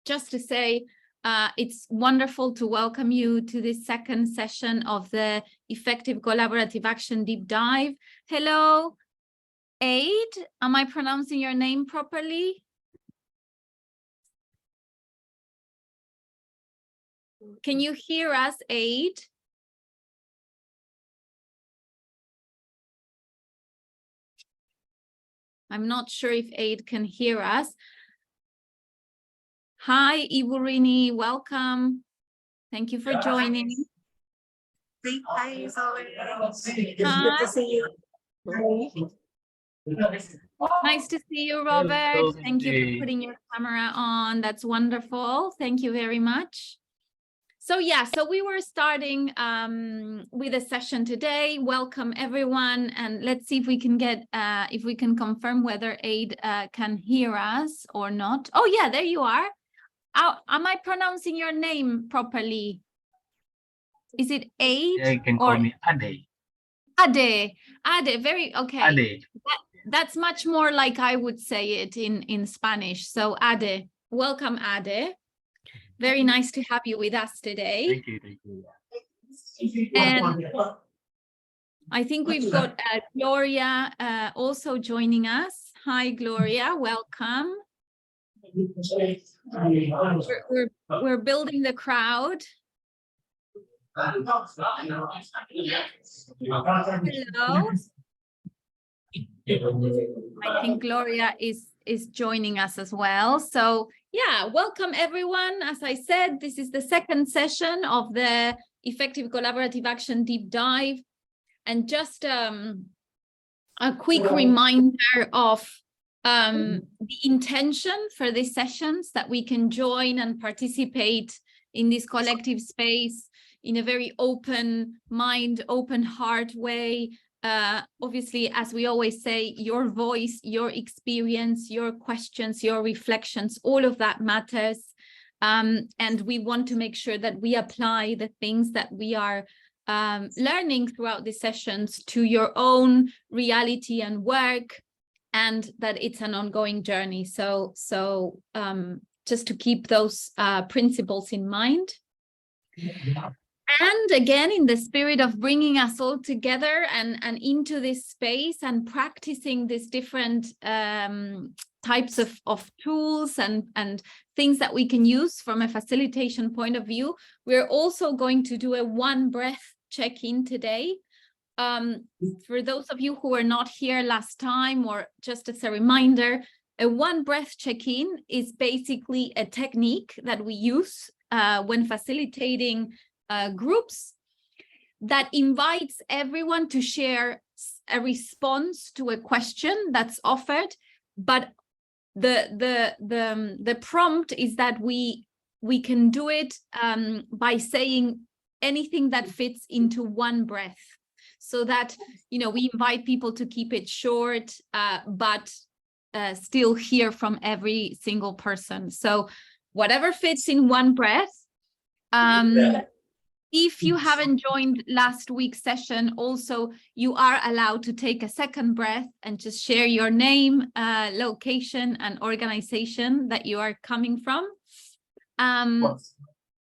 Just to say, it's wonderful to welcome you to this second session of the Effective Collaborative Action Deep Dive. Hello, Aid. Am I pronouncing your name properly? Can you hear us, Aid? I'm not sure if Aid can hear us. Hi, Iburini, welcome. Thank you for joining. Hi, Zoe. Hi. Good to see you. Nice to see you, Robert. Hello, Thank you Cindy. for putting your camera on. That's wonderful. Thank you very much. So yeah, so we were starting with a session today. Welcome everyone, and let's see if we can get if we can confirm whether Aid can hear us or not. Oh yeah, there you are. Am I pronouncing your name properly? Is it Aid? Yeah, you can call me Ade. Ade. Ade. Very okay. Ade. That's much more like I would say it in Spanish. So Ade, welcome Ade. Very nice to have you with us today. Thank you. Thank you. And I think we've got Gloria also joining us. Hi, Gloria. Welcome. We're building the crowd. Hello. I think Gloria is joining us as well. So yeah, welcome everyone. As I said, this is the second session of the Effective Collaborative Action Deep Dive. And just a quick reminder of the intention for these sessions, that we can join and participate in this collective space in a very open mind, open heart way. Obviously, as we always say, your voice, your experience, your questions, your reflections, all of that matters. And we want to make sure that we apply the things that we are learning throughout the sessions to your own reality and work, and that it's an ongoing journey. So just to keep those principles in mind. And again, in the spirit of bringing us all together and into this space and practicing these different types of tools and things that we can use from a facilitation point of view, we're also going to do a one breath check-in today. For those of you who were not here last time, or just as a reminder, a one breath check-in is basically a technique that we use when facilitating groups, that invites everyone to share a response to a question that's offered, but the prompt is that we can do it by saying anything that fits into one breath, so that, you know, we invite people to keep it short, but still hear from every single person. So whatever fits in one breath. If you haven't joined last week's session, also, you are allowed to take a second breath and just share your name, location, and organization that you are coming from. And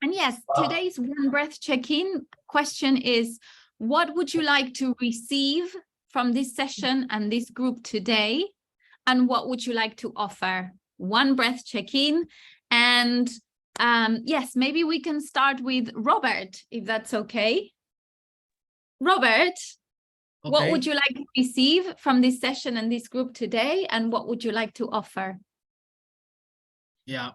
yes, today's one breath check-in question is, what would you like to receive from this session and this group today? And what would you like to offer? One breath check-in. And yes, maybe we can start with Robert, if that's okay. Robert, okay. What would you like to receive from this session and this group today? And what would you like to offer? Yeah,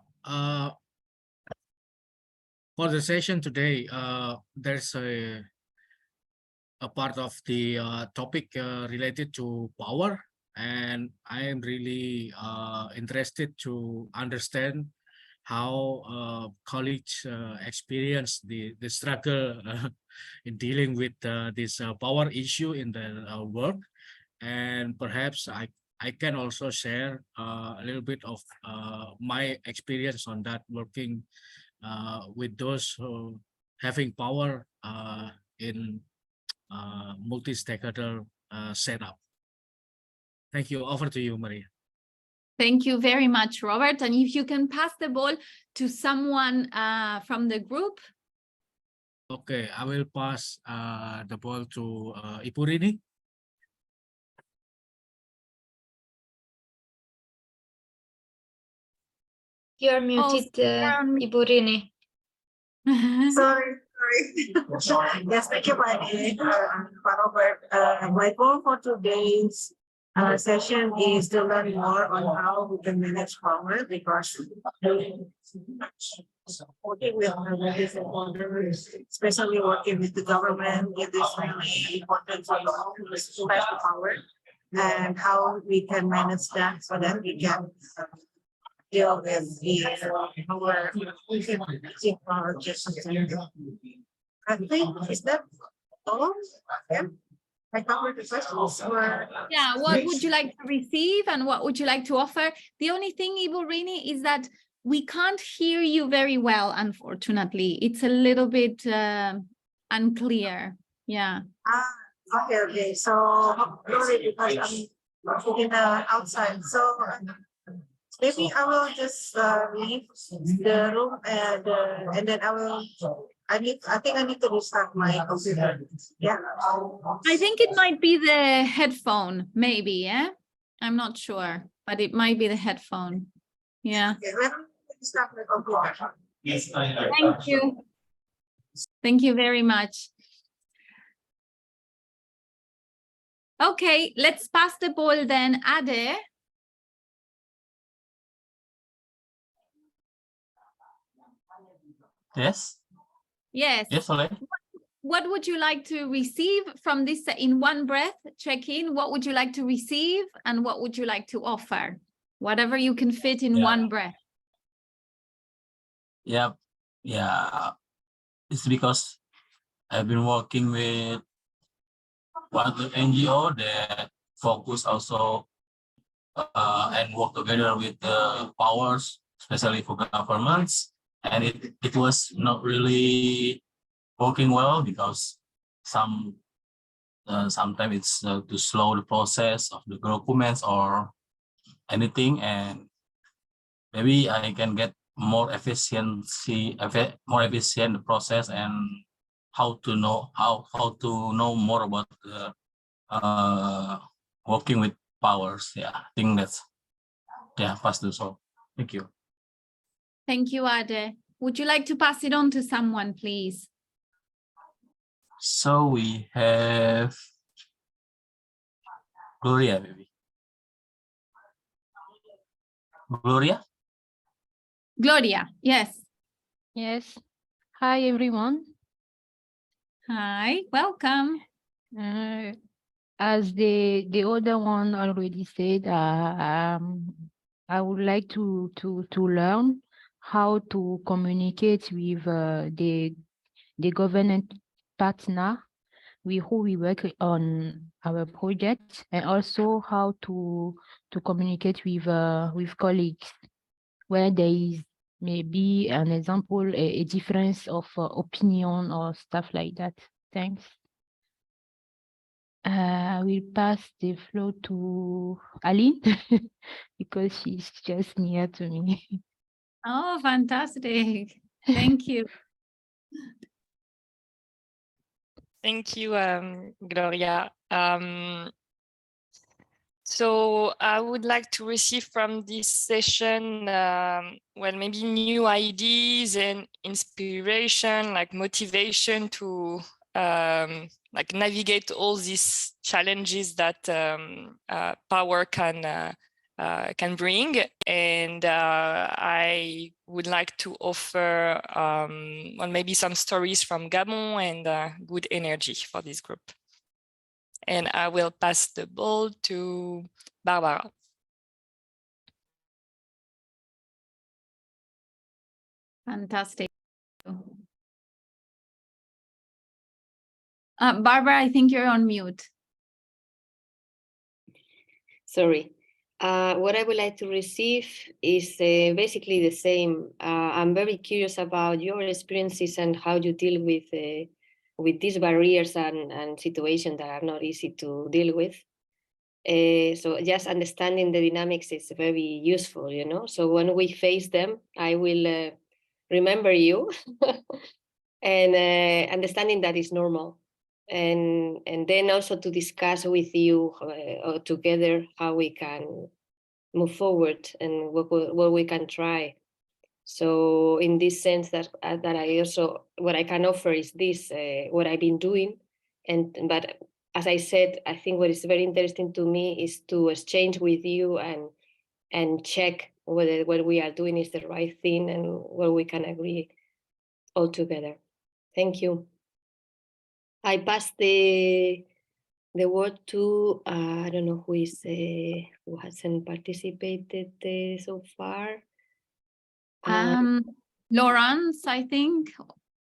for the session today, there's a part of the topic related to power. And I am really interested to understand how colleagues experience the struggle in dealing with this power issue in their work. And perhaps I can also share a little bit of my experience on that, working with those who having power in multi-stakeholder setup. Thank you. Over to you, Maria. Thank you very much, Robert. And if you can pass the ball to someone from the group. Okay, I will pass the ball to Ibu Rini. You're muted, Ibu Rini. Sorry. Yes, thank you, Robert. My goal for today's session is to learn more on how we can manage power, because working with various stakeholders, especially working with the government, it is really important to know who has the power and how we can manage that so that we can deal with the our justice. I think, is that all? Yeah. I covered the questions. Yeah, what would you like to receive and what would you like to offer? The only thing, Ibu Rini, is that we can't hear you very well, unfortunately. It's a little bit unclear. Yeah. Okay. So, sorry, because I'm in outside. So, maybe I will just leave the room and then I think I need to restart my computer. Yeah. I think it might be the headphone, maybe, yeah? I'm not sure, but it might be the headphone. Yeah. Okay, let me restart my computer. Thank you. Thank you very much. Okay, let's pass the ball then, Ade. Yes. Yes. Yes, Oleh. What would you like to receive from this in one breath? Check in. What would you like to receive and what would you like to offer? Whatever you can fit in one breath. Yeah. It's because I've been working with one NGO that focus also and work together with the powers, especially for governments. And it was not really working well because sometimes it's to slow the process of the documents or anything, and maybe I can get more efficient the process and how to know more about working with powers. Yeah, I think that's past the so. Thank you. Thank you, Ade. Would you like to pass it on to someone, please? So we have Gloria, maybe. Gloria, yes. Yes. Hi, everyone. Hi, welcome. As the other one already said, I would like to learn how to communicate with the government partner with who we work on our project, and also how to communicate with colleagues where there is maybe an example, a difference of opinion or stuff like that. Thanks. I will pass the floor to Aline because she's just near to me. Oh, fantastic. Thank you. Thank you, Gloria. So I would like to receive from this session, well, maybe new ideas and inspiration, like motivation to like navigate all these challenges that power can bring. And I would like to offer well, maybe some stories from Gabon and good energy for this group. And I will pass the ball to Barbara. Fantastic. Barbara, I think you're on mute. Sorry. What I would like to receive is basically the same. I'm very curious about your experiences and how you deal with these barriers and situations that are not easy to deal with. So just understanding the dynamics is very useful, you know. So when we face them, I will remember you and understanding that is normal. And then also to discuss with you or together how we can move forward and what we can try. So in this sense that I also, what I can offer is this, what I've been doing. But as I said, I think what is very interesting to me is to exchange with you and check whether what we are doing is the right thing and where we can agree all together. Thank you. I pass the word to, I don't know who hasn't participated so far. Lawrence, I think.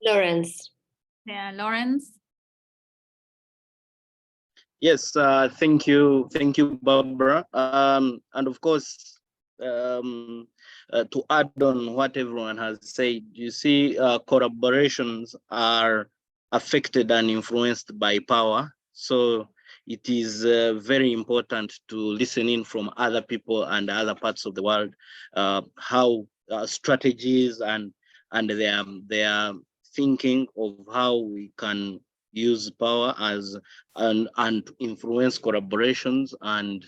Lawrence. Yeah, Lawrence. Yes, thank you, Barbara. And of course, to add on what everyone has said, you see, collaborations are affected and influenced by power. So it is very important to listen in from other people and other parts of the world, how strategies and their thinking of how we can use power as and influence collaborations and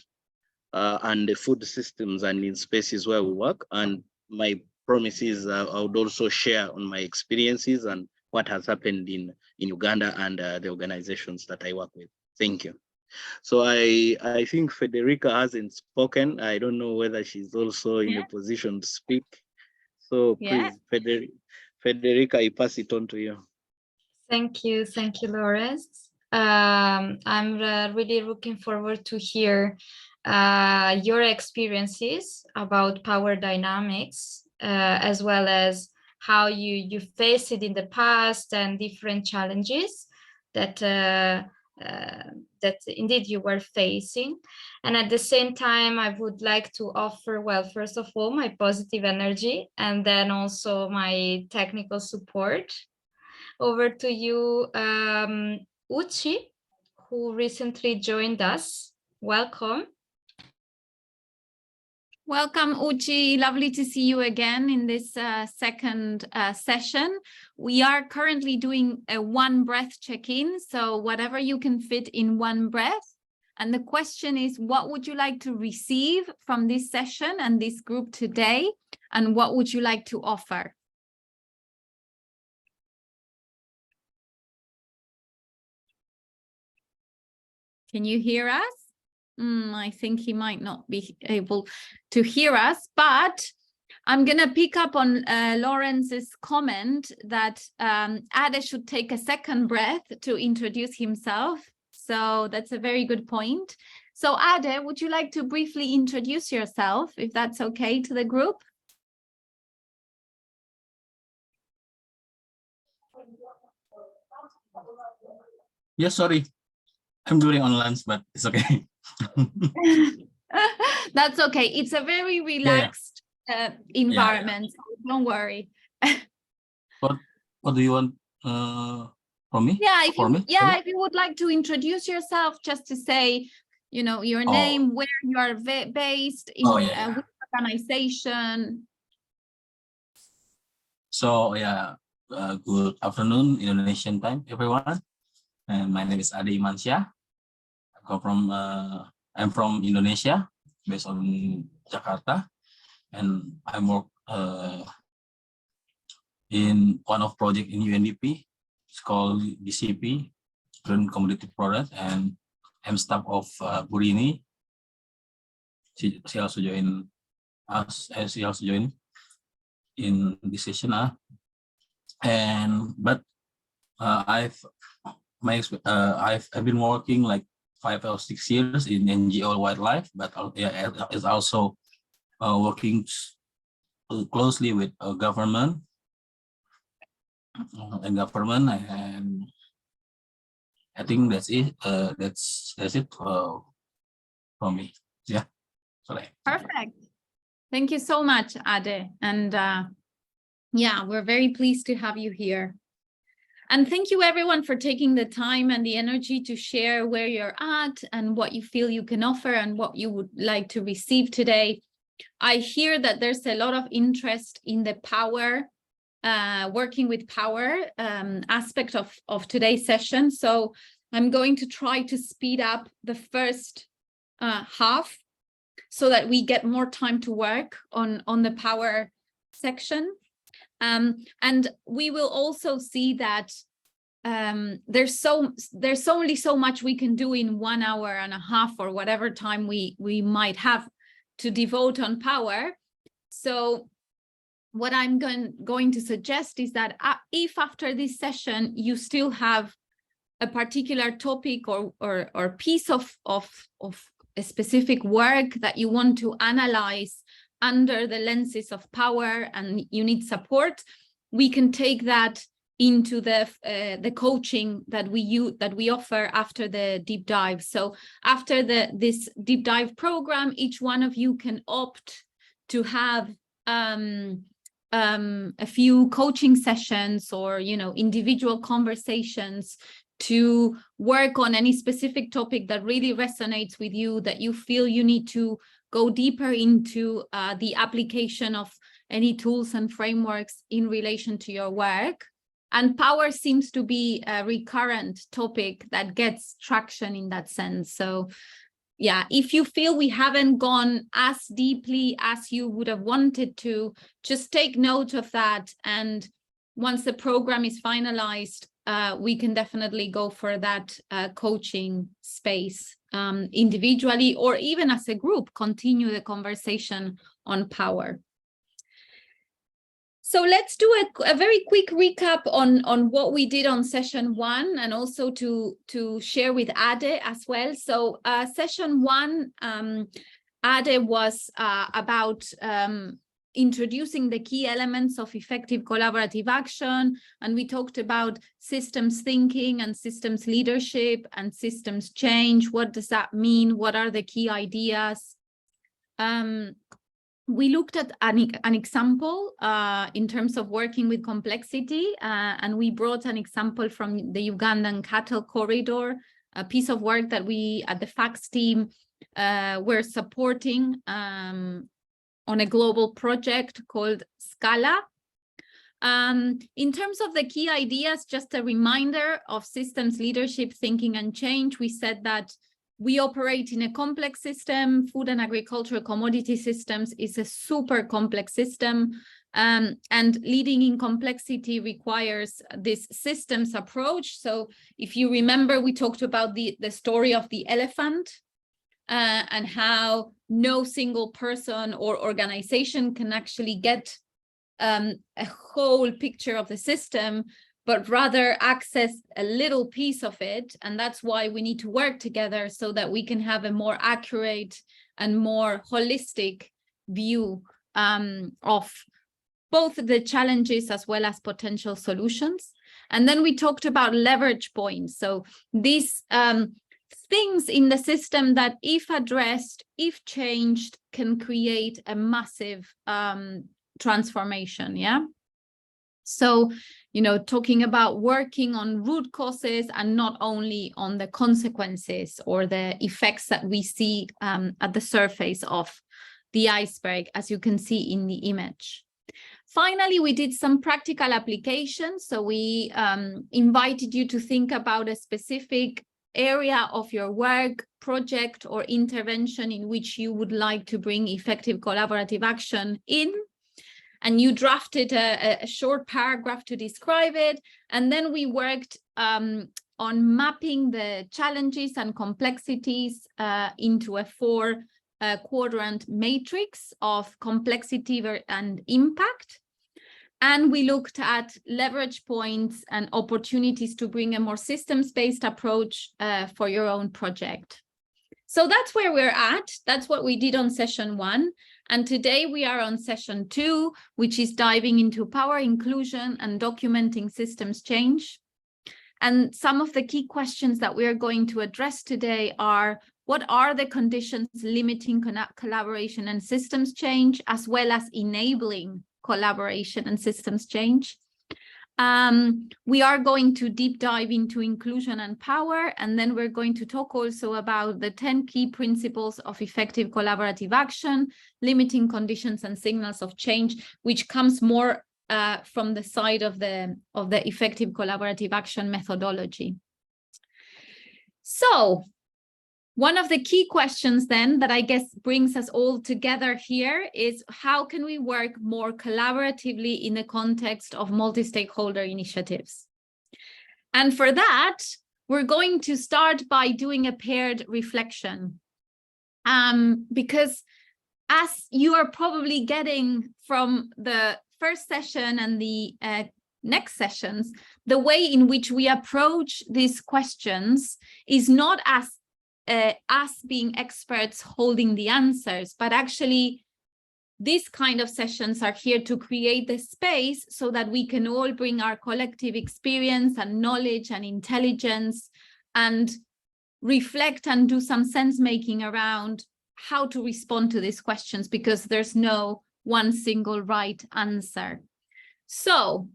the food systems and in spaces where we work. And my promise is I would also share on my experiences and what has happened in Uganda and the organizations that I work with. Thank you. So I think Federica hasn't spoken. I don't know whether she's also in a position to speak. So please, Federica, I pass it on to you. Thank you, Lawrence. I'm really looking forward to hear your experiences about power dynamics, as well as how you faced it in the past and different challenges that that indeed you were facing. And at the same time, I would like to offer, well, first of all, my positive energy and then also my technical support. Over to you, Uchi, who recently joined us. Welcome. Welcome, Uchi. Lovely to see you again in this second session. We are currently doing a one breath check-in, so whatever you can fit in one breath. And the question is, what would you like to receive from this session and this group today? And what would you like to offer? Can you hear us? I think he might not be able to hear us, but I'm going to pick up on Lawrence's comment that Ade should take a second breath to introduce himself. So that's a very good point. So Ade, would you like to briefly introduce yourself, if that's okay, to the group? Yes, sorry. I'm doing online, but it's okay. That's okay. It's a very relaxed environment. So don't worry. What do you want from me? Yeah, if you would like to introduce yourself, just to say, you know, your name, where you are based, in which organization. So good afternoon, Indonesian time, everyone. And my name is Ade Imansyah. I'm from Indonesia, based on Jakarta, and I work in one of project in UNDP. It's called DCP, Green Commodity Product, and I'm staff of Burini. She also joined us. She also joined in this session. I've been working like 5 or 6 years in NGO wildlife, but it's also working closely with government and I think that's it. That's it from me. Yeah. Sorry. Perfect. Thank you so much, Ade. And yeah, we're very pleased to have you here. And thank you everyone for taking the time and the energy to share where you're at and what you feel you can offer and what you would like to receive today. I hear that there's a lot of interest in the power, working with power aspect of today's session. So I'm going to try to speed up the first half so that we get more time to work on the power section. And we will also see that there's only so much we can do in 1 hour and a half or whatever time we might have to devote on power. So what I'm going to suggest is that if after this session you still have a particular topic or piece of a specific work that you want to analyze under the lenses of power and you need support, we can take that into the coaching that we offer after the deep dive. So after this deep dive program, each one of you can opt to have a few coaching sessions or individual conversations to work on any specific topic that really resonates with you, that you feel you need to go deeper into the application of any tools and frameworks in relation to your work. And power seems to be a recurrent topic that gets traction in that sense. So yeah, if you feel we haven't gone as deeply as you would have wanted to, just take note of that. And once the program is finalized, we can definitely go for that coaching space individually or even as a group, continue the conversation on power. So let's do a very quick recap on what we did on session 1 and also to share with Ade as well. So session 1, Ade was about introducing the key elements of effective collaborative action. And we talked about systems thinking and systems leadership and systems change. What does that mean? What are the key ideas? We looked at an example in terms of working with complexity, and we brought an example from the Ugandan cattle corridor, a piece of work that we at the FACS team were supporting on a global project called Scala. In terms of the key ideas, just a reminder of systems leadership, thinking and change. We said that we operate in a complex system. Food and agricultural commodity systems is a super complex system, and leading in complexity requires this systems approach. So if you remember, we talked about the story of the elephant and how no single person or organization can actually get a whole picture of the system, but rather access a little piece of it. And that's why we need to work together so that we can have a more accurate and more holistic view of both the challenges as well as potential solutions. And then we talked about leverage points. So these things in the system that if addressed, if changed, can create a massive transformation, yeah? So, talking about working on root causes and not only on the consequences or the effects that we see at the surface of the iceberg, as you can see in the image. Finally, we did some practical applications. So we invited you to think about a specific area of your work, project, or intervention in which you would like to bring effective collaborative action in. And you drafted a short paragraph to describe it. And then we worked on mapping the challenges and complexities into a 4-quadrant matrix of complexity and impact. And we looked at leverage points and opportunities to bring a more systems-based approach for your own project. So that's where we're at. That's what we did on session 1. And today we are on session 2, which is diving into power inclusion and documenting systems change. And some of the key questions that we are going to address today are, what are the conditions limiting collaboration and systems change, as well as enabling collaboration and systems change? We are going to deep dive into inclusion and power, and then we're going to talk also about the 10 key principles of effective collaborative action, limiting conditions and signals of change, which comes more from the side of the effective collaborative action methodology. So one of the key questions then that I guess brings us all together here is how can we work more collaboratively in the context of multi-stakeholder initiatives? And for that, we're going to start by doing a paired reflection. Because as you are probably getting from the first session and the next sessions, the way in which we approach these questions is not as us being experts holding the answers, but actually these kind of sessions are here to create the space so that we can all bring our collective experience and knowledge and intelligence and reflect and do some sense making around how to respond to these questions, because there's no one single right answer. So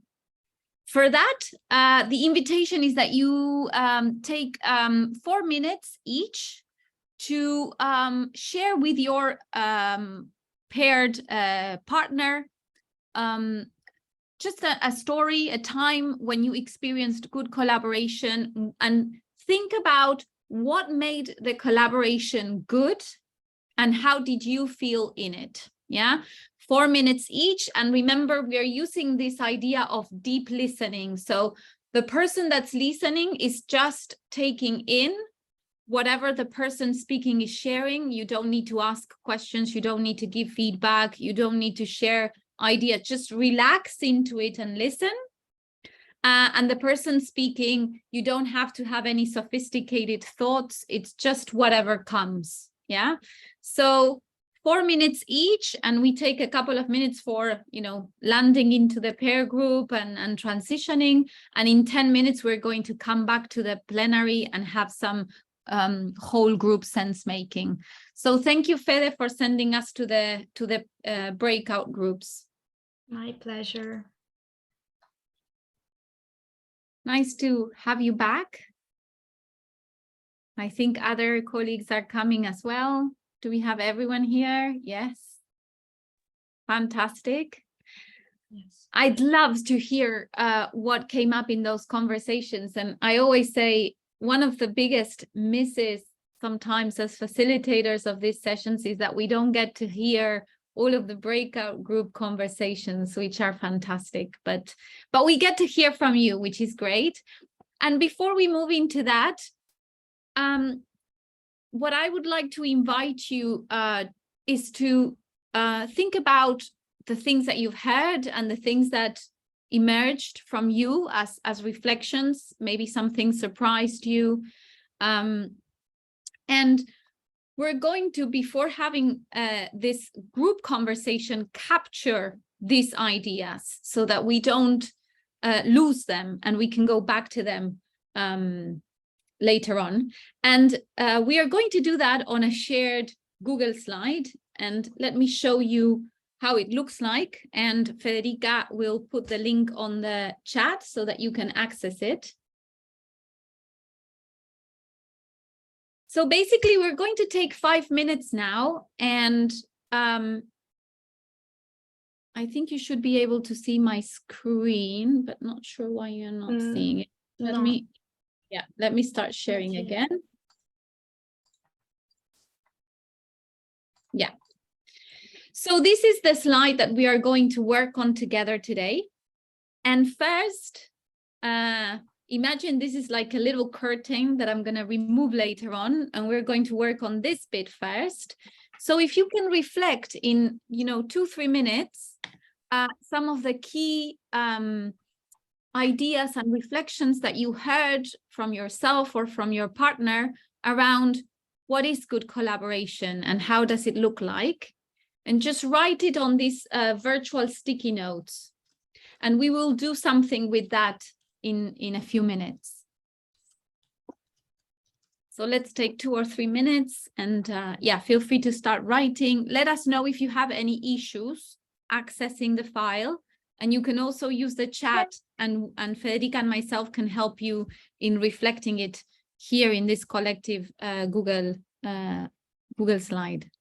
for that, the invitation is that you take 4 minutes each to share with your paired partner just a story, a time when you experienced good collaboration, and think about what made the collaboration good and how did you feel in it. Yeah. 4 minutes each. And remember, we are using this idea of deep listening. So the person that's listening is just taking in whatever the person speaking is sharing. You don't need to ask questions. You don't need to give feedback. You don't need to share ideas. Just relax into it and listen. And the person speaking, you don't have to have any sophisticated thoughts. It's just whatever comes. Yeah. So 4 minutes each, and we take a couple of minutes for, landing into the pair group and transitioning. And in 10 minutes, we're going to come back to the plenary and have some whole group sense making. So thank you, Fede, for sending us to the breakout groups. My pleasure. Nice to have you back. I think other colleagues are coming as well. Do we have everyone here? Yes. Fantastic. Yes. I'd love to hear what came up in those conversations. And I always say one of the biggest misses sometimes as facilitators of these sessions is that we don't get to hear all of the breakout group conversations, which are fantastic. But we get to hear from you, which is great. And before we move into that, what I would like to invite you is to think about the things that you've heard and the things that emerged from you as reflections. Maybe something surprised you. And we're going to, before having this group conversation, capture these ideas so that we don't lose them and we can go back to them later on. And we are going to do that on a shared Google slide. And let me show you how it looks like. And Federica will put the link on the chat so that you can access it. So basically, we're going to take 5 minutes now. And I think you should be able to see my screen, but not sure why you're not seeing it. Let me start sharing again. Yeah. So this is the slide that we are going to work on together today. And first, imagine this is like a little curtain that I'm going to remove later on, and we're going to work on this bit first. So if you can reflect in, 2-3 minutes, some of the key ideas and reflections that you heard from yourself or from your partner around what is good collaboration and how does it look like, and just write it on these virtual sticky notes. And we will do something with that in a few minutes. So let's take 2 or 3 minutes and feel free to start writing. Let us know if you have any issues accessing the file, And you can also use the chat, and Federica and myself can help you in reflecting it here in this collective Google slide.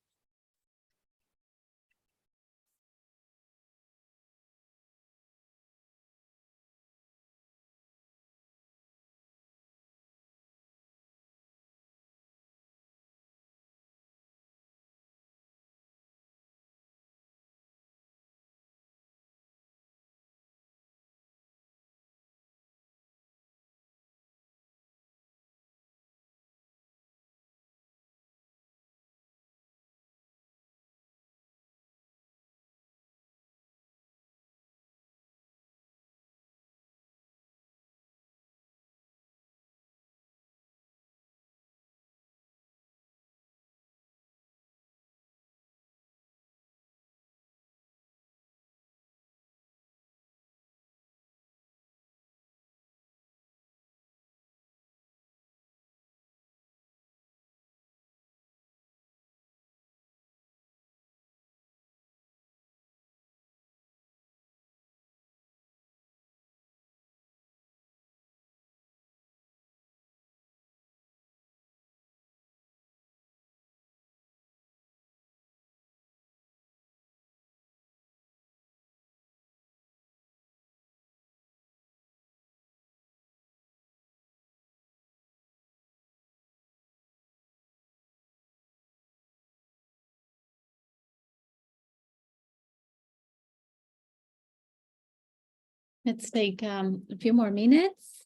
Let's take a few more minutes.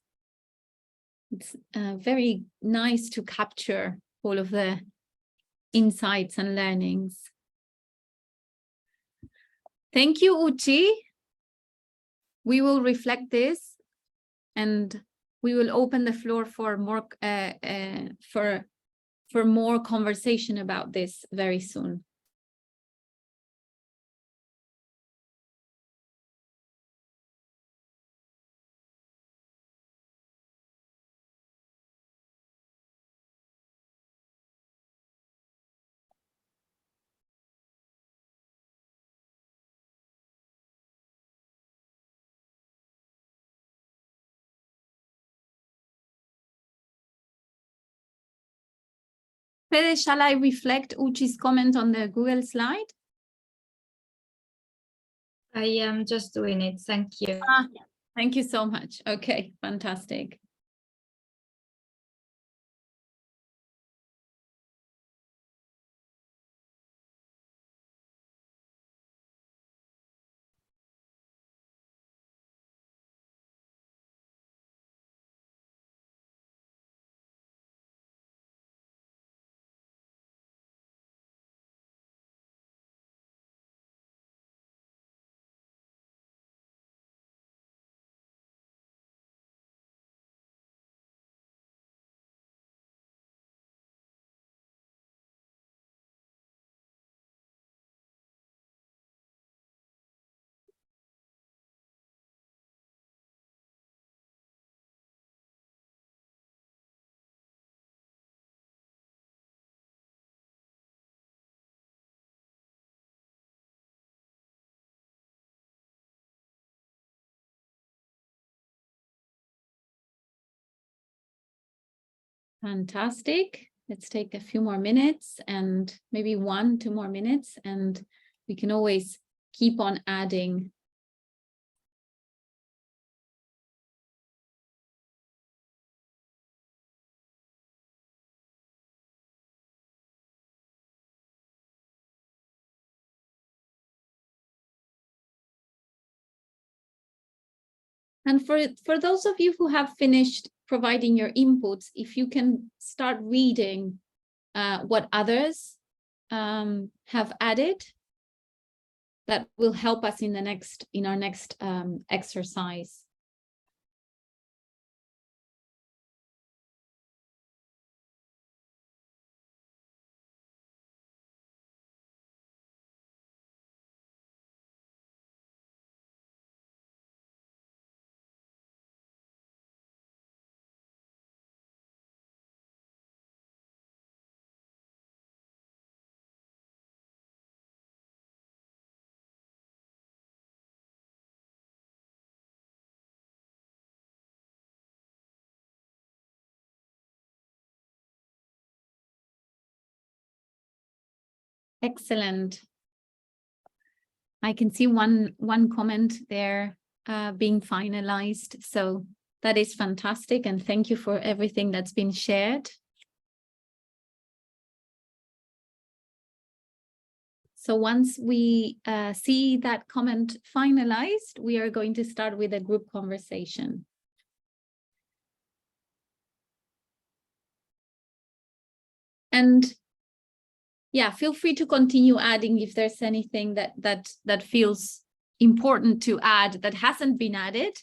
It's very nice to capture all of the insights and learnings. Thank you, Uchi. We will reflect this, and we will open the floor for more conversation about this very soon. Fede, shall I reflect Uchi's comment on the Google slide? I am just doing it. Thank you. Thank you so much. Okay, fantastic. Fantastic. Let's take a few more minutes, and maybe 1-2 more minutes, and we can always keep on adding. And for those of you who have finished providing your inputs, if you can start reading what others have added, that will help us in our next exercise. Excellent. I can see one comment there being finalized. So that is fantastic. And thank you for everything that's been shared. So once we see that comment finalized, we are going to start with a group conversation. And yeah, feel free to continue adding if there's anything that feels important to add that hasn't been added.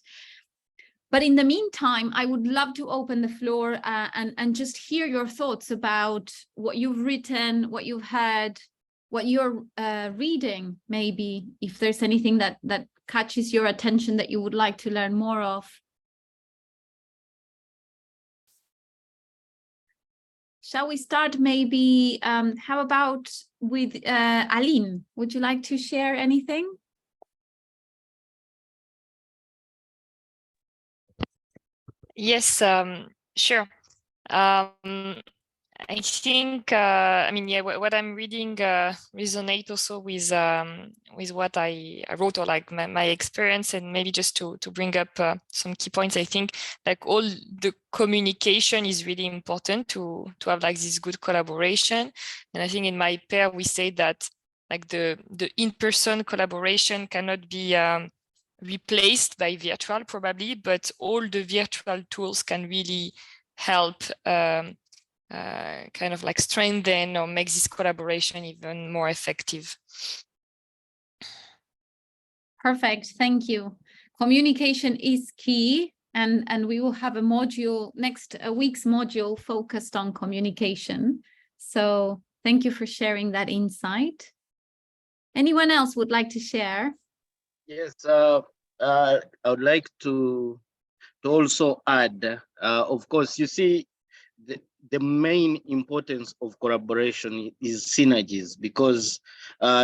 But in the meantime, I would love to open the floor and just hear your thoughts about what you've written, what you've heard, what you're reading, maybe, if there's anything that catches your attention that you would like to learn more of. Shall we start maybe, how about with Aline? Would you like to share anything? Yes, sure. I think, I mean, yeah, what I'm reading resonate also with what I wrote, or like my experience, and maybe just to bring up some key points. I think like all the communication is really important to have like this good collaboration. And I think in my pair, we say that like the in-person collaboration cannot be replaced by virtual probably, but all the virtual tools can really help kind of like strengthen or make this collaboration even more effective. Perfect, thank you. Communication is key, and we will have a module, next week's module focused on communication. So thank you for sharing that insight. Anyone else would like to share? Yes, I would like to also add, of course, you see, the main importance of collaboration is synergies, because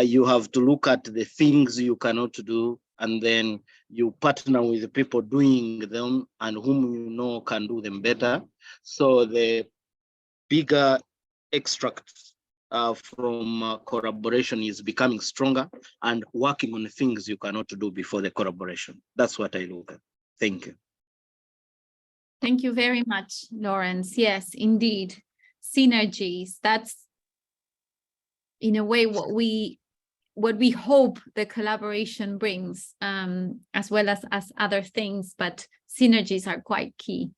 you have to look at the things you cannot do, and then you partner with the people doing them and whom you know can do them better. So the bigger extract from collaboration is becoming stronger and working on the things you cannot do before the collaboration. That's what I look at. Thank you. Thank you very much, Lawrence. Yes, indeed. Synergies, that's in a way what we hope the collaboration brings, as well as other things, but synergies are quite key.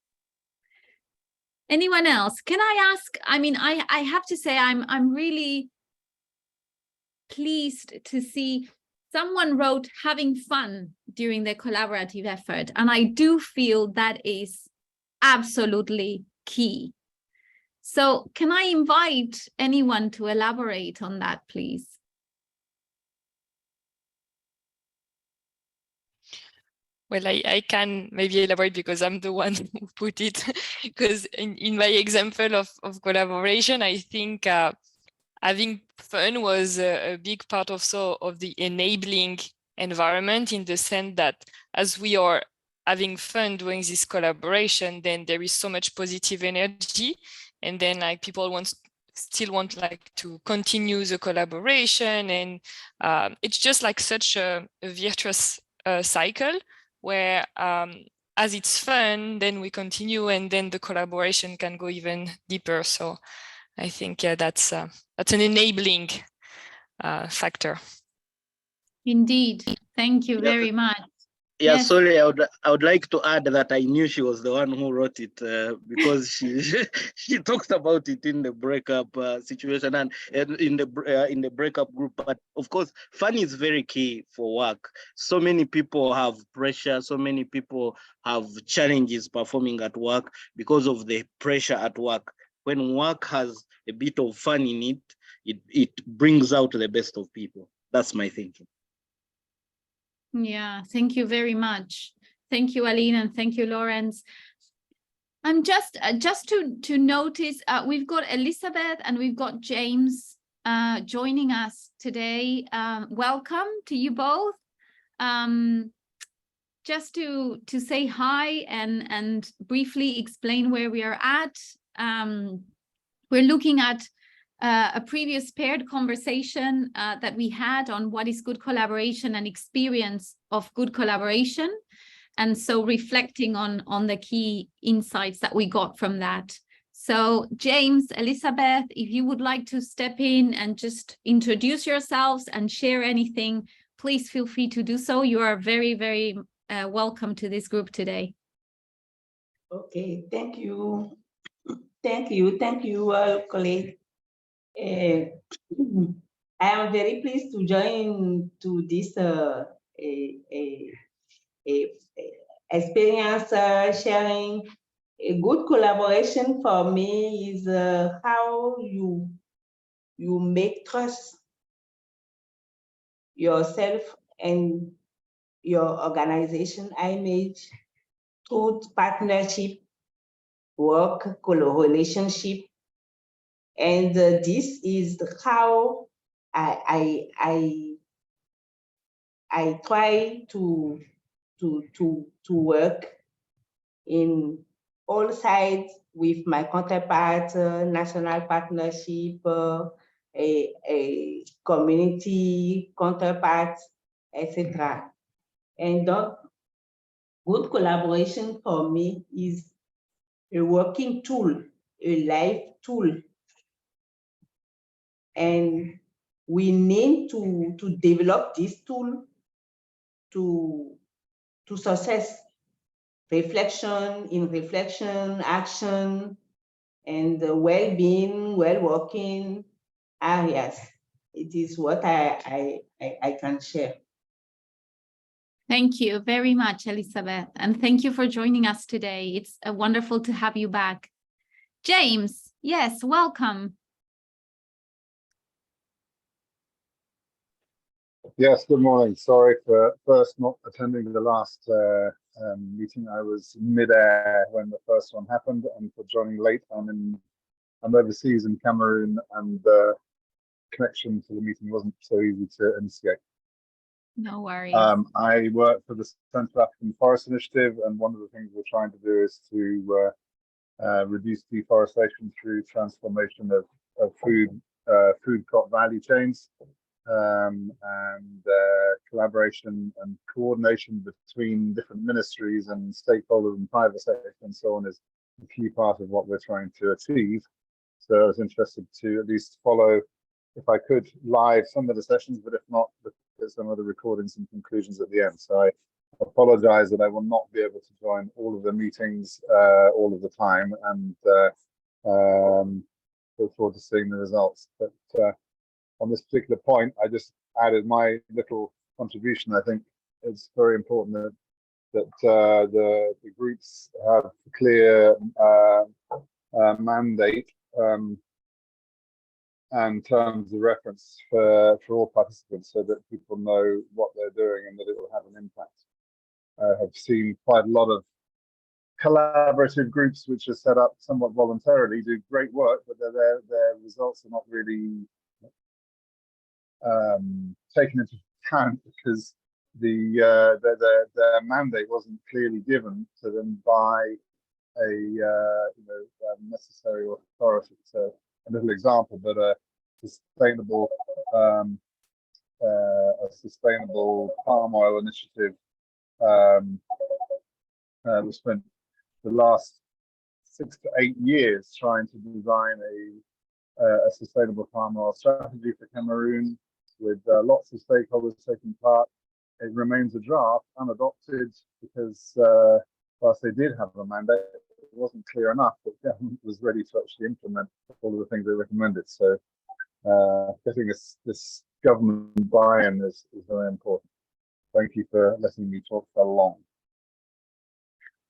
Anyone else? Can I ask, I mean, I have to say I'm really pleased to see someone wrote having fun during the collaborative effort, and I do feel that is absolutely key. So can I invite anyone to elaborate on that, please? Well, I can maybe elaborate because I'm the one who put it. Because in my example of collaboration, I think having fun was a big part also of the enabling environment, in the sense that as we are having fun doing this collaboration, then there is so much positive energy, and then like people still want like to continue the collaboration, and it's just like such a virtuous cycle where as it's fun, then we continue, and then the collaboration can go even deeper. So I think that's an enabling factor. Indeed. Thank you very much. Yeah, Yes. sorry, I would like to add that I knew she was the one who wrote it because she talks about it in the breakup situation and in the breakup group. But of course, fun is very key for work. So many people have pressure. So many people have challenges performing at work because of the pressure at work. When work has a bit of fun in it, it brings out the best of people. That's my thinking. Yeah, thank you very much. Thank you, Aline, and thank you, Lawrence. And just to notice, we've got Elizabeth and we've got James joining us today. Welcome to you both. Just to say hi and briefly explain where we are at. We're looking at a previous paired conversation that we had on what is good collaboration and experience of good collaboration. And so reflecting on the key insights that we got from that. So James, Elizabeth, if you would like to step in and just introduce yourselves and share anything, please feel free to do so. You are very, very welcome to this group today. Okay, thank you. Thank you, colleague. I am very pleased to join to this experience sharing. A good collaboration for me is how you make trust yourself and your organization image through partnership, work, relationship. And this is how I try to work in all sides with my counterpart, national partnership, a community counterpart, etc. And good collaboration for me is a working tool, a life tool. And we need to develop this tool to success, reflection, action, and well-being, well-working areas. It is what I can share. Thank you very much, Elizabeth. And thank you for joining us today. It's wonderful to have you back. James, yes, welcome. Yes, good morning. Sorry for first not attending the last meeting. I was mid-air when the first one happened, and for joining late. I'm overseas in Cameroon, and the connection to the meeting wasn't so easy to initiate. No worries. I work for the Central African Forest Initiative, and one of the things we're trying to do is to reduce deforestation through transformation of food crop value chains. And collaboration and coordination between different ministries and stakeholders and private sector and so on is a key part of what we're trying to achieve. So I was interested to at least follow, if I could, live some of the sessions, but if not, look at some of the recordings and conclusions at the end. So I apologize that I will not be able to join all of the meetings all of the time, and look forward to seeing the results. But on this particular point, I just added my little contribution. I think it's very important that the groups have a clear mandate and terms of reference for all participants, so that people know what they're doing and that it will have an impact. I have seen quite a lot of collaborative groups which are set up somewhat voluntarily, do great work, but their results are not really taken into account because their mandate wasn't clearly given to them by a necessary authority. So a little example, but a sustainable palm oil initiative. We spent the last 6 to 8 years trying to design a sustainable palm oil strategy for Cameroon, with lots of stakeholders taking part. It remains a draft, unadopted, because whilst they did have a mandate, it wasn't clear enough that the government was ready to actually implement all of the things they recommended. So getting this government buy-in is very important. Thank you for letting me talk so long.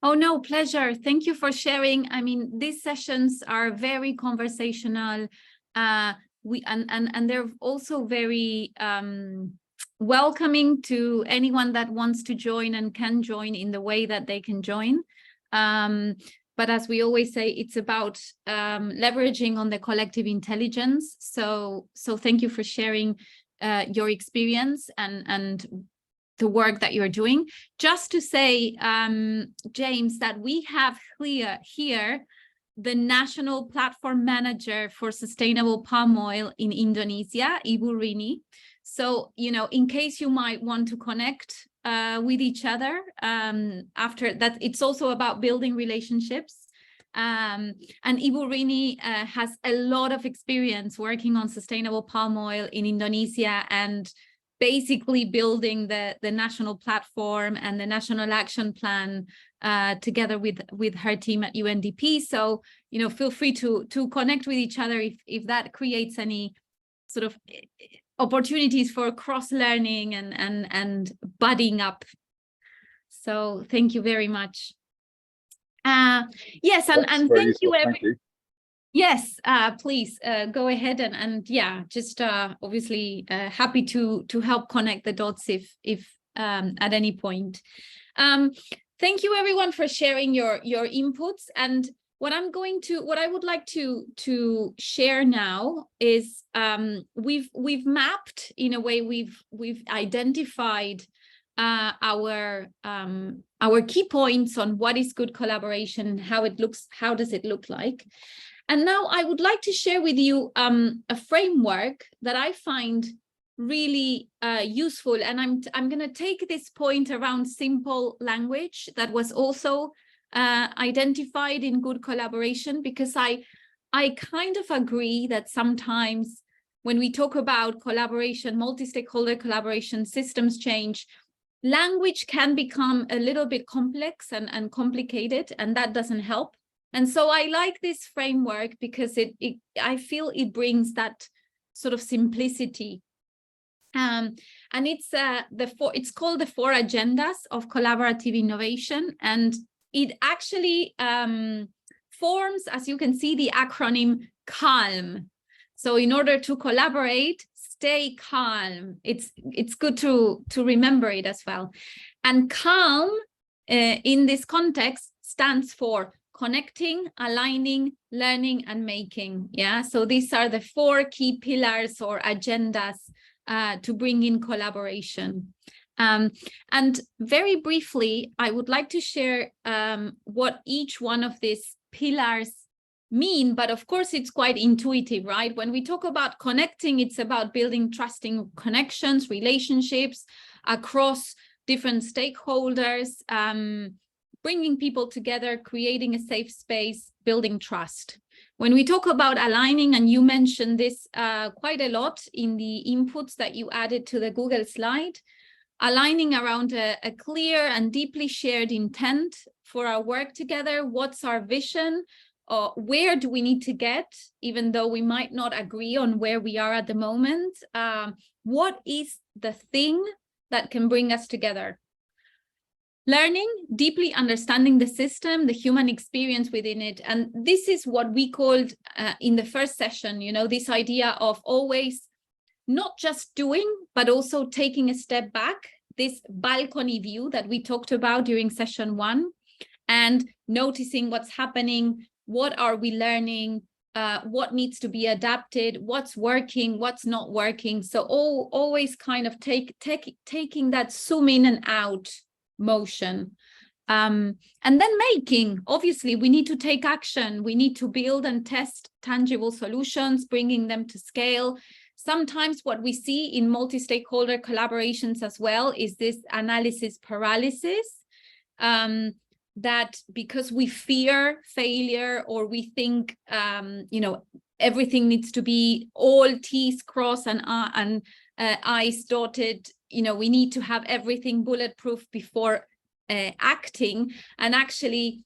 Oh, no, pleasure. Thank you for sharing. I mean, these sessions are very conversational. And they're also very welcoming to anyone that wants to join and can join in the way that they can join. But as we always say, it's about leveraging on the collective intelligence. So thank you for sharing your experience and the work that you're doing. Just to say, James, that we have here the National Platform Manager for Sustainable Palm Oil in Indonesia, Ibu Rini. So, you know, in case you might want to connect with each other after that, it's also about building relationships. And Ibu Rini has a lot of experience working on sustainable palm oil in Indonesia and basically building the national platform and the national action plan together with her team at UNDP. So, you know, feel free to connect with each other if that creates any sort of opportunities for cross-learning and budding up. So thank you very much. Yes, and thank you, everyone. Yes, please go ahead and yeah, just obviously happy to help connect the dots if at any point. Thank you everyone for sharing your inputs. And what I would like to share now is we've mapped, in a way, we've identified our key points on what is good collaboration, how it looks, how does it look like. And now I would like to share with you a framework that I find really useful. And I'm going to take this point around simple language that was also identified in good collaboration, because I kind of agree that sometimes when we talk about collaboration, multi-stakeholder collaboration, systems change, language can become a little bit complex and complicated, and that doesn't help. And so I like this framework because I feel it brings that sort of simplicity. And it's called the 4 agendas of collaborative innovation, and it actually forms, as you can see, the acronym CALM. So in order to collaborate, stay calm. It's good to remember it as well. And CALM in this context stands for connecting, aligning, learning, and making. Yeah, so these are the 4 key pillars or agendas to bring in collaboration. And very briefly, I would like to share what each one of these pillars mean, but of course it's quite intuitive, right? When we talk about connecting, it's about building trusting connections, relationships across different stakeholders, bringing people together, creating a safe space, building trust. When we talk about aligning, and you mentioned this quite a lot in the inputs that you added to the Google slide, aligning around a clear and deeply shared intent for our work together. What's our vision? Where do we need to get, even though we might not agree on where we are at the moment? What is the thing that can bring us together? Learning, deeply understanding the system, the human experience within it. And this is what we called in the first session, you know, this idea of always not just doing, but also taking a step back, this balcony view that we talked about during session 1, and noticing what's happening, what are we learning, what needs to be adapted, what's working, what's not working. So always kind of taking that zoom in and out motion. And then making, obviously, we need to take action. We need to build and test tangible solutions, bringing them to scale. Sometimes what we see in multi-stakeholder collaborations as well is this analysis paralysis, that because we fear failure, or we think, you know, everything needs to be all T's crossed and I's dotted, you know, we need to have everything bulletproof before acting. And actually,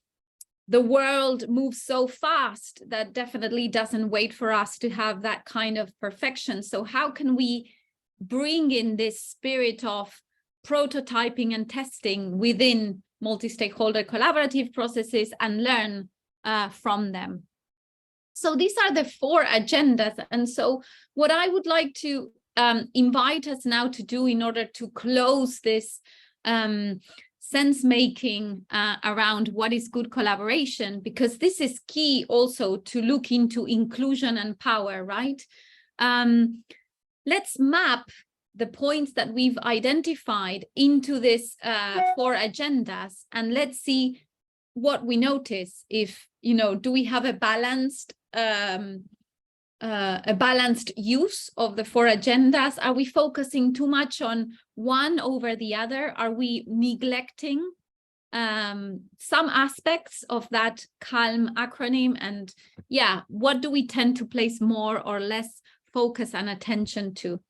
the world moves so fast that definitely doesn't wait for us to have that kind of perfection. So how can we bring in this spirit of prototyping and testing within multi-stakeholder collaborative processes and learn from them? So these are the 4 agendas. And so what I would like to invite us now to do in order to close this sense-making around what is good collaboration, because this is key also to look into inclusion and power, right? Let's map the points that we've identified into this 4 agendas, and let's see what we notice. If, you know, do we have a balanced use of the 4 agendas? Are we focusing too much on one over the other? Are we neglecting some aspects of that CALM acronym? And yeah, what do we tend to place more or less focus and attention to?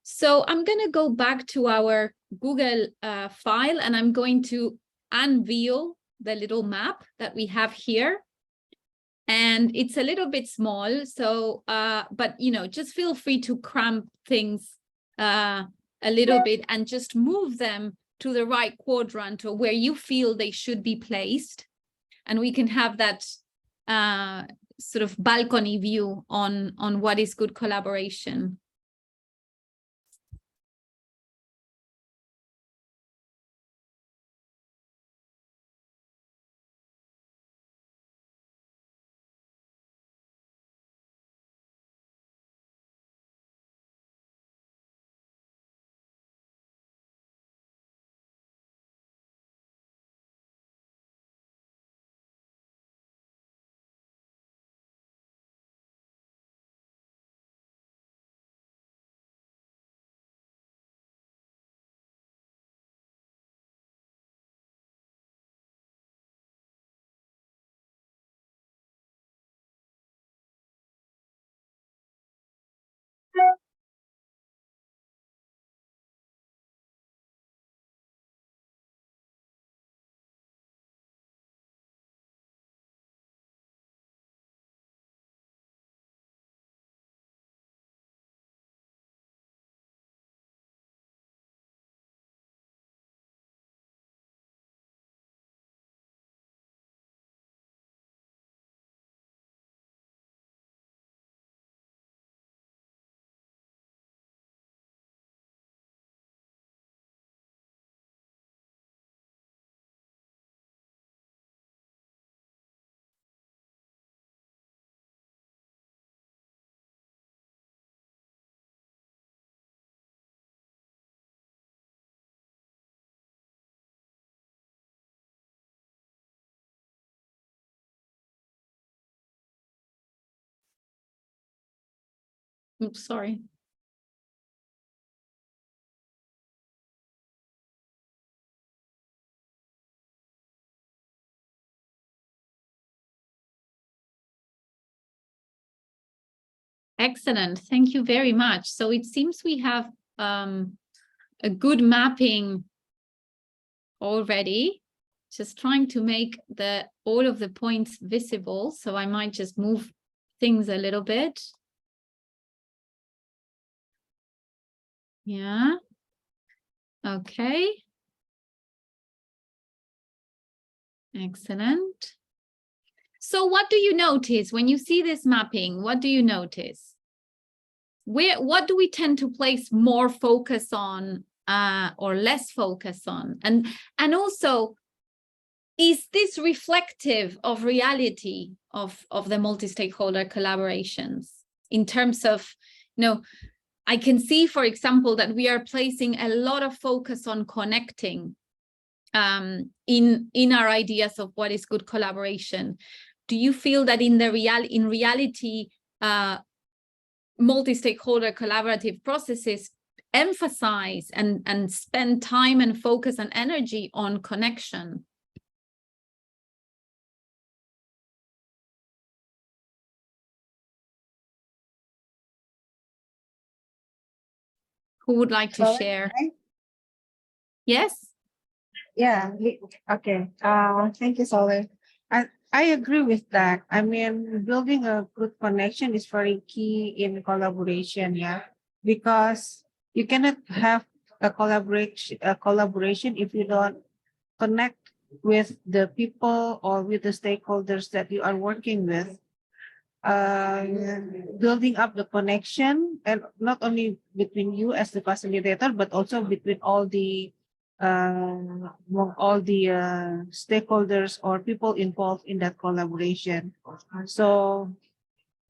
So I'm going to go back to our Google file, and I'm going to unveil the little map that we have here. And it's a little bit small, so but you know, just feel free to cramp things a little bit and just move them to the right quadrant or where you feel they should be placed, and we can have that sort of balcony view on what is good collaboration. Oops, sorry. Excellent. Thank you very much. So it seems we have a good mapping already. Just trying to make all of the points visible. So I might just move things a little bit. Yeah. Okay. Excellent. So what do you notice when you see this mapping? What do you notice? What do we tend to place more focus on or less focus on? And also, is this reflective of reality of the multi-stakeholder collaborations in terms of, you know, I can see, for example, that we are placing a lot of focus on connecting in our ideas of what is good collaboration. Do you feel that in reality, multi-stakeholder collaborative processes emphasize and spend time and focus and energy on connection? Who would like to share? Yes? Yeah, okay. Thank you, Soler. I agree with that. I mean, building a good connection is very key in collaboration, yeah, because you cannot have a collaboration if you don't connect with the people or with the stakeholders that you are working with. Building up the connection, and not only between you as the facilitator, but also between all the stakeholders or people involved in that collaboration. So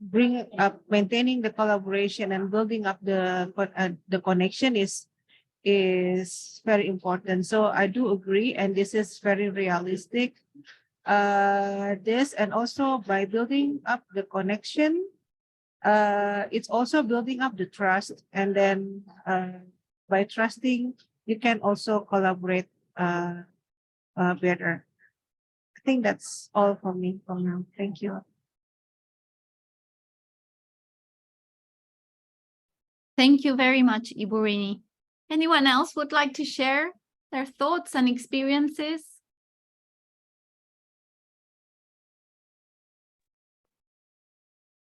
bring up, maintaining the collaboration and building up the connection is very important. So I do agree, and this is very realistic. this, and also by building up the connection, it's also building up the trust, and then by trusting, you can also collaborate better. I think that's all from me for now. Thank you. Thank you very much, Iburini. Anyone else would like to share their thoughts and experiences?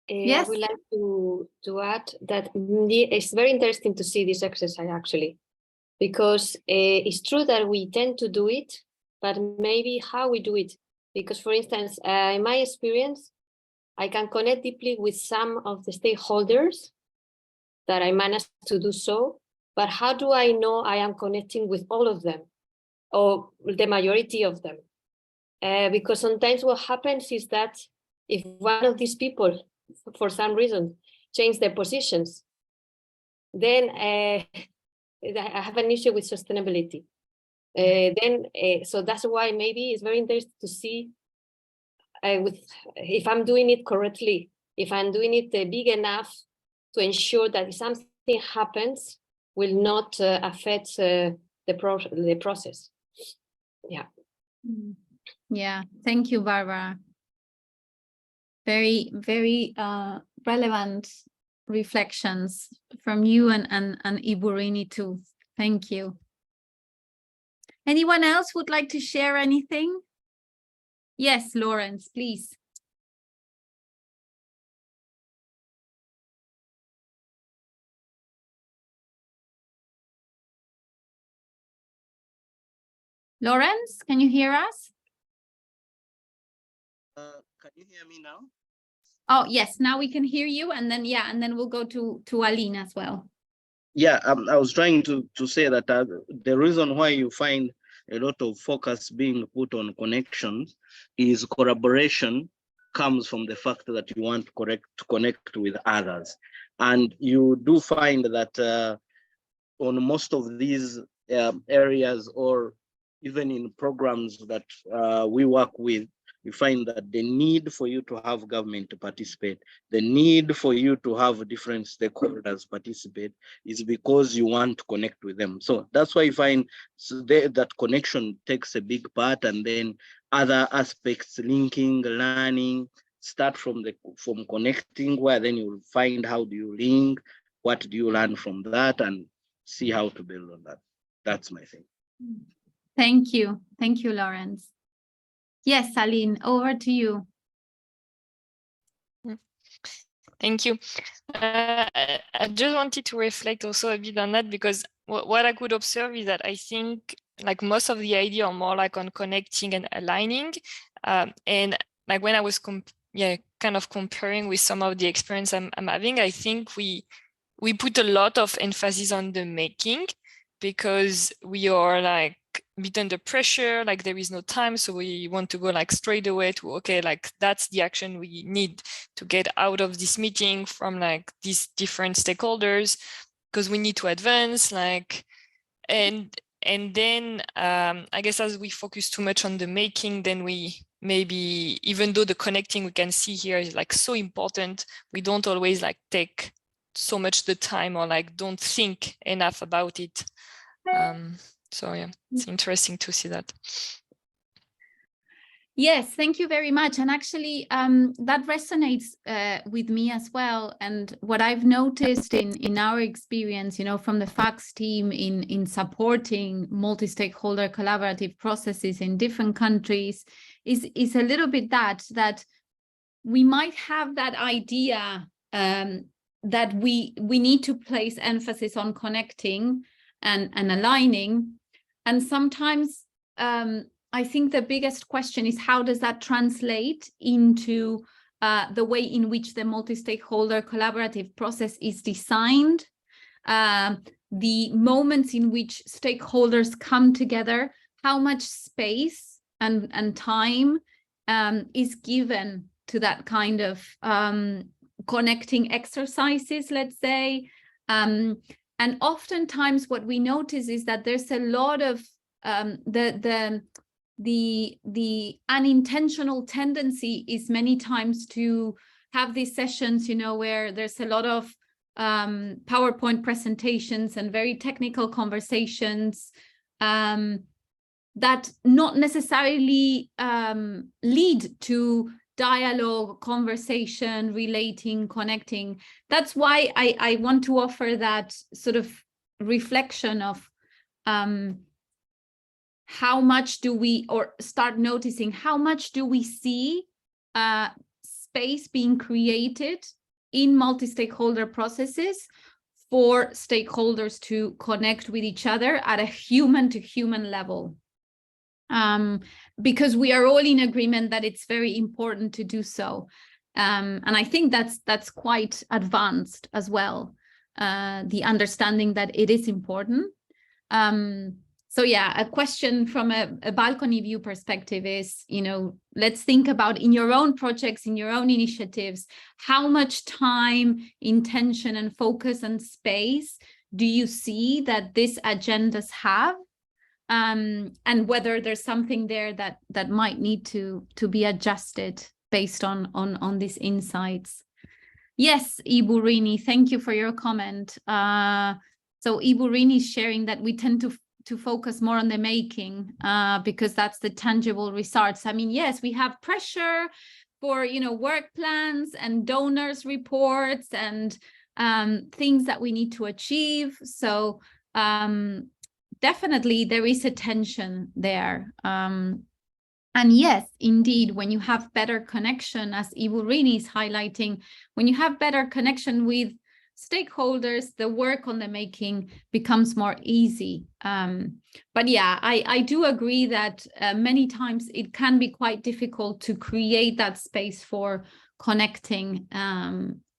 I would like to add that it's very interesting to see this exercise actually, because it's true that we tend to do it, but maybe how we do it. Because for instance, in my experience, I can connect deeply with some of the stakeholders that I managed to do so, but how do I know I am connecting with all of them or the majority of them? Because sometimes what happens is that if one of these people, for some reason, change their positions, then I have an issue with sustainability. So that's why maybe it's very interesting to see if I'm doing it correctly, if I'm doing it big enough to ensure that if something happens, will not affect the process. Yeah. Yeah, thank you, Barbara. Very, very relevant reflections from you and Iburini too. Thank you. Anyone else would like to share anything? Yes, Lawrence, please. Lawrence, can you hear us? Can you hear me now? Oh, yes, now we can hear you. And then, yeah, and then we'll go to Aline as well. Yeah, I was trying to say that the reason why you find a lot of focus being put on connections is collaboration comes from the fact that you want to connect with others. And you do find that on most of these areas, or even in programs that we work with, you find that the need for you to have government to participate, the need for you to have different stakeholders participate is because you want to connect with them. So that's why you find that connection takes a big part, and then other aspects, linking, learning, start from connecting, where then you'll find how do you link, what do you learn from that, and see how to build on that. That's my thing. Thank you. Thank you, Lawrence. Yes, Aline, over to you. Thank you. I just wanted to reflect also a bit on that, because what I could observe is that I think like most of the idea are more like on connecting and aligning. And like when I was kind of comparing with some of the experience I'm having, I think we put a lot of emphasis on the making, because we are like a bit under pressure, like there is no time, so we want to go like straight away to, okay, like that's the action we need to get out of this meeting from like these different stakeholders, because we need to advance, like, and then I guess as we focus too much on the making, then we maybe, even though the connecting we can see here is like so important, we don't always like take so much the time, or like don't think enough about it. So yeah, it's interesting to see that. Yes, thank you very much. And actually, that resonates with me as well. And what I've noticed in our experience, you know, from the FACS team in supporting multi-stakeholder collaborative processes in different countries is a little bit that we might have that idea that we need to place emphasis on connecting and aligning. And sometimes I think the biggest question is, how does that translate into the way in which the multi-stakeholder collaborative process is designed, the moments in which stakeholders come together, how much space and time is given to that kind of connecting exercises, let's say. And oftentimes what we notice is that there's a lot of the unintentional tendency is many times to have these sessions, you know, where there's a lot of PowerPoint presentations and very technical conversations that not necessarily lead to dialogue, conversation, relating, connecting. That's why I want to offer that sort of reflection of how much do we, or start noticing how much do we see space being created in multi-stakeholder processes for stakeholders to connect with each other at a human-to-human level. Because we are all in agreement that it's very important to do so. And I think that's quite advanced as well, the understanding that it is important. So yeah, a question from a balcony view perspective is, you know, let's think about in your own projects, in your own initiatives, how much time, intention, and focus and space do you see that these agendas have? And whether there's something there that might need to be adjusted based on these insights. Yes, Iburini, thank you for your comment. So Iburini is sharing that we tend to focus more on the making because that's the tangible results. I mean, yes, we have pressure for, you know, work plans and donors reports and things that we need to achieve. So definitely there is a tension there. And yes, indeed, when you have better connection, as Iburini is highlighting, when you have better connection with stakeholders, the work on the making becomes more easy. But yeah, I do agree that many times it can be quite difficult to create that space for connecting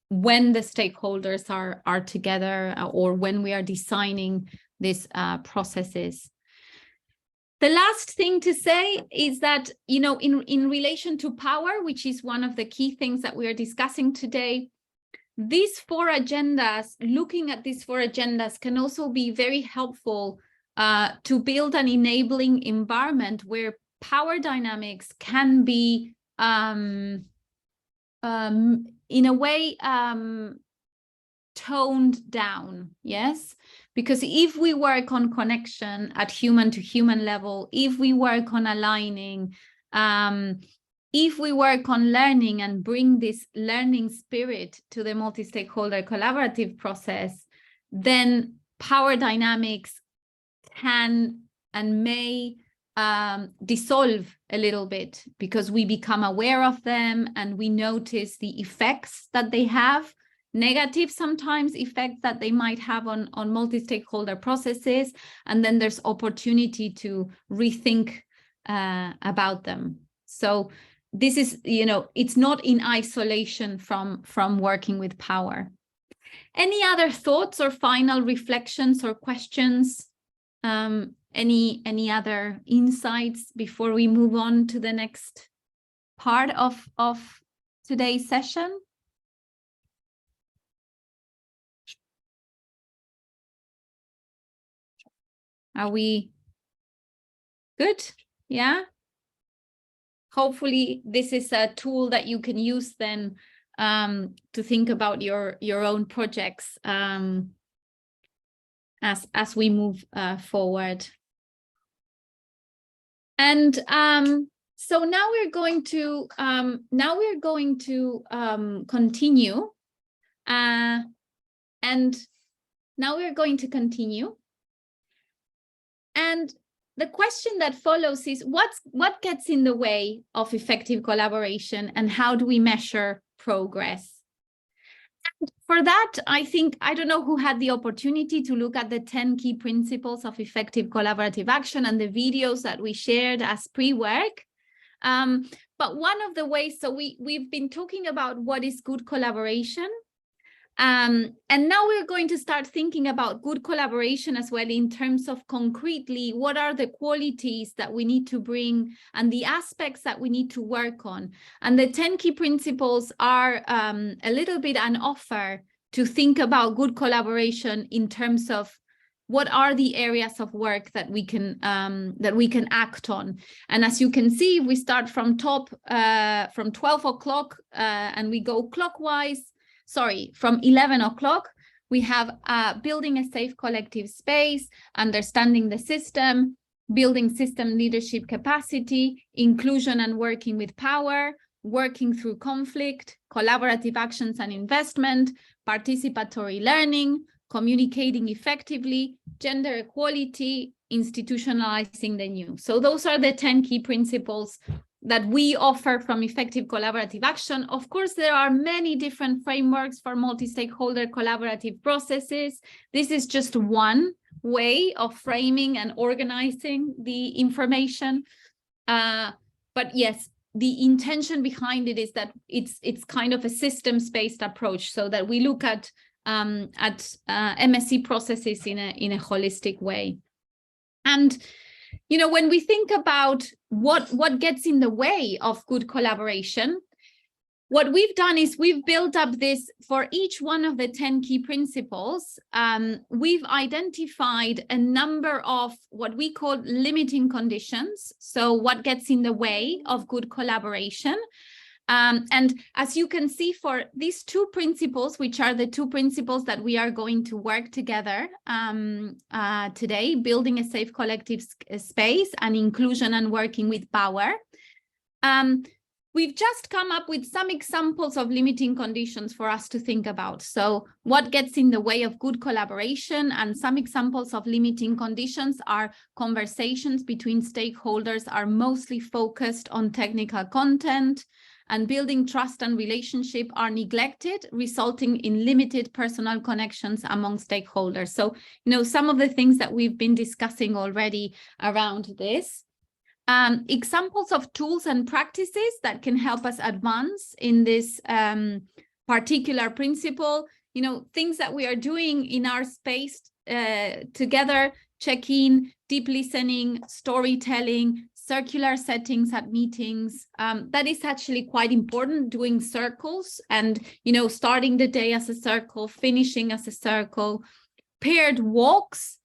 when the stakeholders are together or when we are designing these processes. The last thing to say is that, you know, in relation to power, which is one of the key things that we are discussing today, these 4 agendas, looking at these 4 agendas can also be very helpful to build an enabling environment where power dynamics can be, in a way, toned down, yes? Because if we work on connection at human-to-human level, if we work on aligning, if we work on learning and bring this learning spirit to the multi-stakeholder collaborative process, then power dynamics can and may dissolve a little bit because we become aware of them and we notice the effects that they have, negative sometimes effects that they might have on multi-stakeholder processes, and then there's opportunity to rethink about them. So this is, you know, it's not in isolation from working with power. Any other thoughts or final reflections or questions? Any other insights before we move on to the next part of today's session? Are we good? Yeah. Hopefully this is a tool that you can use then to think about your own projects as we move forward. And so now we're going to continue, And the question that follows is what gets in the way of effective collaboration and how do we measure progress? And for that, I think, I don't know who had the opportunity to look at the 10 key principles of effective collaborative action and the videos that we shared as pre-work. But one of the ways, so we've been talking about what is good collaboration. And now we're going to start thinking about good collaboration as well in terms of concretely, what are the qualities that we need to bring and the aspects that we need to work on. And the 10 key principles are a little bit an offer to think about good collaboration in terms of what are the areas of work that we can act on. And as you can see, we start from top from 12 o'clock and we go clockwise. Sorry, from 11 o'clock. We have building a safe collective space, understanding the system, building system leadership capacity, inclusion and working with power, working through conflict, collaborative actions and investment, participatory learning, communicating effectively, gender equality, institutionalizing the new. So those are the 10 key principles that we offer from effective collaborative action. Of course, there are many different frameworks for multi-stakeholder collaborative processes. This is just one way of framing and organizing the information. But yes, the intention behind it is that it's kind of a systems-based approach, so that we look at MSC processes in a holistic way. And you know, when we think about what gets in the way of good collaboration, what we've done is we've built up this for each one of the 10 key principles. We've identified a number of what we call limiting conditions. So what gets in the way of good collaboration. And as you can see, for these two principles, which are the two principles that we are going to work together today, building a safe collective space and inclusion and working with power, we've just come up with some examples of limiting conditions for us to think about. So what gets in the way of good collaboration, and some examples of limiting conditions are conversations between stakeholders are mostly focused on technical content, and building trust and relationship are neglected, resulting in limited personal connections among stakeholders. So, you know, some of the things that we've been discussing already around this. Examples of tools and practices that can help us advance in this particular principle, you know, things that we are doing in our space together, check-in, deep listening, storytelling, circular settings at meetings. That is actually quite important, doing circles and, you know, starting the day as a circle, finishing as a circle, paired walks,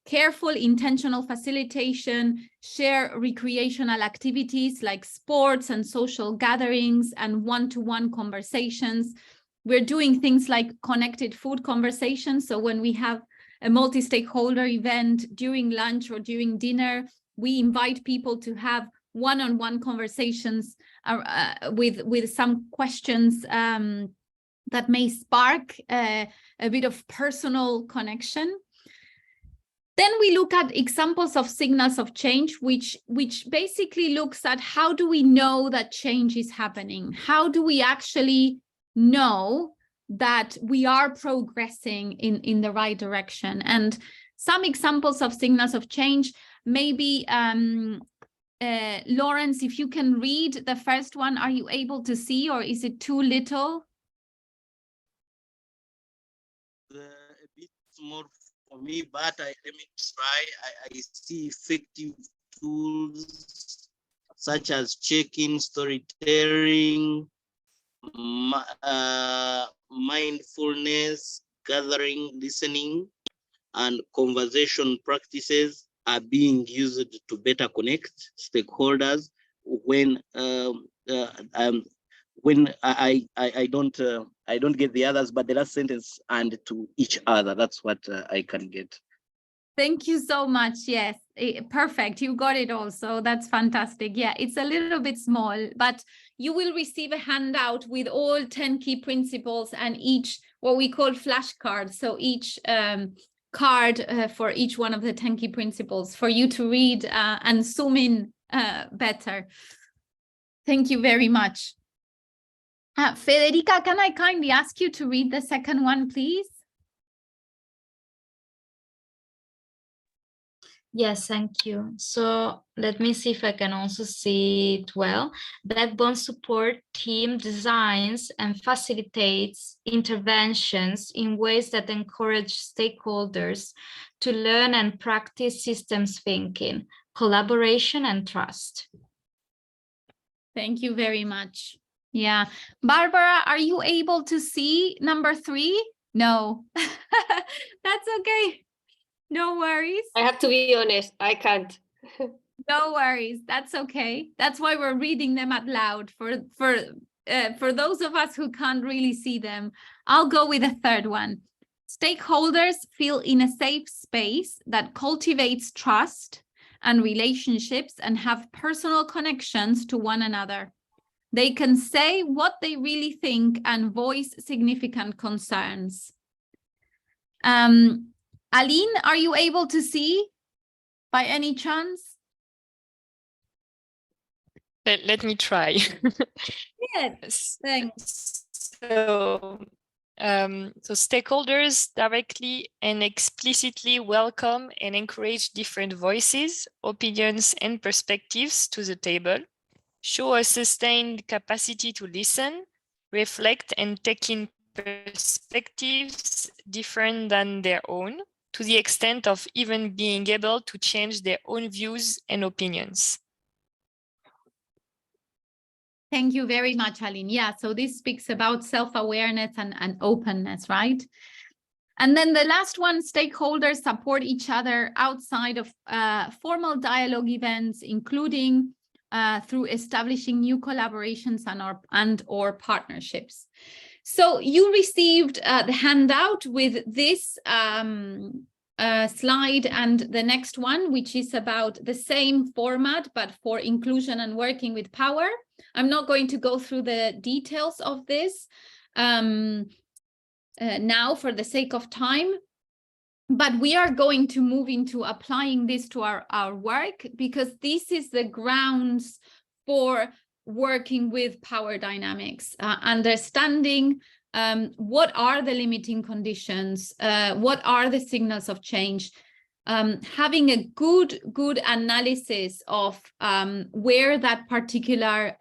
careful intentional facilitation, share recreational activities like sports and social gatherings and one-to-one conversations. We're doing things like connected food conversations. So when we have a multi-stakeholder event during lunch or during dinner, we invite people to have one-on-one conversations with some questions that may spark a bit of personal connection. Then we look at examples of signals of change, which basically looks at how do we know that change is happening? How do we actually know that we are progressing in the right direction? And some examples of signals of change, maybe, Lawrence, if you can read the first one, are you able to see, or is it too little? A bit more for me, but let me try. I see effective tools such as check-in, storytelling, mindfulness, gathering, listening, and conversation practices are being used to better connect stakeholders when I don't get the others, but the last sentence, and to each other. That's what I can get. Thank you so much. Yes, perfect. You got it also. That's fantastic. Yeah, it's a little bit small, but you will receive a handout with all 10 key principles and each what we call flashcards. So each card for each one of the 10 key principles for you to read and zoom in better. Thank you very much. Federica, can I kindly ask you to read the second one, please? Yes, thank you. So let me see if I can also see it well. Backbone support team designs and facilitates interventions in ways that encourage stakeholders to learn and practice systems thinking, collaboration, and trust. Thank you very much. Yeah. Barbara, are you able to see number 3? No, that's okay. No worries. I have to be honest, I can't. No worries. That's okay. That's why we're reading them out loud for those of us who can't really see them. I'll go with a third one. Stakeholders feel in a safe space that cultivates trust and relationships and have personal connections to one another. They can say what they really think and voice significant concerns. Aline, are you able to see by any chance? Let me try. Yes, thanks. So stakeholders directly and explicitly welcome and encourage different voices, opinions, and perspectives to the table, show a sustained capacity to listen, reflect, and take in perspectives different than their own, to the extent of even being able to change their own views and opinions. Thank you very much, Aline. Yeah, so this speaks about self-awareness and openness, right? And then the last one, stakeholders support each other outside of formal dialogue events, including through establishing new collaborations and/or partnerships. So you received the handout with this slide and the next one, which is about the same format, but for inclusion and working with power. I'm not going to go through the details of this now for the sake of time, but we are going to move into applying this to our work, because this is the grounds for working with power dynamics, understanding what are the limiting conditions, what are the signals of change, having a good analysis of where that particular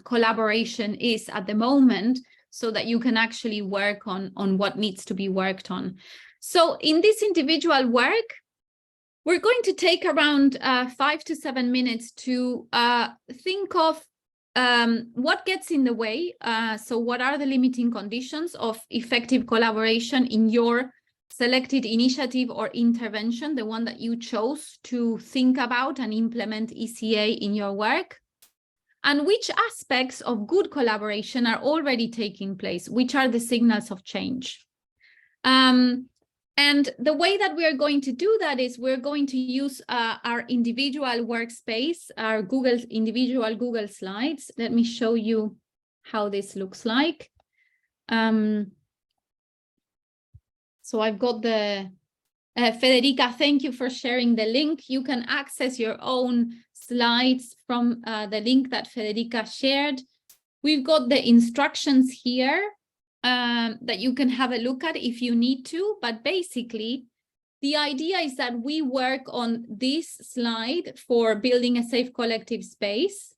collaboration is at the moment, so that you can actually work on what needs to be worked on. So in this individual work, we're going to take around 5 to 7 minutes to think of what gets in the way. So what are the limiting conditions of effective collaboration in your selected initiative or intervention, the one that you chose to think about and implement ECA in your work? And which aspects of good collaboration are already taking place? Which are the signals of change? And the way that we are going to do that is we're going to use our individual workspace, our individual Google Slides. Let me show you how this looks like. So I've got the, Federica, thank you for sharing the link. You can access your own slides from the link that Federica shared. We've got the instructions here that you can have a look at if you need to, but basically the idea is that we work on this slide for building a safe collective space,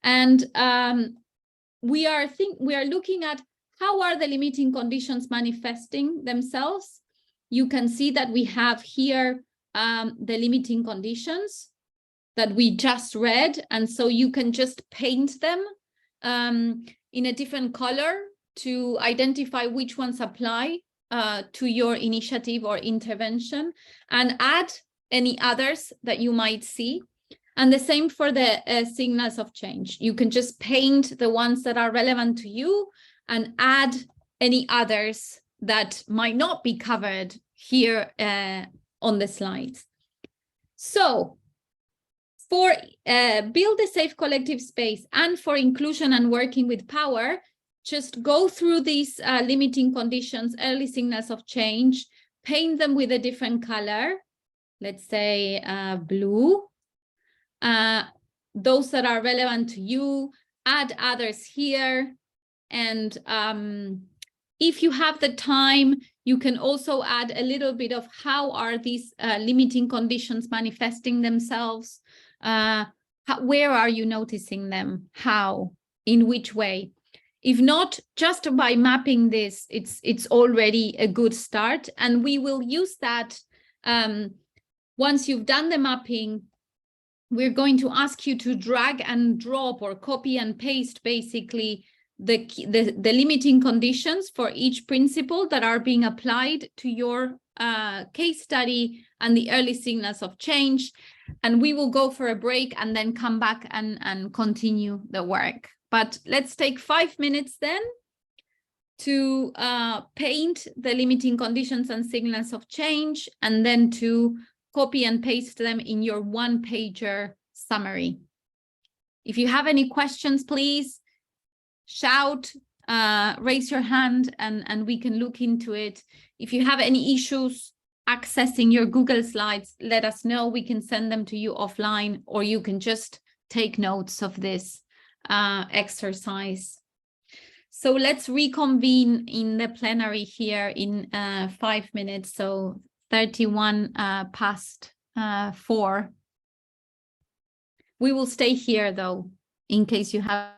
and we are looking at how are the limiting conditions manifesting themselves. You can see that we have here the limiting conditions that we just read, and so you can just paint them in a different color to identify which ones apply to your initiative or intervention, and add any others that you might see. And the same for the signals of change. You can just paint the ones that are relevant to you and add any others that might not be covered here on the slides. So for build a safe collective space and for inclusion and working with power, just go through these limiting conditions, early signals of change, paint them with a different color, let's say blue. Those that are relevant to you, add others here. And if you have the time, you can also add a little bit of how are these limiting conditions manifesting themselves? Where are you noticing them? How? In which way? If not, just by mapping this, it's already a good start. And we will use that once you've done the mapping. We're going to ask you to drag and drop or copy and paste basically the limiting conditions for each principle that are being applied to your case study and the early signals of change. And we will go for a break and then come back and continue the work. But let's take 5 minutes then to paint the limiting conditions and signals of change, and then to copy and paste them in your one-pager summary. If you have any questions, please shout, raise your hand, and we can look into it. If you have any issues accessing your Google Slides, let us know. We can send them to you offline, or you can just take notes of this exercise. So let's reconvene in the plenary here in 5 minutes, so 31 past 4. We will stay here though, in case you have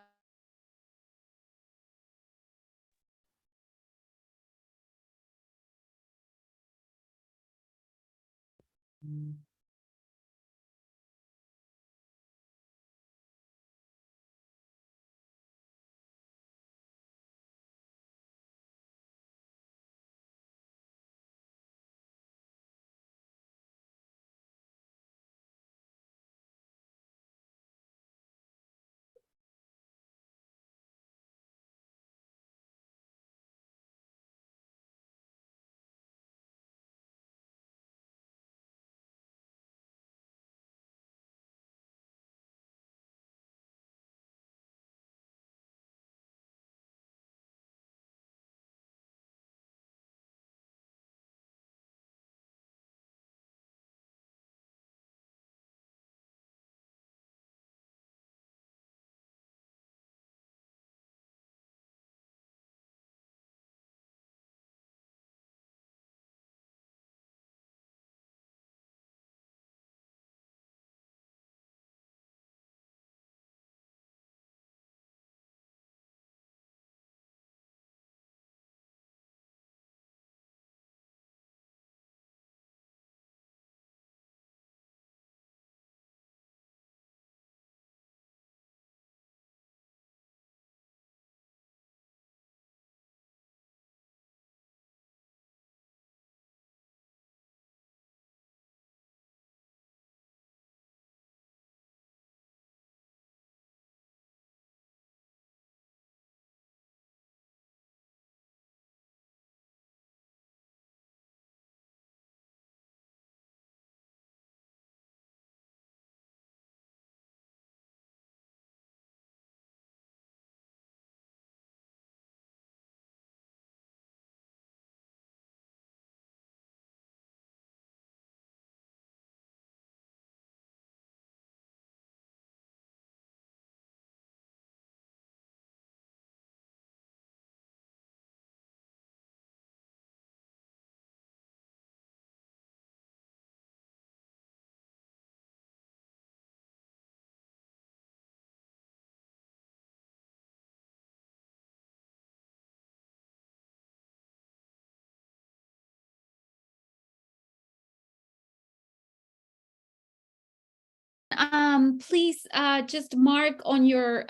please just mark on your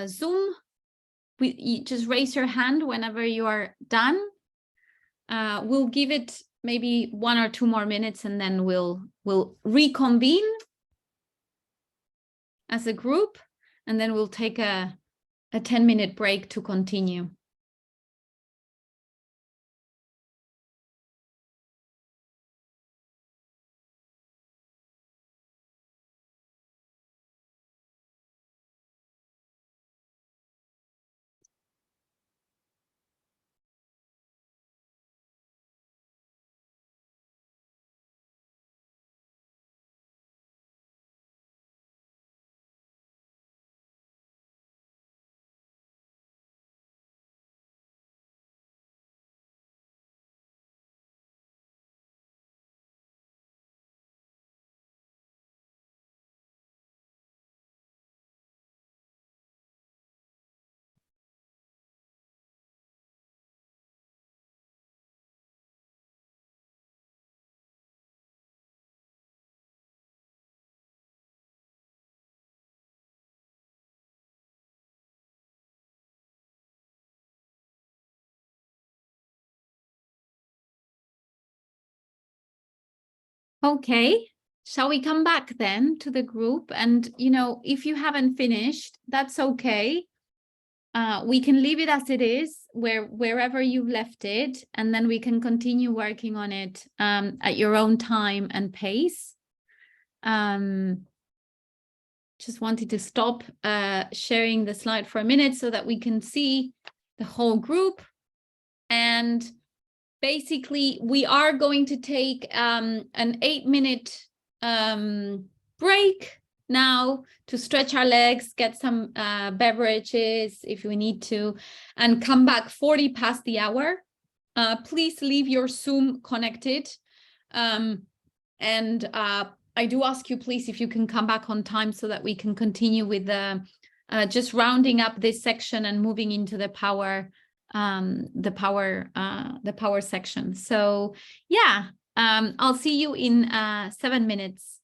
Zoom. You just raise your hand whenever you are done. We'll give it maybe 1 or 2 more minutes, and then we'll reconvene as a group, and then we'll take a 10-minute break to continue. Okay, shall we come back then to the group? And, you know, if you haven't finished, that's okay. We can leave it as it is, wherever you've left it, and then we can continue working on it at your own time and pace. Just wanted to stop sharing the slide for a minute so that we can see the whole group. And basically, we are going to take an 8-minute break now to stretch our legs, get some beverages if we need to, and come back 40 past the hour. Please leave your Zoom connected. I do ask you, please, if you can come back on time so that we can continue with the just rounding up this section and moving into the power section. So yeah, I'll see you in 7 minutes.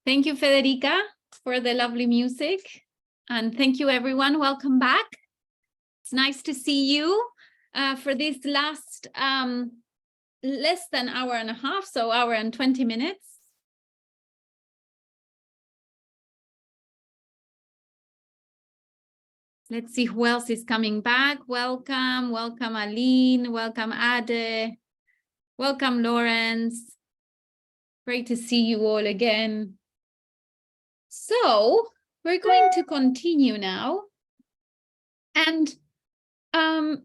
Thank you, Federica, for the lovely music. And thank you, everyone. Welcome back. It's nice to see you for this last less than hour and a half, so hour and 20 minutes. Let's see who else is coming back. Welcome, welcome Aline, welcome Ade, welcome Lawrence. Great to see you all again. So we're going to continue now. And I'm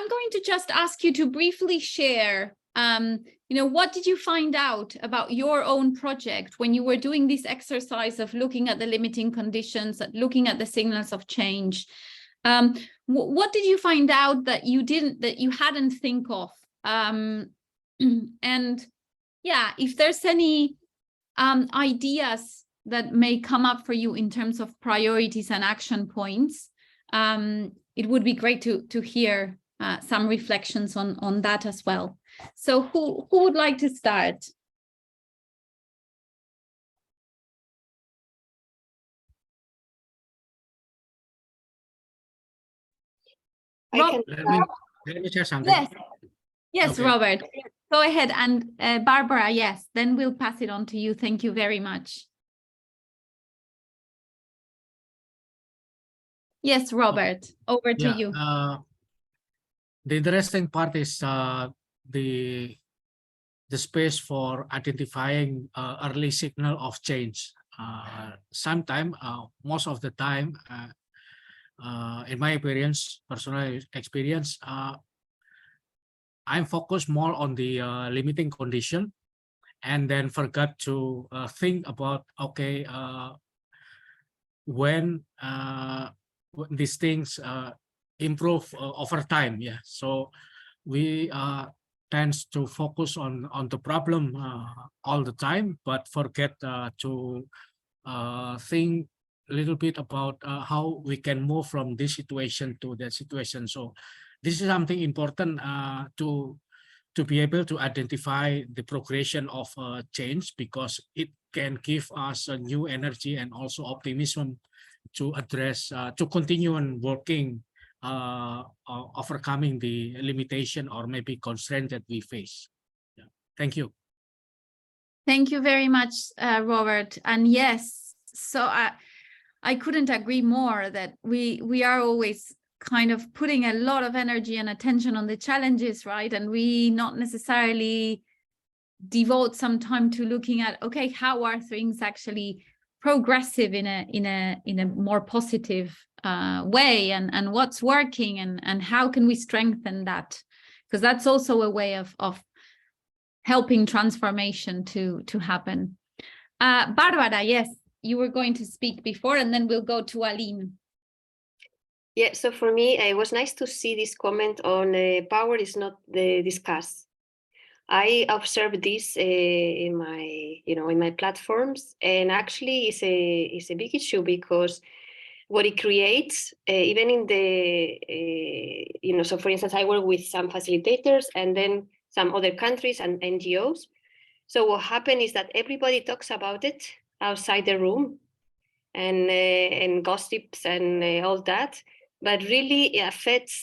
going to just ask you to briefly share, you know, what did you find out about your own project when you were doing this exercise of looking at the limiting conditions, looking at the signals of change? What did you find out that you hadn't think of? And yeah, if there's any ideas that may come up for you in terms of priorities and action points, it would be great to hear some reflections on that as well. So who would like to start? Let me share something. Yes, Okay. Robert, go ahead. And Barbara, yes, then we'll pass it on to you. Thank you very much. Yes, Robert, over to you. The interesting part is the space for identifying early signal of change. Sometimes, most of the time, in my experience, personal experience, I'm focused more on the limiting condition, and then forgot to think about, okay, when these things improve over time. Yeah, so we tends to focus on the problem all the time, but forget to think a little bit about how we can move from this situation to that situation. So this is something important to be able to identify the progression of change, because it can give us a new energy and also optimism to address, to continue on working, overcoming the limitation or maybe constraint that we face. Yeah. Thank you. Thank you very much, Robert. And yes, so I couldn't agree more that we are always kind of putting a lot of energy and attention on the challenges, right? And we not necessarily devote some time to looking at, okay, how are things actually progressive in a more positive way, and what's working, and how can we strengthen that? Because that's also a way of helping transformation to happen. Barbara, yes, you were going to speak before, and then we'll go to Aline. Yeah, so for me, it was nice to see this comment on power is not discussed. I observed this in my platforms, and actually it's a big issue, because what it creates, even in the, so for instance, I work with some facilitators and then some other countries and NGOs. So what happened is that everybody talks about it outside the room, and gossips and all that, but really it affects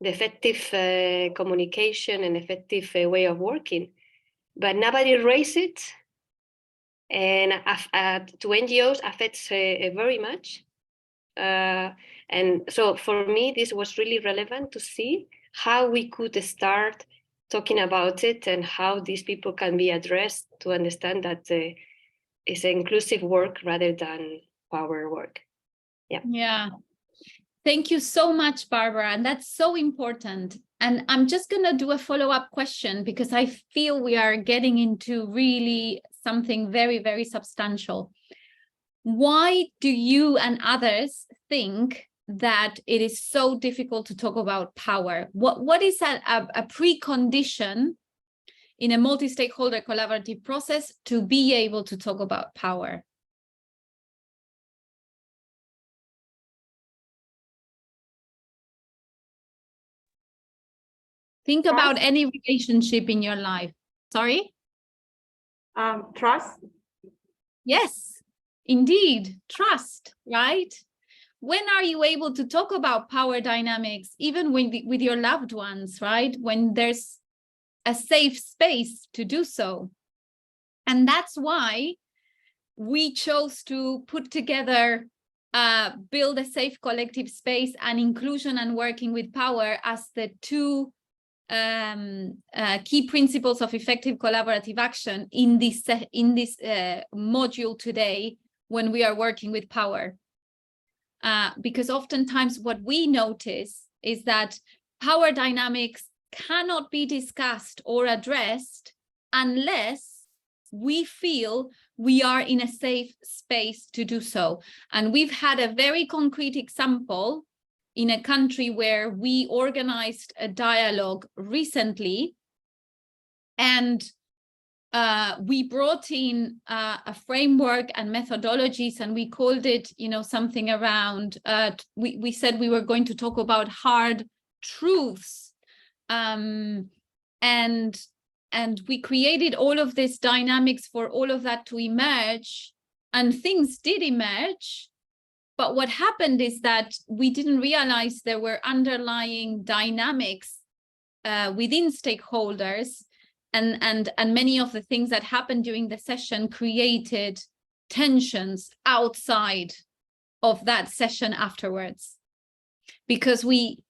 the effective communication and effective way of working, but nobody raised it, and to NGOs affects very much. And so for me, this was really relevant to see how we could start talking about it and how these people can be addressed to understand that it's inclusive work rather than power work. Yeah. Thank you so much, Barbara. And that's so important. And I'm just going to do a follow-up question because I feel we are getting into really something very, very substantial. Why do you and others think that it is so difficult to talk about power? What is a precondition in a multi-stakeholder collaborative process to be able to talk about power? Think about any relationship in your life. Sorry? Trust. Yes, indeed, trust, right? When are you able to talk about power dynamics, even with your loved ones, right? When there's a safe space to do so. And that's why we chose to put together, build a safe collective space and inclusion and working with power as the two key principles of effective collaborative action in this module today when we are working with power. Because oftentimes what we notice is that power dynamics cannot be discussed or addressed unless we feel we are in a safe space to do so. And we've had a very concrete example in a country where we organized a dialogue recently, and we brought in a framework and methodologies, and we called it, something around, we said we were going to talk about hard truths. And we created all of these dynamics for all of that to emerge, and things did emerge. But what happened is that we didn't realize there were underlying dynamics within stakeholders, and many of the things that happened during the session created tensions outside of that session afterwards, because we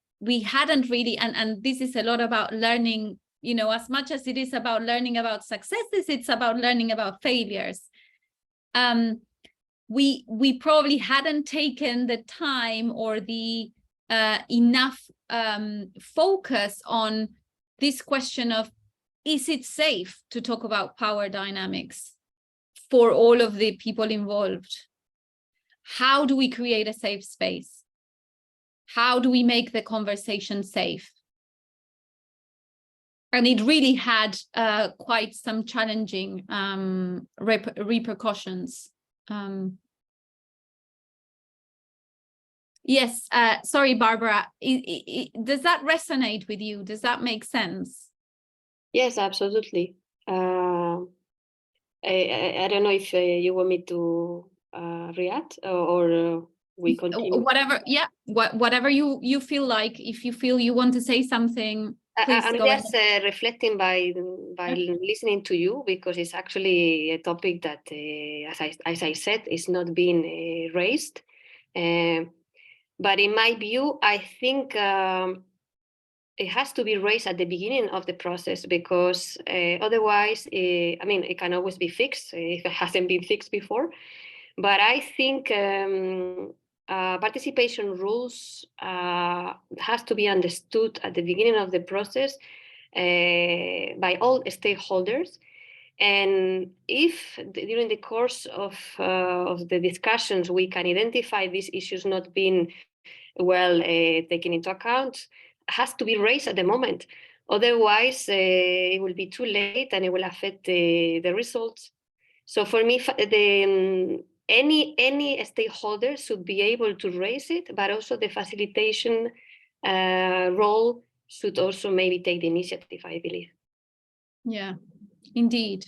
hadn't really, and this is a lot about learning, as much as it is about learning about successes, it's about learning about failures. We probably hadn't taken the time or the enough focus on this question of, is it safe to talk about power dynamics for all of the people involved? How do we create a safe space? How do we make the conversation safe? And it really had quite some challenging repercussions. Yes, sorry, Barbara, does that resonate with you? Does that make sense? Yes, absolutely. I don't know if you want me to react or we continue. Whatever, yeah, whatever you feel like. If you feel you want to say something, please I'm go just ahead. reflecting by listening to you, because it's actually a topic that, as I said, is not being raised. But in my view, I think it has to be raised at the beginning of the process, because otherwise, it can always be fixed if it hasn't been fixed before. But I think participation rules has to be understood at the beginning of the process by all stakeholders. And if during the course of the discussions we can identify these issues not being well taken into account, has to be raised at the moment. Otherwise, it will be too late and it will affect the results. So for me, any stakeholder should be able to raise it, but also the facilitation role should also maybe take the initiative, I believe. Yeah, indeed.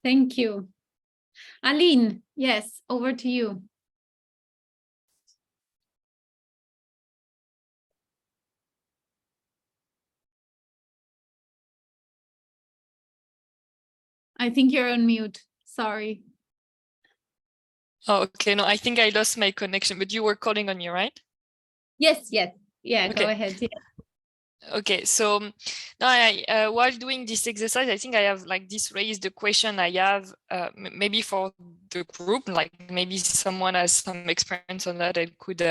Thank you. Aline, yes, over to you. I think you're on mute. Sorry. Oh, okay. No, I think I lost my connection, but you were calling on me, right? Yes, yes. Yeah, go Okay. ahead. Yeah. Okay, so now while doing this exercise, I think I have like this raised the question I have maybe for the group, like maybe someone has some experience on that and could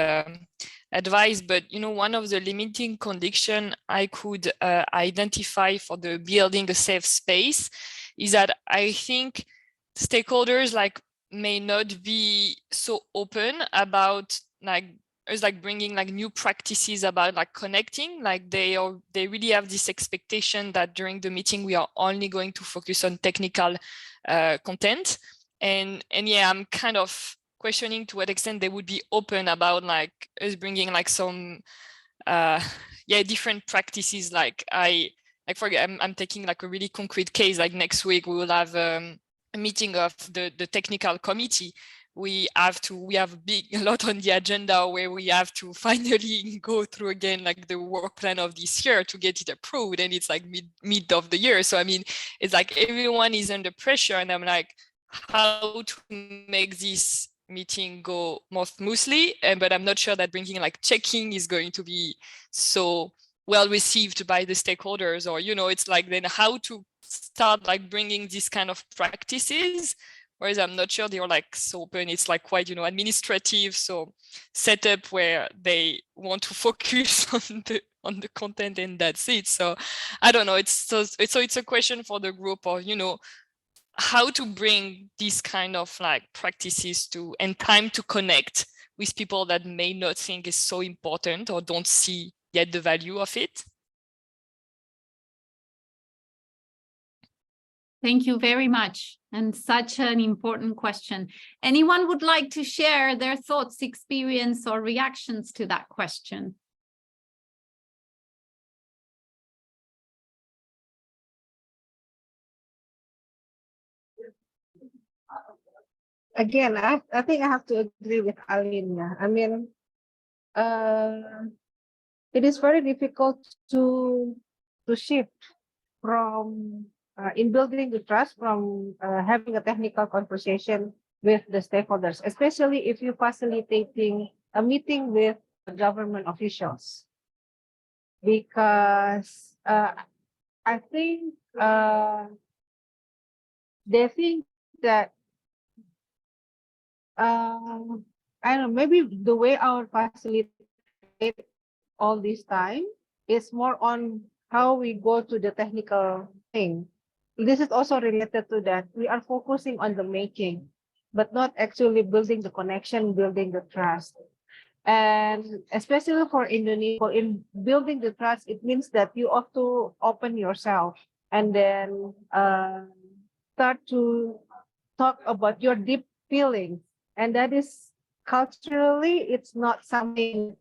advise. But you know, one of the limiting condition I could identify for the building a safe space is that I think stakeholders like may not be so open about like is like bringing like new practices about like connecting, like they really have this expectation that during the meeting we are only going to focus on technical content, and yeah, I'm kind of questioning to what extent they would be open about like us bringing like some different practices. Like I'm taking like a really concrete case, like next week we will have a meeting of the technical committee. We have a lot on the agenda where we have to finally go through again like the work plan of this year to get it approved, and it's like mid of the year. So I mean, it's like everyone is under pressure, and I'm like, how to make this meeting go more smoothly, but I'm not sure that bringing like checking is going to be so well received by the stakeholders, or you know, it's like then how to start like bringing this kind of practices. Whereas I'm not sure they're like so open. It's like quite, you know, administrative, so setup where they want to focus on the content and that's it. So I don't know. It's a question for the group, or you know, how to bring these kind of like practices to and time to connect with people that may not think is so important or don't see yet the value of it. Thank you very much. And such an important question. Anyone would like to share their thoughts, experience, or reactions to that question? Again, I think I have to agree with Aline. Yeah. I mean, it is very difficult to shift from in building the trust from having a technical conversation with the stakeholders, especially if you're facilitating a meeting with government officials, because I think they think that I don't know, maybe the way our facilitate all this time is more on how we go to the technical thing. This is also related to that. We are focusing on the making, but not actually building the connection, building the trust. And especially for Indonesia, in building the trust, it means that you have to open yourself and then start to talk about your deep feelings. And that is culturally, it's not something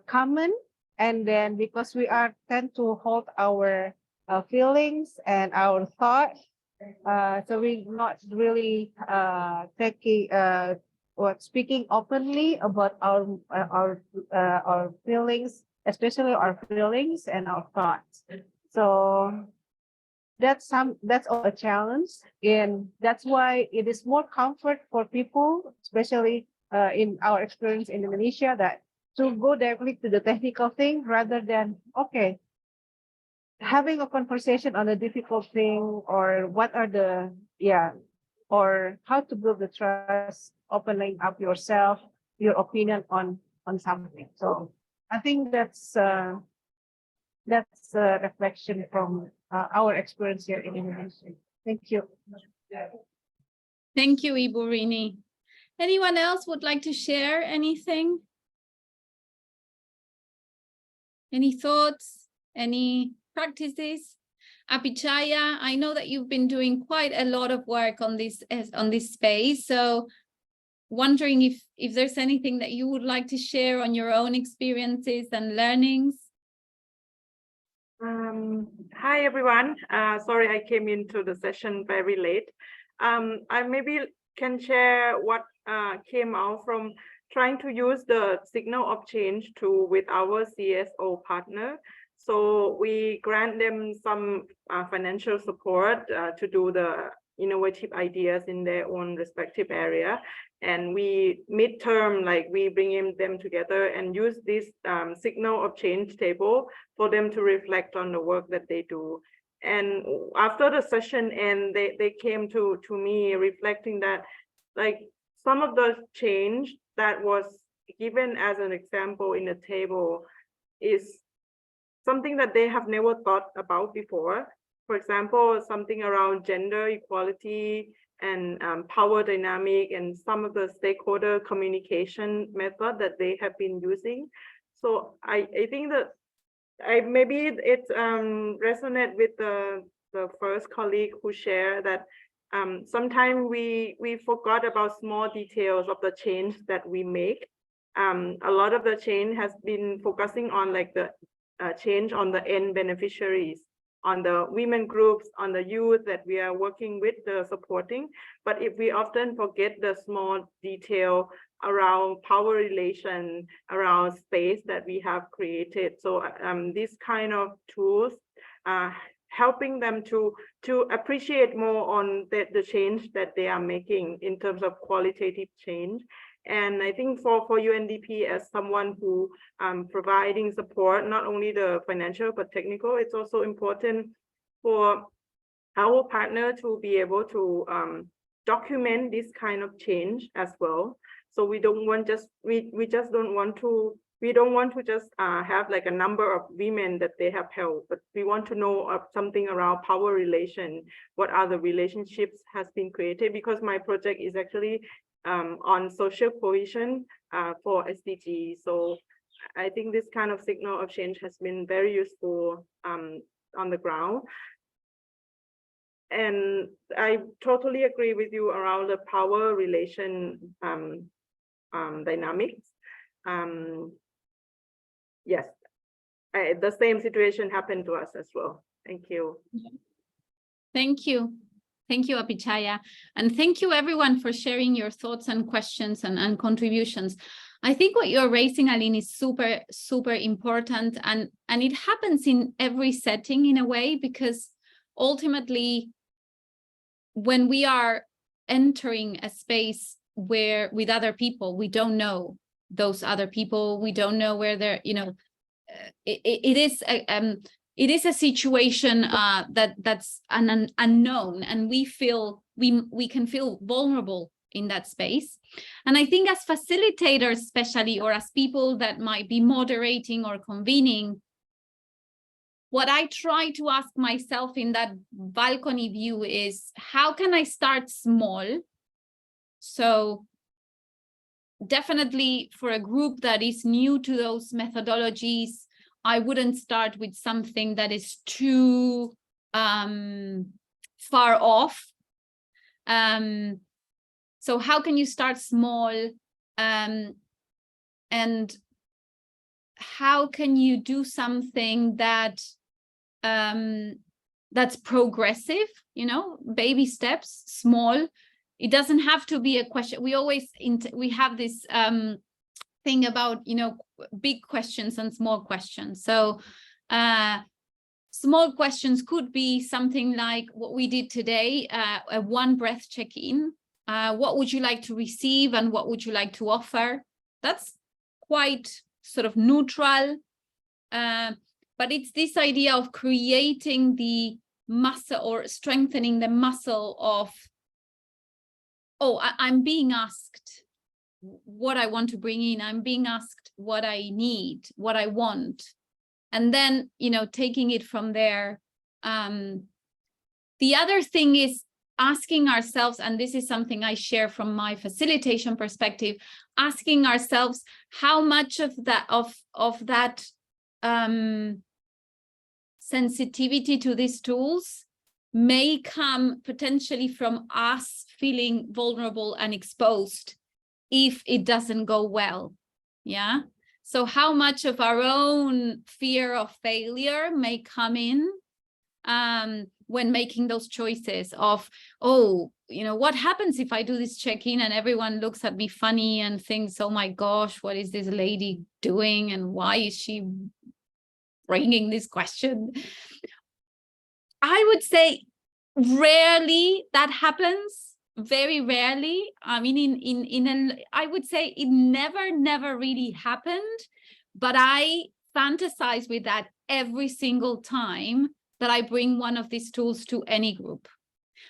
common. And then because we are tend to hold our feelings and our thoughts, so we not really taking speaking openly about our feelings, especially our feelings and our thoughts. So that's a challenge, and that's why it is more comfort for people, especially in our experience in Indonesia, that to go directly to the technical thing rather than having a conversation on a difficult thing, or what are the or how to build the trust, opening up yourself, your opinion on something. So I think that's a reflection from our experience here in Indonesia. Thank you. Thank you, Ibu Rini. Anyone else would like to share anything? Any thoughts? Any practices? Apichaya, I know that you've been doing quite a lot of work on this space. So wondering if there's anything that you would like to share on your own experiences and learnings. Hi, everyone. Sorry, I came into the session very late. I maybe can share what came out from trying to use the signal of change tool with our CSO partner. So we grant them some financial support to do the innovative ideas in their own respective area. And we midterm, like we bring them together and use this signal of change table for them to reflect on the work that they do. And after the session end, they came to me reflecting that like some of the change that was given as an example in the table is something that they have never thought about before. For example, something around gender equality and power dynamic and some of the stakeholder communication method that they have been using. So I think that maybe it resonate with the first colleague who shared that sometimes we forgot about small details of the change that we make. A lot of the change has been focusing on like the change on the end beneficiaries, on the women groups, on the youth that we are working with, supporting. But if we often forget the small detail around power relation, around space that we have created. So these kind of tools helping them to appreciate more on the change that they are making in terms of qualitative change. And I think for UNDP, as someone who providing support, not only the financial but technical, it's also important for our partner to be able to document this kind of change as well. So we don't want just we don't want to just have like a number of women that they have held, but we want to know something around power relation, what other relationships has been created, because my project is actually on social cohesion for SDG. So I think this kind of signal of change has been very useful on the ground. And I totally agree with you around the power relation dynamics. Yes, the same situation happened to us as well. Thank you. Thank you. Thank you, Apichaya. And thank you everyone for sharing your thoughts and questions and contributions. I think what you're raising, Aline, is super, super important. And it happens in every setting in a way, because ultimately, when we are entering a space where with other people, we don't know those other people, we don't know where they're, it is a situation that's an unknown, and we can feel vulnerable in that space. And I think as facilitators, especially, or as people that might be moderating or convening, what I try to ask myself in that balcony view is, how can I start small? So definitely for a group that is new to those methodologies, I wouldn't start with something that is too far off. So how can you start small, and how can you do something that that's progressive, baby steps, small. It doesn't have to be a question. We always we have this thing about big questions and small questions. So small questions could be something like what we did today, a one breath check-in. What would you like to receive and what would you like to offer? That's quite sort of neutral, but it's this idea of creating the muscle or strengthening the muscle of, oh, I'm being asked what I want to bring in. I'm being asked what I need, what I want. And then, taking it from there. The other thing is asking ourselves, and this is something I share from my facilitation perspective, asking ourselves how much of that sensitivity to these tools may come potentially from us feeling vulnerable and exposed if it doesn't go well. Yeah. So how much of our own fear of failure may come in when making those choices of, oh, what happens if I do this check-in and everyone looks at me funny and thinks, oh my gosh, what is this lady doing and why is she bringing this question? I would say Rarely that happens, very rarely. I mean, I would say it never really happened, but I fantasize with that every single time that I bring one of these tools to any group.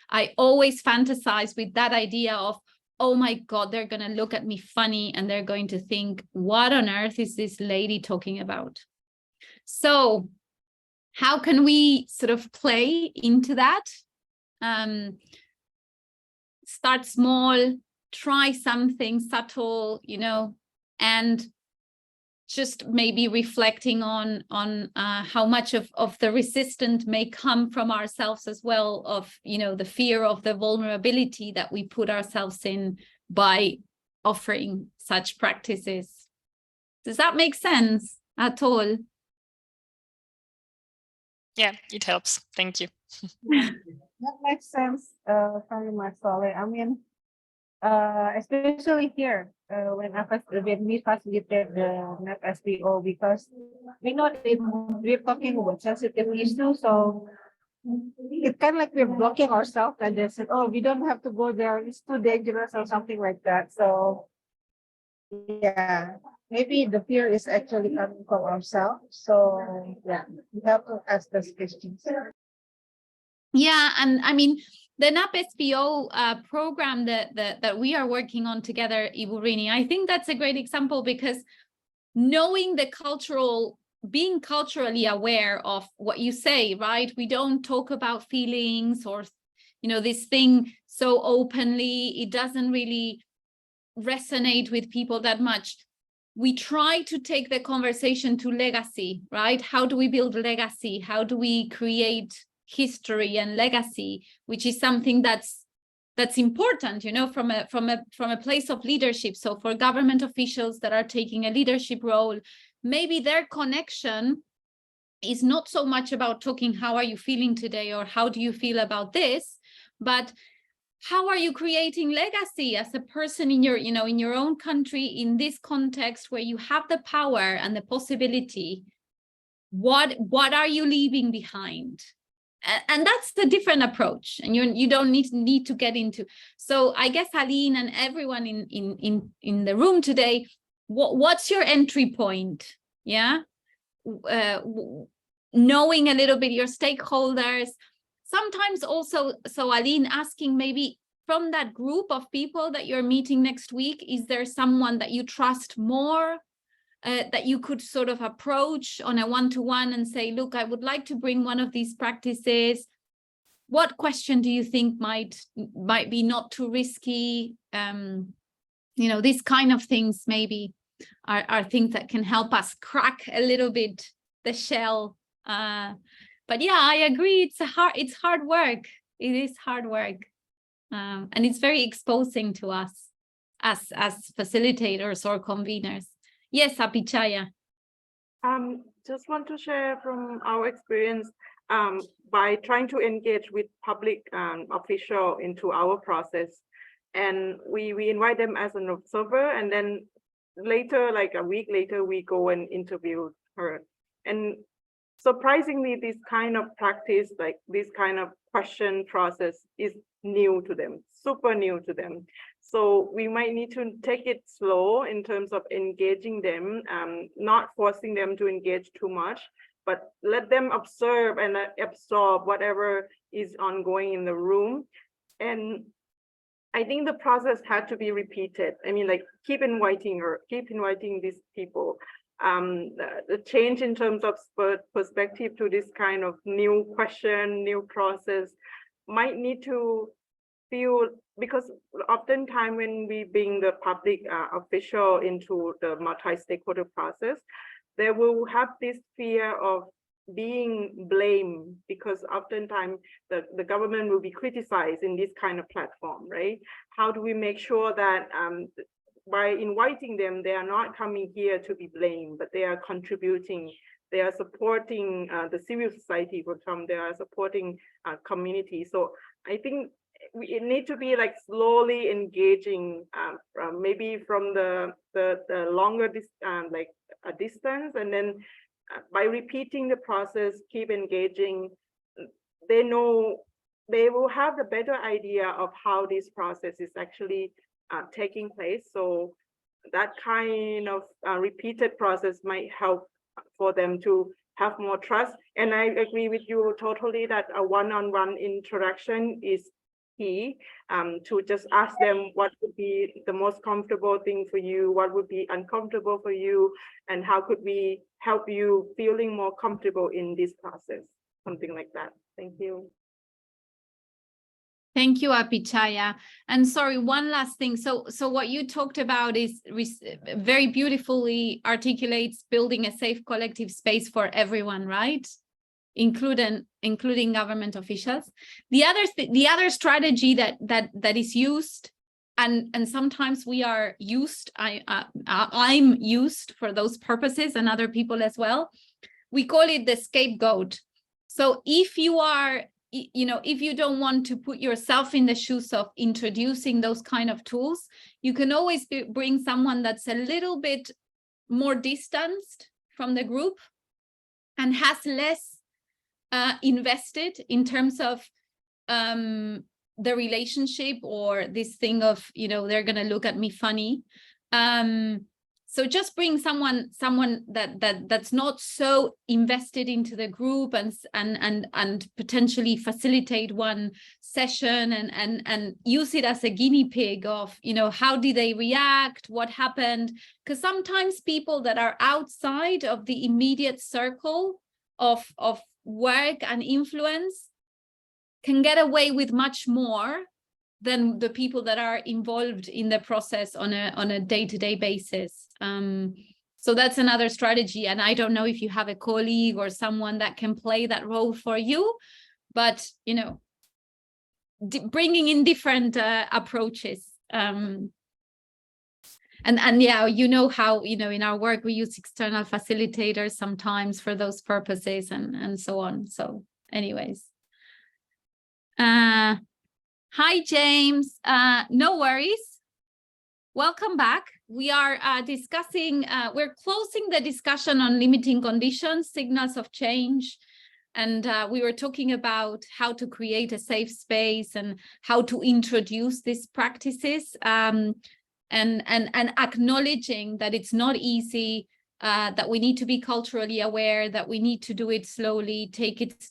I always fantasize with that idea of, oh my God, they're going to look at me funny and they're going to think, what on earth is this lady talking about? So how can we sort of play into that? Start small, try something subtle, and just maybe reflecting on how much of the resistance may come from ourselves as well, of the fear of the vulnerability that we put ourselves in by offering such practices. Does that make sense at all? Yeah, it helps. Thank you. That makes sense very much, Soleh. I mean, especially here when we facilitate the NEP SPO, because we know that we're talking about sensitive issues, so it's kind of like we're blocking ourselves and they said, oh, we don't have to go there, it's too dangerous or something like that. So yeah, maybe the fear is actually coming from ourselves. So yeah, we have to ask those questions. Yeah, and I mean, the NAP SPO program that we are working on together, Ibu Rini, I think that's a great example, because knowing being culturally aware of what you say, right? We don't talk about feelings or, this thing so openly. It doesn't really resonate with people that much. We try to take the conversation to legacy, right? How do we build legacy? How do we create history and legacy, which is something that's important, from a place of leadership. So for government officials that are taking a leadership role, maybe their connection is not so much about talking, how are you feeling today, or how do you feel about this, but how are you creating legacy as a person in your, in your own country, in this context where you have the power and the possibility? What are you leaving behind? And that's the different approach, and you don't need to get into. So I guess Aline and everyone in the room today, what's your entry point? Yeah, knowing a little bit your stakeholders. Sometimes also, so Aline, asking maybe from that group of people that you're meeting next week, is there someone that you trust more? That you could sort of approach on a one-to-one and say, look, I would like to bring one of these practices. What question do you think might be not too risky? These kind of things maybe are things that can help us crack a little bit the shell. But yeah, I agree. It's hard work. It is hard work. And it's very exposing to us as facilitators or conveners. Yes, Apichaya. Just want to share from our experience by trying to engage with public official into our process. And we invite them as an observer, and then later, like a week later, we go and interview her. And surprisingly, this kind of practice, like this kind of question process, is new to them, super new to them. So we might need to take it slow in terms of engaging them, not forcing them to engage too much, but let them observe and absorb whatever is ongoing in the room. And I think the process had to be repeated. I mean, like, keep inviting these people. The change in terms of perspective to this kind of new question, new process might need to feel, because oftentimes when we bring the public official into the multi-stakeholder process, they will have this fear of being blamed, because oftentimes the government will be criticized in this kind of platform, right? How do we make sure that by inviting them, they are not coming here to be blamed, but they are contributing, they are supporting the civil society, for some, they are supporting community. So I think we need to be like slowly engaging, maybe from the longer like a distance, and then by repeating the process, keep engaging. They know they will have a better idea of how this process is actually taking place. So that kind of repeated process might help for them to have more trust. And I agree with you totally that a one-on-one interaction is key, to just ask them what would be the most comfortable thing for you, what would be uncomfortable for you, and how could we help you feeling more comfortable in this process, something like that. Thank you. Thank you, Apichaya. And sorry, one last thing. So what you talked about is very beautifully articulates building a safe collective space for everyone, right? Including government officials. The other strategy that is used, and sometimes we are used. I'm used for those purposes, and other people as well. We call it the scapegoat. So if you are, if you don't want to put yourself in the shoes of introducing those kind of tools, you can always bring someone that's a little bit more distanced from the group and has less invested in terms of the relationship, or this thing of, they're going to look at me funny. So just bring someone that's not so invested into the group, and potentially facilitate one session and use it as a guinea pig of, how did they react, what happened? Because sometimes people that are outside of the immediate circle of work and influence can get away with much more than the people that are involved in the process on a day-to-day basis. So that's another strategy. And I don't know if you have a colleague or someone that can play that role for you, but, bringing in different approaches. And yeah, how, in our work, we use external facilitators sometimes for those purposes and so on. So anyways. Hi, James. No worries. Welcome back. We are discussing, we're closing the discussion on limiting conditions, signals of change. And we were talking about how to create a safe space and how to introduce these practices, and acknowledging that it's not easy, that we need to be culturally aware, that we need to do it slowly, take it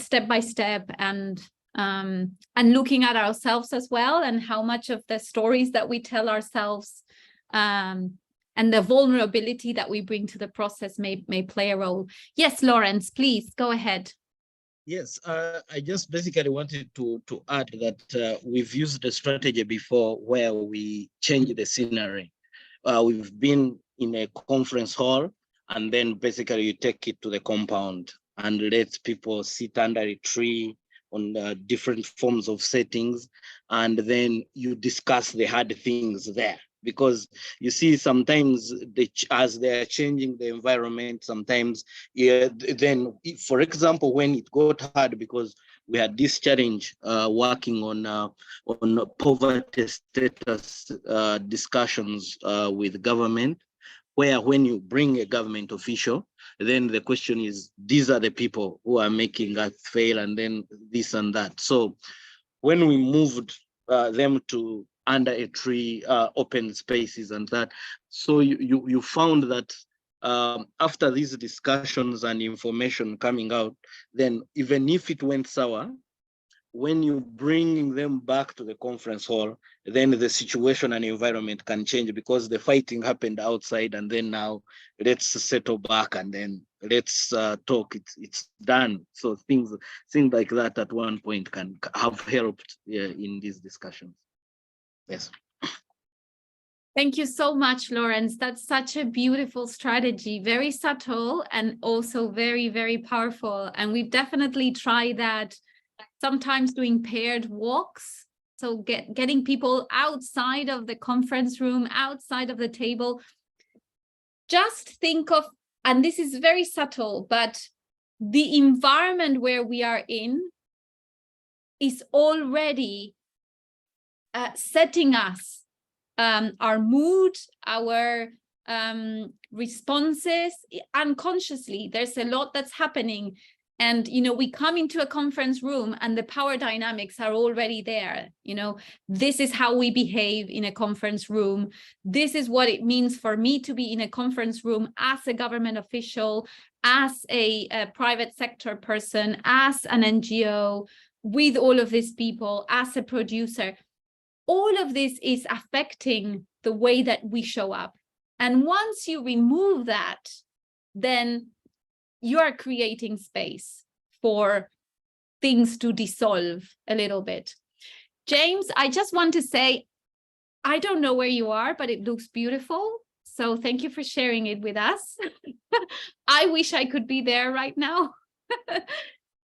step by step, and looking at ourselves as well, and how much of the stories that we tell ourselves, and the vulnerability that we bring to the process may play a role. Yes, Lawrence, please go ahead. Yes, I just basically wanted to add that we've used a strategy before where we change the scenery. We've been in a conference hall, and then basically you take it to the compound and let people sit under a tree on different forms of settings, and then you discuss the hard things there. Because you see, sometimes as they're changing the environment, sometimes, then, for example, when it got hard, because we had this challenge working on poverty status discussions with government, where when you bring a government official, then the question is, these are the people who are making us fail, and then this and that. So when we moved them to under a tree, open spaces and that, so you found that after these discussions and information coming out, then even if it went sour, when you bring them back to the conference hall, then the situation and environment can change, because the fighting happened outside, and then now let's settle back and then let's talk. It's done. So things like that at one point can have helped in these discussions. Yes. Thank you so much, Lawrence. That's such a beautiful strategy, very subtle and also very, very powerful. And we've definitely tried that, sometimes doing paired walks. So getting people outside of the conference room, outside of the table. Just think of, and this is very subtle, but the environment where we are in is already setting us, our mood, our responses unconsciously. There's a lot that's happening. And, you know, we come into a conference room and the power dynamics are already there. You know, this is how we behave in a conference room. This is what it means for me to be in a conference room as a government official, as a private sector person, as an NGO, with all of these people, as a producer. All of this is affecting the way that we show up. And once you remove that, then you are creating space for things to dissolve a little bit. James, I just want to say, I don't know where you are, but it looks beautiful. So thank you for sharing it with us. I wish I could be there right now.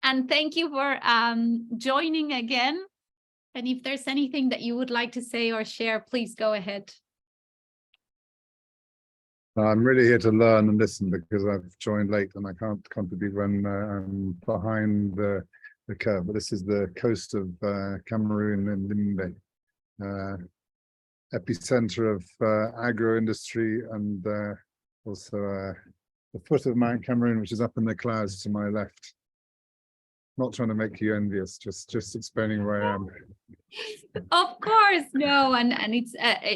And thank you for joining again. And if there's anything that you would like to say or share, please go ahead. I'm really here to learn and listen because I've joined late and I can't contribute when I'm behind the curve. But this is the coast of Cameroon and Limbe, epicenter of agro-industry, and also the foot of Mount Cameroon, which is up in the clouds to my left. Not trying to make you envious, just explaining where I am. Of course, no, and it's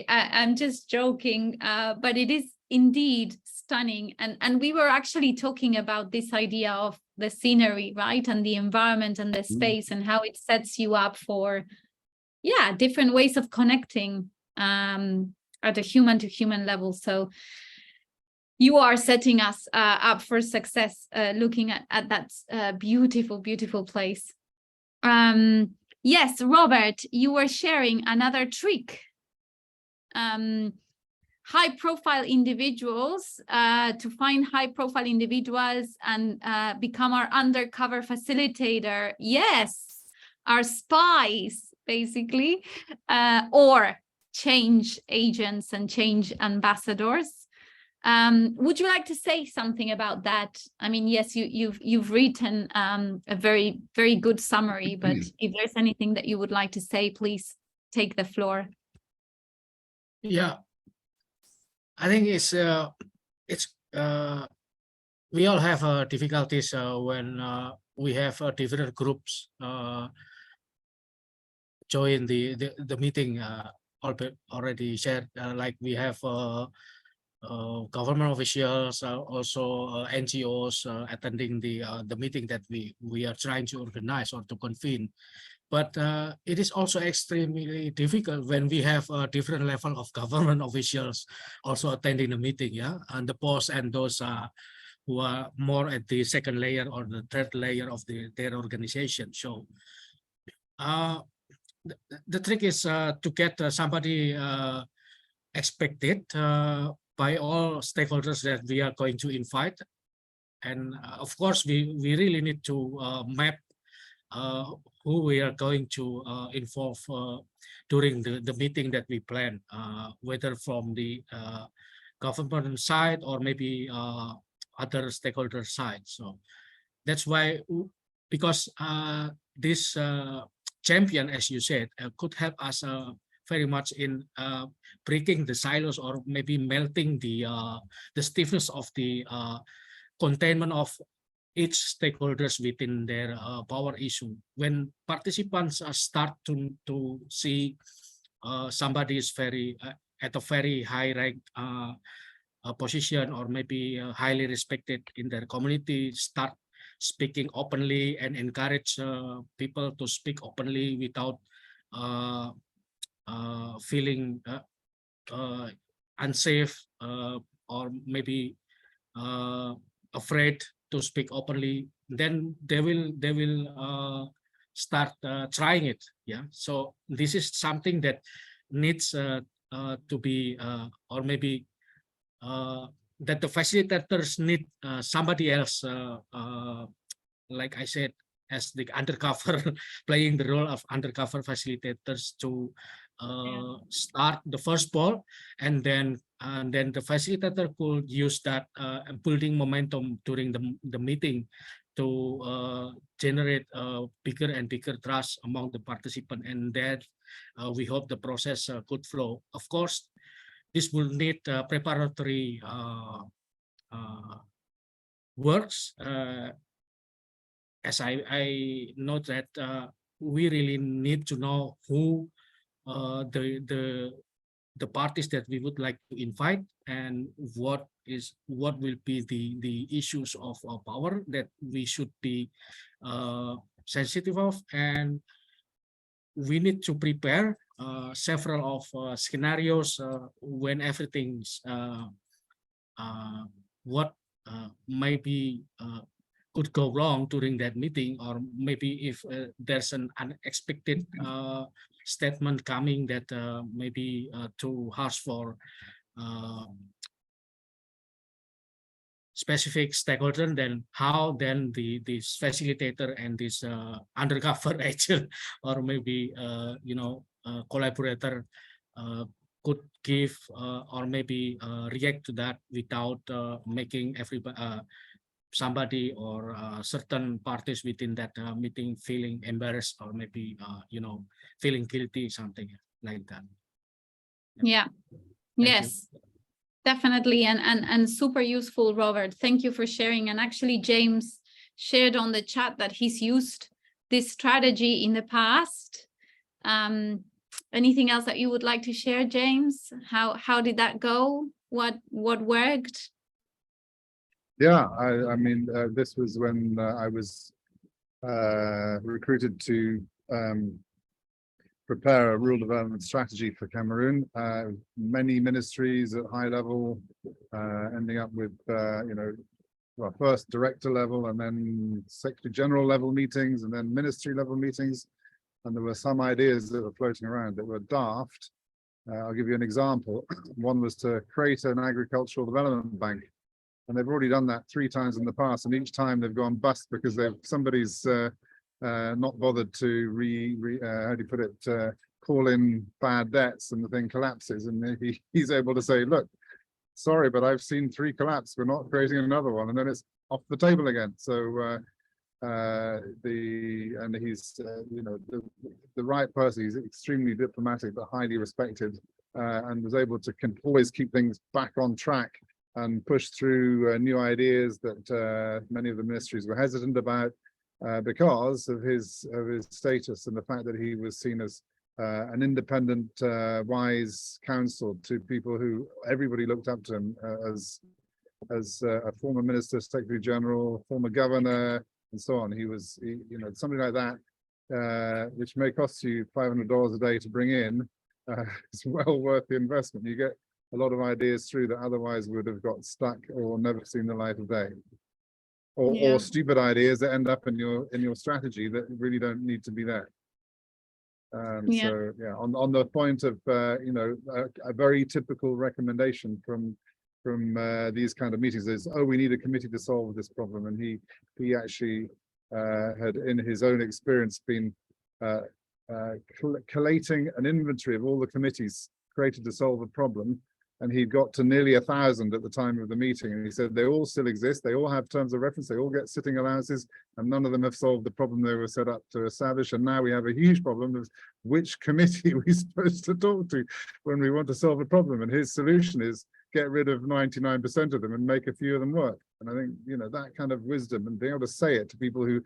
I'm just joking, but it is indeed stunning. And we were actually talking about this idea of the scenery, right, and the environment and the space and how it sets you up for, yeah, different ways of connecting at a human to human level. So you are setting us up for success, looking at that beautiful, beautiful place. Yes, Robert, you were sharing another trick. High-profile individuals, to find high-profile individuals and become our undercover facilitator. Yes, our spies, basically, or change agents and change ambassadors. Would you like to say something about that? I mean, yes, you've written a very, very good summary, but if there's anything that you would like to say, please take the floor. Yeah, I think we all have difficulties when we have different groups join the meeting. Already shared, like we have government officials, also NGOs attending the meeting that we are trying to organize or to convene. But it is also extremely difficult when we have a different level of government officials also attending the meeting, yeah, and the boss and those who are more at the second layer or the third layer of their organization. So the trick is to get somebody expected by all stakeholders that we are going to invite. And of course, we really need to map who we are going to involve during the meeting that we plan, whether from the government side or maybe other stakeholder side. So that's why, because this champion, as you said, could help us very much in breaking the silos or maybe melting the stiffness of the containment of each stakeholders within their power issue. When participants start to see somebody is at a very high rank position or maybe highly respected in their community, start speaking openly and encourage people to speak openly without feeling unsafe or maybe afraid to speak openly, then they will start trying it. Yeah, so this is something that needs to be or maybe that the facilitators need somebody else, like I said, as the undercover, playing the role of undercover facilitators to start the first ball, and then the facilitator could use that building momentum during the meeting to generate bigger and bigger trust among the participants, and that we hope the process could flow. Of course, this will need preparatory works as I note that we really need to know who the parties that we would like to invite, and what will be the issues of power that we should be sensitive of, and we need to prepare several of scenarios when everything's what maybe could go wrong during that meeting, or maybe if there's an unexpected statement coming that maybe too harsh for specific stakeholder, then how then this facilitator and this undercover agent, or maybe collaborator could give or maybe react to that without making everybody somebody or certain parties within that meeting feeling embarrassed, or maybe feeling guilty, something like that. Yeah. Yes. Definitely, and super useful, Robert. Thank you for sharing. And actually, James shared on the chat that he's used this strategy in the past. Anything else that you would like to share, James? How did that go? What worked? Yeah, I mean, this was when I was recruited to prepare a rural development strategy for Cameroon. Many ministries at high level, ending up with, well, first director level, and then secretary general level meetings, and then ministry level meetings. And there were some ideas that were floating around that were daft. I'll give you an example. One was to create an agricultural development bank. And they've already done that 3 times in the past, and each time they've gone bust because somebody's not bothered to how do you put it, call in bad debts, and the thing collapses, and he's able to say, look, sorry, but I've seen 3 collapse, we're not creating another one, and then it's off the table again. So he's the right person. He's extremely diplomatic but highly respected, and was able to always keep things back on track and push through new ideas that many of the ministries were hesitant about, because of his status and the fact that he was seen as an independent, wise counsel to people who everybody looked up to him, as a former minister, secretary general, former governor, and so on. He was, something like that, which may cost you $500 a day to bring in. It's well worth the investment. You get a lot of ideas through that otherwise would have got stuck or never seen the light of day, or stupid ideas that end up in your strategy that really don't need to be there. So yeah, on the point of a very typical recommendation from these kind of meetings is, oh, we need a committee to solve this problem, and he actually had in his own experience been collating an inventory of all the committees created to solve a problem, and he got to nearly 1,000 at the time of the meeting, and he said they all still exist, they all have terms of reference, they all get sitting allowances, and none of them have solved the problem they were set up to establish. And now we have a huge problem of which committee are we supposed to talk to when we want to solve a problem, and his solution is get rid of 99% of them and make a few of them work. And I think that kind of wisdom, and being able to say it to people who,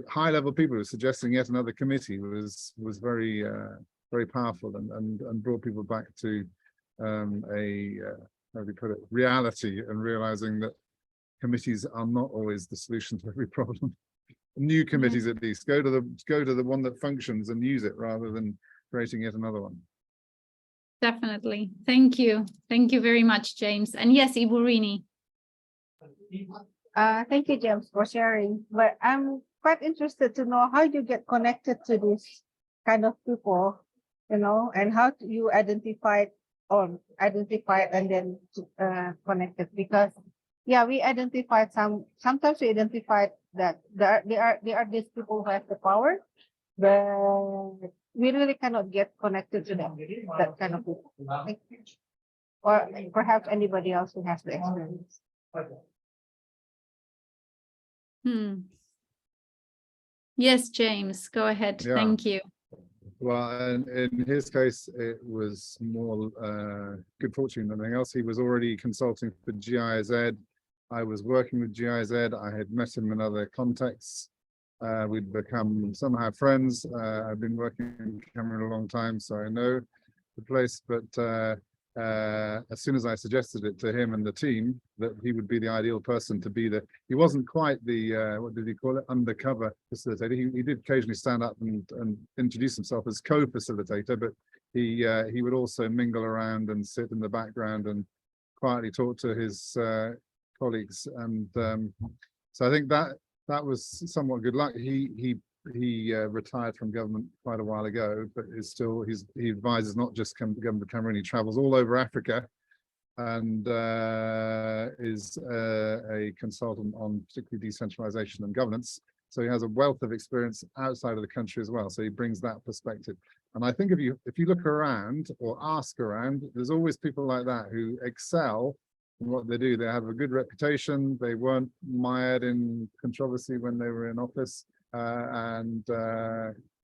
high level people who are suggesting yet another committee, was very very powerful, and brought people back to how do you put it, reality, and realizing that committees are not always the solution to every problem. New committees, at least, go to the one that functions and use it, rather than creating yet another one. Definitely. Thank you very much, James. And yes, Iburini. Thank you, James, for sharing. But I'm quite interested to know how you get connected to this kind of people, and how you identify and then connect it. Because we identified sometimes we identified that there are these people who have the power, but we really cannot get connected to them, that kind of people. Or perhaps anybody else who has the experience. Yes, James, go ahead. Yeah. Thank you. Well, and in his case, it was more good fortune than anything else. He was already consulting for GIZ. I was working with GIZ. I had met him in other contexts. We'd become somehow friends. I've been working in Cameroon a long time, so I know the place. But as soon as I suggested it to him and the team that he would be the ideal person to be he wasn't quite the what did he call it, undercover facilitator. He did occasionally stand up and introduce himself as co-facilitator, but he would also mingle around and sit in the background and quietly talk to his colleagues. And so I think that was somewhat good luck. He retired from government quite a while ago, but he advises not just government of Cameroon. He travels all over Africa and is a consultant on particularly decentralization and governance. So he has a wealth of experience outside of the country as well. So he brings that perspective. And I think if you look around or ask around, there's always people like that who excel in what they do. They have a good reputation. They weren't mired in controversy when they were in office. And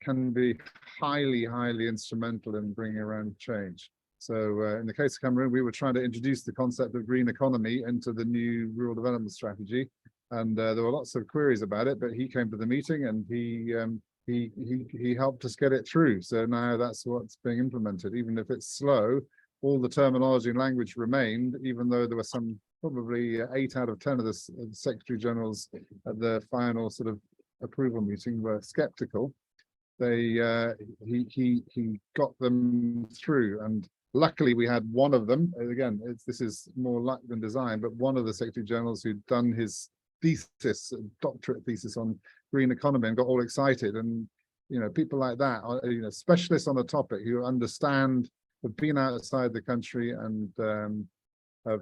can be highly, highly instrumental in bringing around change. So in the case of Cameroon, we were trying to introduce the concept of green economy into the new rural development strategy. And there were lots of queries about it, but he came to the meeting and he helped us get it through. So now that's what's being implemented. Even if it's slow, all the terminology and language remained, even though there were some, probably 8 out of 10 of the Secretary Generals at the final sort of approval meeting were skeptical. He got them through, and luckily we had one of them. Again, this is more luck than design, but one of the Secretary Generals who'd done his thesis, doctorate thesis on green economy, and got all excited. And people like that are specialists on the topic who understand, have been outside the country and have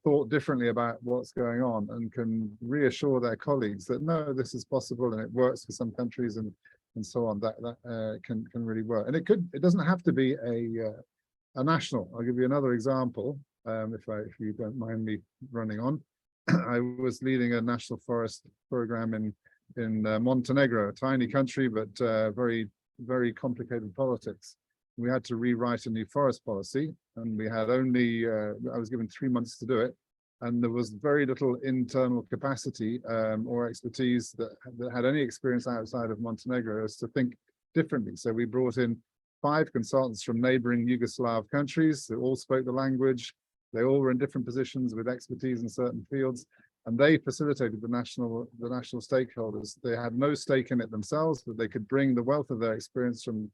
thought differently about what's going on, and can reassure their colleagues that no, this is possible and it works for some countries, and so on. That can really work. And it doesn't have to be a national. I'll give you another example, if you don't mind me running on. I was leading a national forest program in Montenegro, a tiny country, but very, very complicated politics. We had to rewrite a new forest policy, and we had only, I was given 3 months to do it. And there was very little internal capacity or expertise that had any experience outside of Montenegro as to think differently. So we brought in 5 consultants from neighboring Yugoslav countries who all spoke the language. They all were in different positions with expertise in certain fields, and they facilitated the national stakeholders. They had no stake in it themselves, but they could bring the wealth of their experience from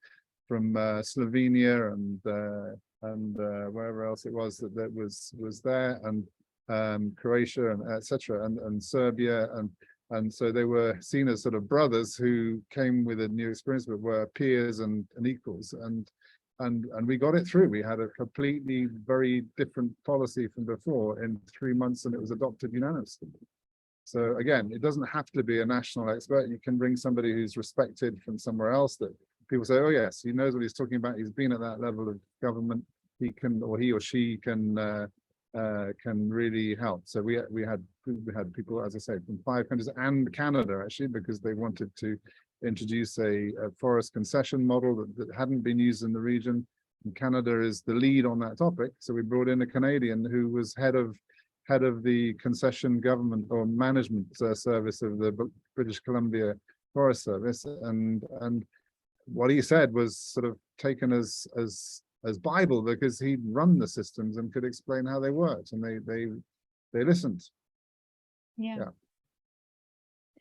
Slovenia and wherever else it was that was there, and Croatia and etc. and Serbia, and so they were seen as sort of brothers who came with a new experience, but were peers and equals, and we got it through. We had a completely very different policy from before in 3 months, and it was adopted unanimously. So again, it doesn't have to be a national expert. You can bring somebody who's respected from somewhere else, that people say, oh yes, he knows what he's talking about. He's been at that level of government. He can, or he or she can really help. So we had people, as I say, from 5 countries and Canada, actually, because they wanted to introduce a forest concession model that hadn't been used in the region. And Canada is the lead on that topic. So we brought in a Canadian who was head of the concession government or management service of the British Columbia Forest Service, and what he said was sort of taken as Bible, because he'd run the systems and could explain how they worked, and they listened. Yeah.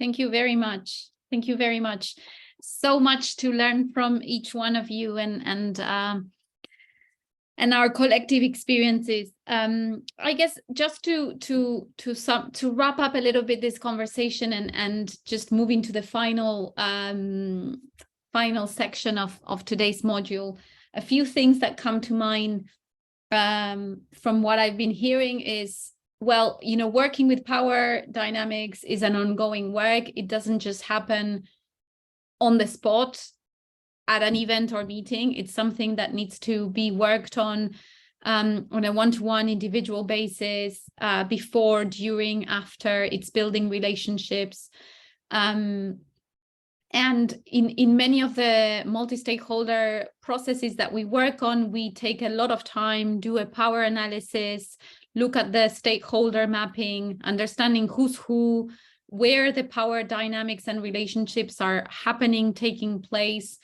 Thank you very much. Thank you very much. So much to learn from each one of you, and our collective experiences. I guess just to wrap up a little bit this conversation and just move into the final section of today's module. A few things that come to mind from what I've been hearing is, well, working with power dynamics is an ongoing work. It doesn't just happen on the spot at an event or meeting. It's something that needs to be worked on a one-to-one individual basis, before, during, after. It's building relationships. And in many of the multi-stakeholder processes that we work on, we take a lot of time, do a power analysis, look at the stakeholder mapping, understanding who's who, where the power dynamics and relationships are happening, taking place,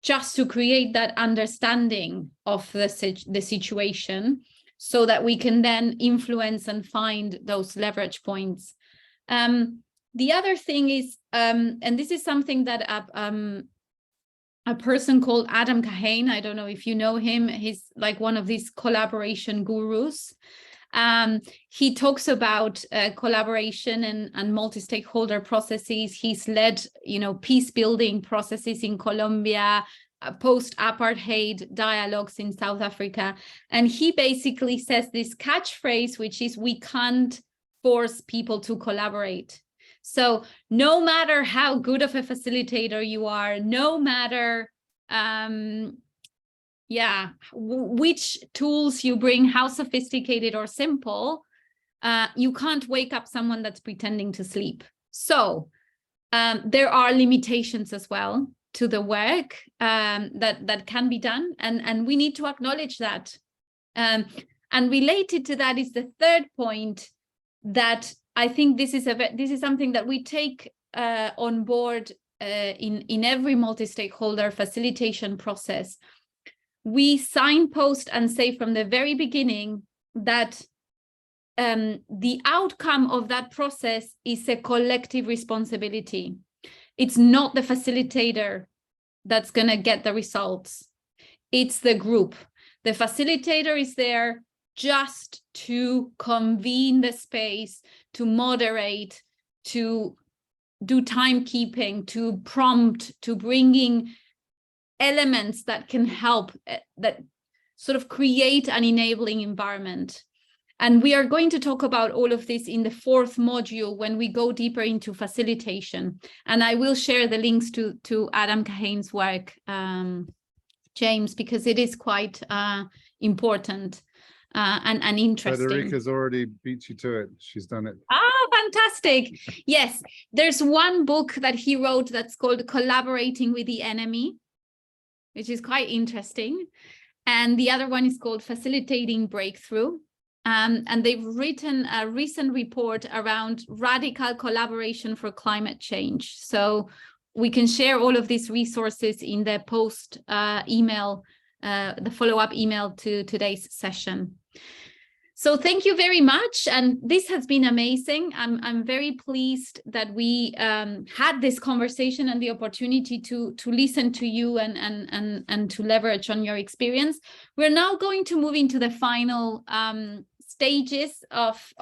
just to create that understanding of the situation, so that we can then influence and find those leverage points. The other thing is, and this is something that a person called Adam Kahane, I don't know if you know him, he's like one of these collaboration gurus. He talks about collaboration and multi-stakeholder processes. He's led, peace building processes in Colombia, post-apartheid dialogues in South Africa. And he basically says this catchphrase, which is, we can't force people to collaborate. So no matter how good of a facilitator you are, no matter which tools you bring, how sophisticated or simple, you can't wake up someone that's pretending to sleep. So there are limitations as well to the work that can be done, and we need to acknowledge that. And related to that is the third point, that I think this is something that we take on board in every multi-stakeholder facilitation process. We signpost and say from the very beginning that the outcome of that process is a collective responsibility. It's not the facilitator that's going to get the results. It's the group. The facilitator is there just to convene the space, to moderate, to do timekeeping, to prompt, to bringing elements that can help, that sort of create an enabling environment. And we are going to talk about all of this in the fourth module when we go deeper into facilitation. And I will share the links to Adam Kahane's work, James, because it is quite important and interesting. Federica's already beat you to it. She's done it. Oh, fantastic. Yes, there's one book that he wrote that's called Collaborating with the Enemy, which is quite interesting. And the other one is called Facilitating Breakthrough. And they've written a recent report around radical collaboration for climate change. So we can share all of these resources in the post email, the follow-up email to today's session. So thank you very much. And this has been amazing. I'm very pleased that we had this conversation and the opportunity to listen to you and to leverage on your experience. We're now going to move into the final stages of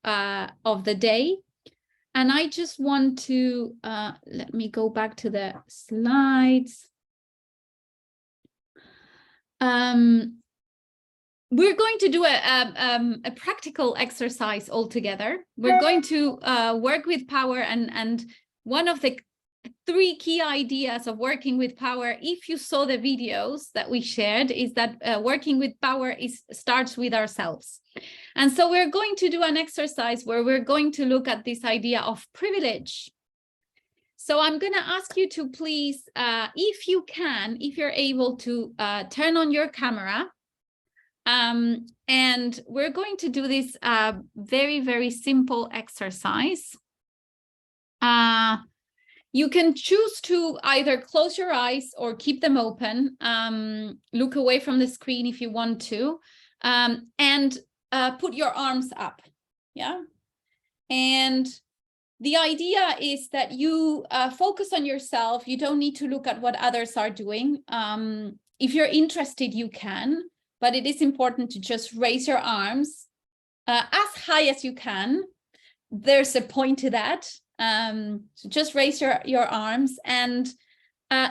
the day. And I just want to, let me go back to the slides. We're going to do a practical exercise all together. We're going to work with power, and one of the 3 key ideas of working with power, if you saw the videos that we shared, is that working with power starts with ourselves. And so we're going to do an exercise where we're going to look at this idea of privilege. So I'm going to ask you to please, if you can, if you're able to turn on your camera. And we're going to do this very, very simple exercise. You can choose to either close your eyes or keep them open, look away from the screen if you want to, and put your arms up, yeah? And the idea is that you focus on yourself. You don't need to look at what others are doing. If you're interested, you can. But it is important to just raise your arms as high as you can. There's a point to that. So just raise your arms, and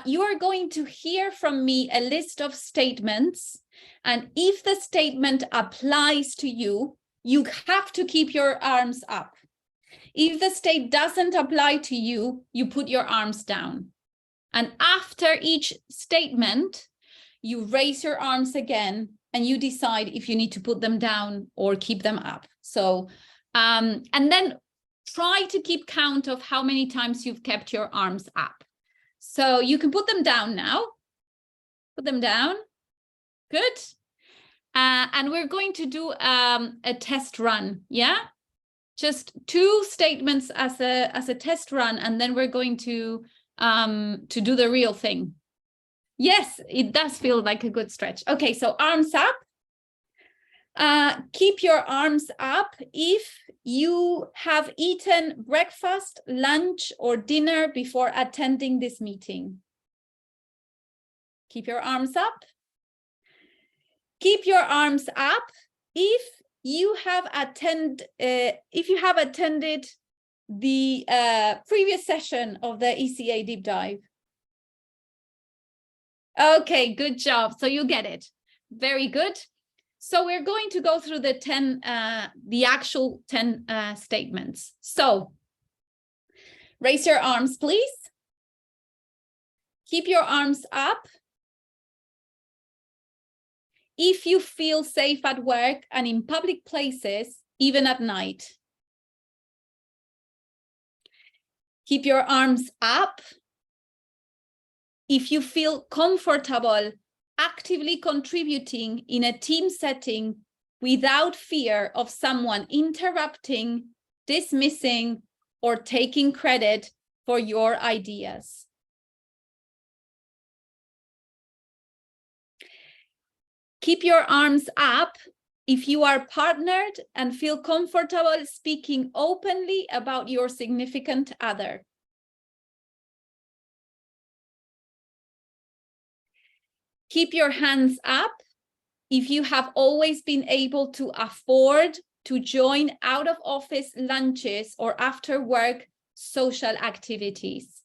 you are going to hear from me a list of statements. And if the statement applies to you, you have to keep your arms up. If the state doesn't apply to you, you put your arms down. And after each statement, you raise your arms again, and you decide if you need to put them down or keep them up. So, and then try to keep count of how many times you've kept your arms up. So you can put them down now. Put them down. Good. And we're going to do a test run, yeah? just 2 statements as a test run, and then we're going to do the real thing. Yes, it does feel like a good stretch. Okay, so arms up. Keep your arms up if you have eaten breakfast, lunch, or dinner before attending this meeting. Keep your arms up. Keep your arms up if you have attended the previous session of the ECA deep dive. Okay, good job. So you get it. Very good. So we're going to go through the actual 10 statements. So raise your arms, please. Keep your arms up. If you feel safe at work and in public places, even at night. Keep your arms up. If you feel comfortable actively contributing in a team setting without fear of someone interrupting, dismissing, or taking credit for your ideas. Keep your arms up if you are partnered and feel comfortable speaking openly about your significant other. Keep your hands up if you have always been able to afford to join out of office lunches or after work social activities.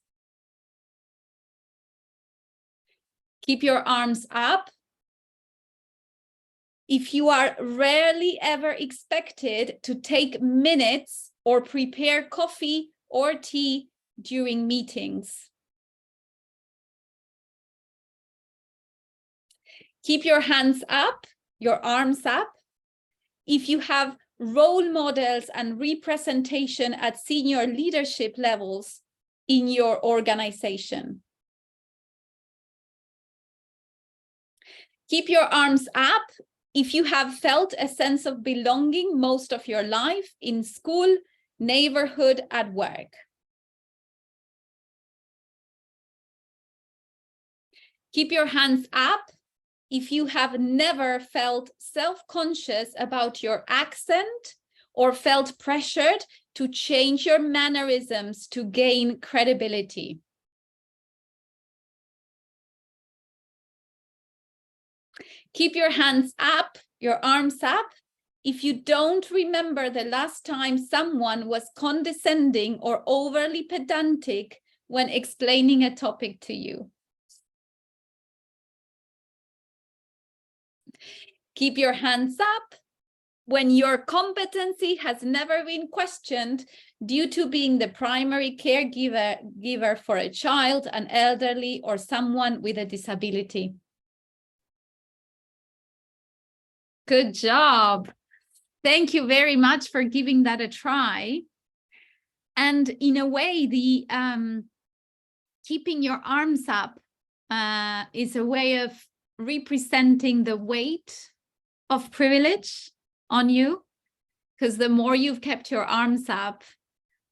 Keep your arms up if you are rarely ever expected to take minutes or prepare coffee or tea during meetings. Keep your hands up, your arms up, if you have role models and representation at senior leadership levels in your organization. Keep your arms up if you have felt a sense of belonging most of your life in school, neighborhood, at work. Keep your hands up if you have never felt self-conscious about your accent or felt pressured to change your mannerisms to gain credibility. Keep your hands up, your arms up, if you don't remember the last time someone was condescending or overly pedantic when explaining a topic to you. Keep your hands up when your competency has never been questioned due to being the primary caregiver for a child, an elderly, or someone with a disability. Good job. Thank you very much for giving that a try. And in a way, the keeping your arms up is a way of representing the weight of privilege on you, because the more you've kept your arms up,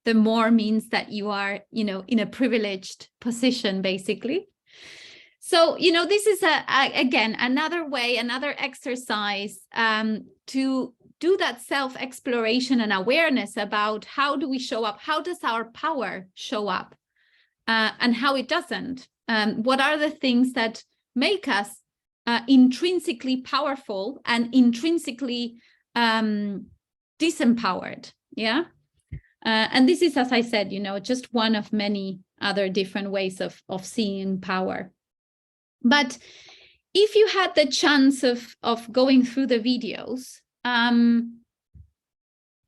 the more means that you are, in a privileged position, basically. So, this is again, another way, another exercise to do that self-exploration and awareness about how do we show up? How does our power show up and how it doesn't? What are the things that make us intrinsically powerful and intrinsically disempowered? Yeah. And this is, as I said, just one of many other different ways of seeing power. But if you had the chance of going through the videos, and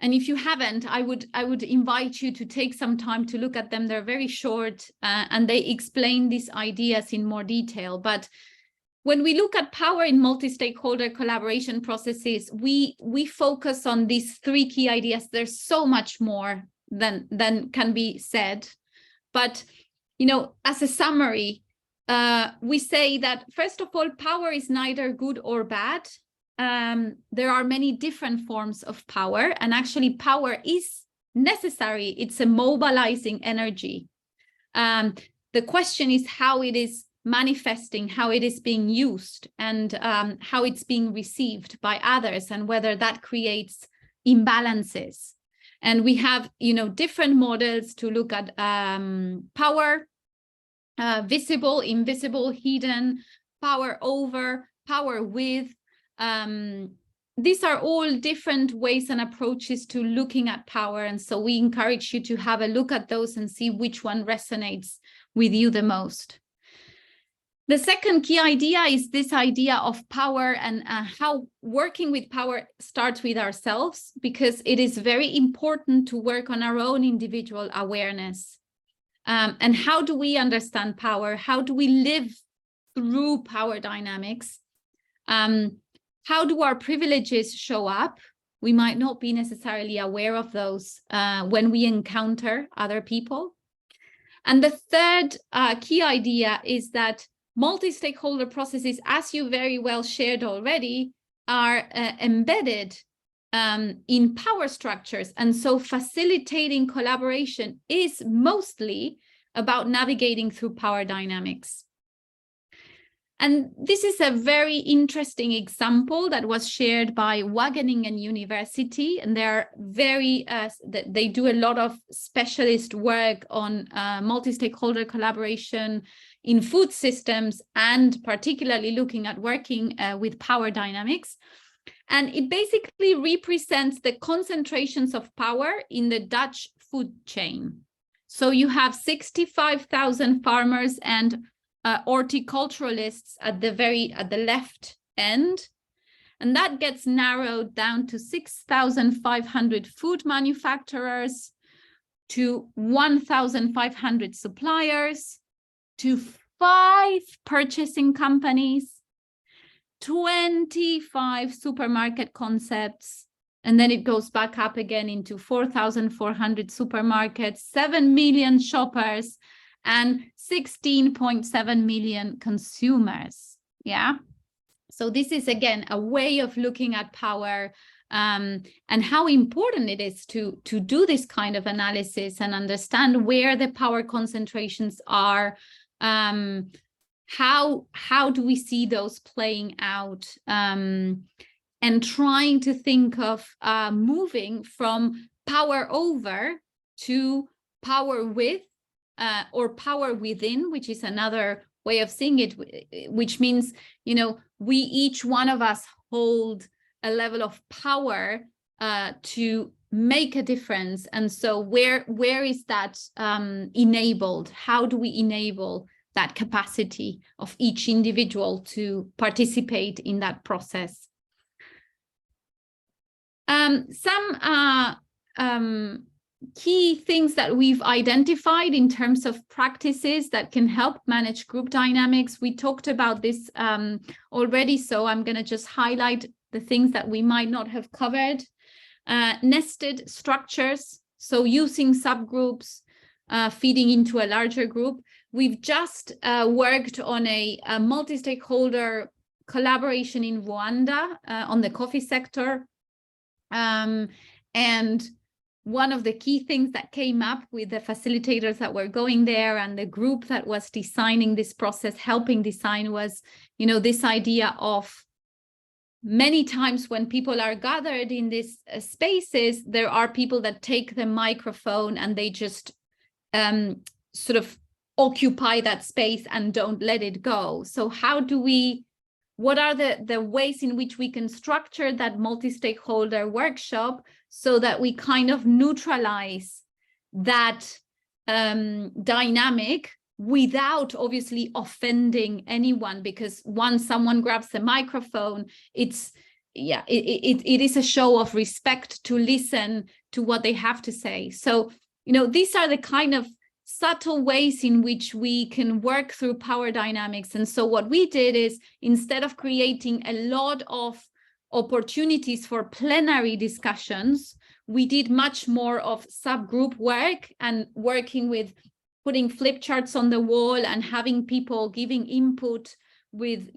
if you haven't, I would invite you to take some time to look at them. They're very short and they explain these ideas in more detail. But when we look at power in multi-stakeholder collaboration processes, we focus on these 3 key ideas. There's so much more than can be said. But, as a summary, we say that, first of all, power is neither good or bad. There are many different forms of power, and actually power is necessary. It's a mobilizing energy. The question is how it is manifesting, how it is being used, and how it's being received by others, and whether that creates imbalances. And we have, different models to look at power, visible, invisible, hidden, power over, power with. These are all different ways and approaches to looking at power. And so we encourage you to have a look at those and see which one resonates with you the most. The second key idea is this idea of power, and how working with power starts with ourselves, because it is very important to work on our own individual awareness. And how do we understand power? How do we live through power dynamics? How do our privileges show up? We might not be necessarily aware of those when we encounter other people. And the third key idea is that multi-stakeholder processes, as you very well shared already, are embedded in power structures. And so facilitating collaboration is mostly about navigating through power dynamics. And this is a very interesting example that was shared by Wageningen University, and they're they do a lot of specialist work on multi-stakeholder collaboration in food systems, and particularly looking at working with power dynamics. And it basically represents the concentrations of power in the Dutch food chain. So you have 65,000 farmers and horticulturalists at the left end, and that gets narrowed down to 6,500 food manufacturers, to 1,500 suppliers, to 5 purchasing companies, 25 supermarket concepts, and then it goes back up again into 4,400 supermarkets, 7 million shoppers, and 16.7 million consumers. Yeah. So this is, again, a way of looking at power, and how important it is to do this kind of analysis and understand where the power concentrations are. How do we see those playing out, and trying to think of moving from power over to power with, or power within, which is another way of seeing it, which means, we each one of us hold a level of power to make a difference. And so where is that enabled? How do we enable that capacity of each individual to participate in that process? Some key things that we've identified in terms of practices that can help manage group dynamics. We talked about this already, so I'm going to just highlight the things that we might not have covered. Nested structures, so using subgroups, feeding into a larger group. We've just worked on a multi-stakeholder collaboration in Rwanda on the coffee sector. And one of the key things that came up with the facilitators that were going there and the group that was designing this process, helping design, was, this idea of many times when people are gathered in these spaces, there are people that take the microphone and they just sort of occupy that space and don't let it go. So what are the ways in which we can structure that multi-stakeholder workshop so that we kind of neutralize that dynamic without obviously offending anyone? Because once someone grabs the microphone, it is a show of respect to listen to what they have to say. So, these are the kind of subtle ways in which we can work through power dynamics. And so what we did is, instead of creating a lot of opportunities for plenary discussions, we did much more of subgroup work and working with putting flip charts on the wall and having people giving input with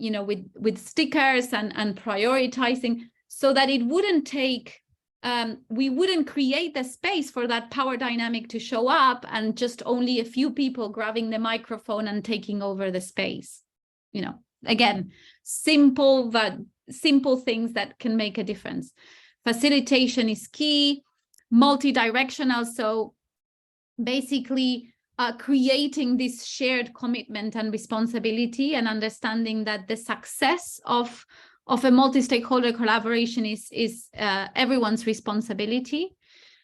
stickers and prioritizing, so that it wouldn't take we wouldn't create the space for that power dynamic to show up and just only a few people grabbing the microphone and taking over the space. You know, again, simple things that can make a difference. Facilitation is key, multi-directional. So basically creating this shared commitment and responsibility and understanding that the success of a multi-stakeholder collaboration is everyone's responsibility.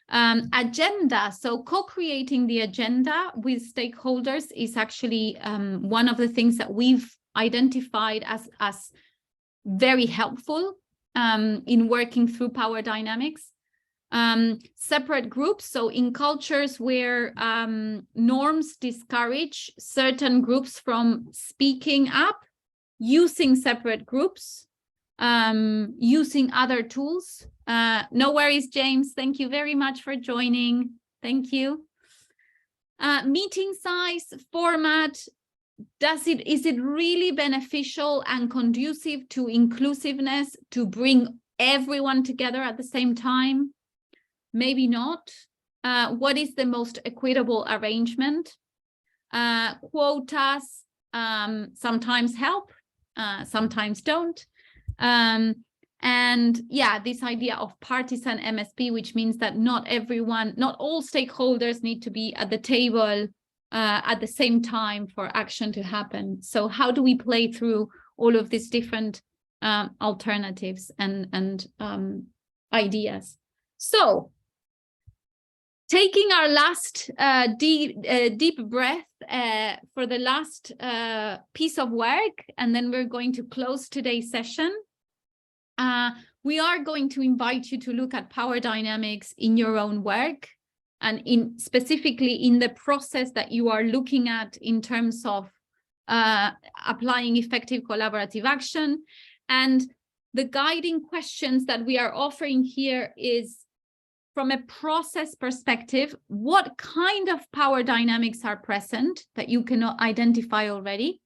Agenda, so co-creating the agenda with stakeholders is actually one of the things that we've identified as very helpful in working through power dynamics. Separate groups, so in cultures where norms discourage certain groups from speaking up, using separate groups, using other tools. No worries, James. Thank you very much for joining. Thank you. Meeting size, format, is it really beneficial and conducive to inclusiveness to bring everyone together at the same time? Maybe not. What is the most equitable arrangement? Quotas sometimes help, sometimes don't. And yeah, this idea of partisan MSP, which means that not all stakeholders need to be at the table at the same time for action to happen. So how do we play through all of these different alternatives and ideas? So taking our last deep breath for the last piece of work, and then we're going to close today's session. We are going to invite you to look at power dynamics in your own work and specifically in the process that you are looking at in terms of applying effective collaborative action. And the guiding questions that we are offering here is, from a process perspective, what kind of power dynamics are present that you can identify already?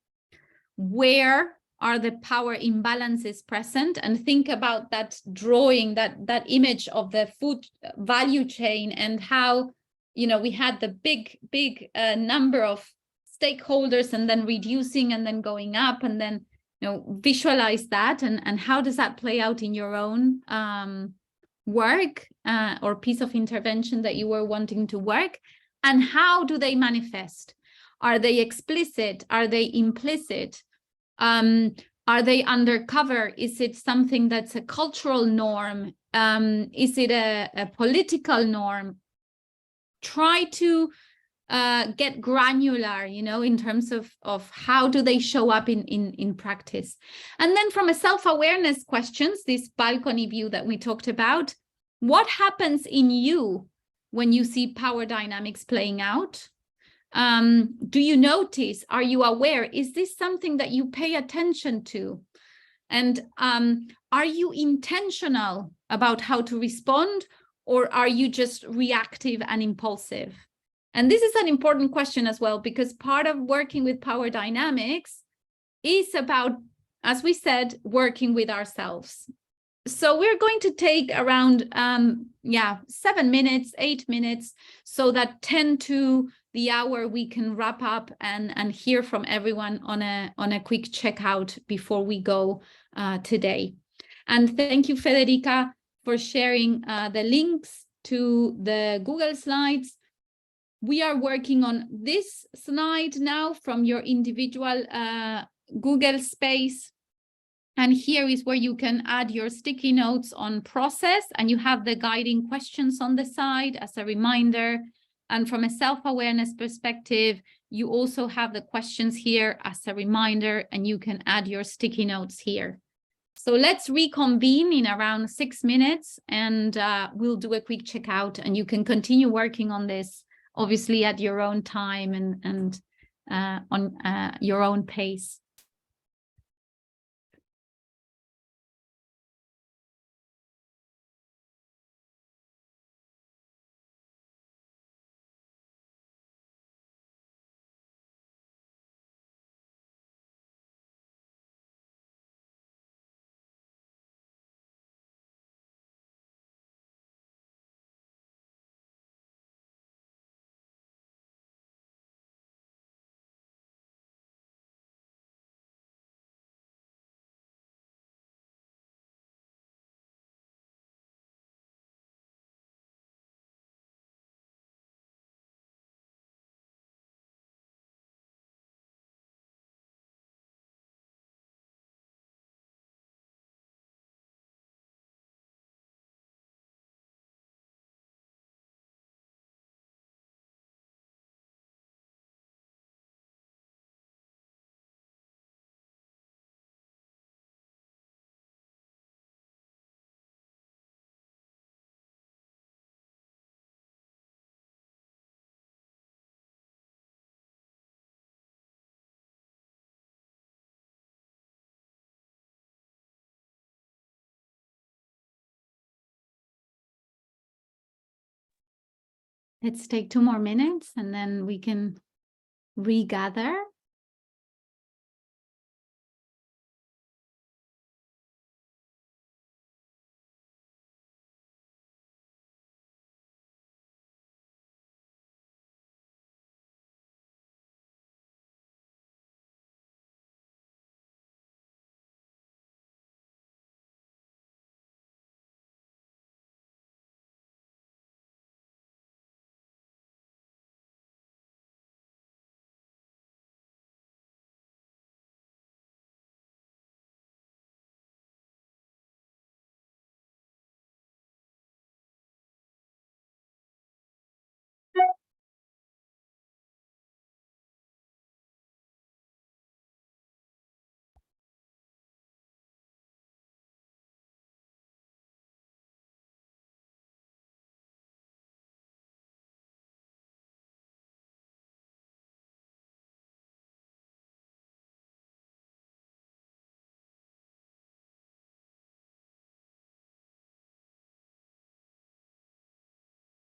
Where are the power imbalances present? And think about that drawing, that image of the food value chain and how, you know, we had the big number of stakeholders and then reducing and then going up, and then, you know, visualize that and how does that play out in your own work or piece of intervention that you were wanting to work, and how do they manifest? Are they explicit? Are they implicit? Are they undercover? Is it something that's a cultural norm? Is it a political norm? Try to get granular, you know, in terms of how do they show up in practice. And then from a self-awareness questions, this balcony view that we talked about, what happens in you when you see power dynamics playing out? Do you notice? Are you aware? Is this something that you pay attention to? And are you intentional about how to respond, or are you just reactive and impulsive? And this is an important question as well, because part of working with power dynamics is about, as we said, working with ourselves. So we're going to take around 7 minutes, 8 minutes, so that 10 to the hour we can wrap up and hear from everyone on a quick checkout before we go today. And thank you, Federica, for sharing the links to the Google Slides. We are working on this slide now from your individual Google space. And here is where you can add your sticky notes on process, and you have the guiding questions on the side as a reminder. And from a self-awareness perspective, you also have the questions here as a reminder, and you can add your sticky notes here. So let's reconvene in around 6 minutes, and we'll do a quick checkout, and you can continue working on this, obviously at your own time and on your own pace. let's take 2 more minutes and then we can regather.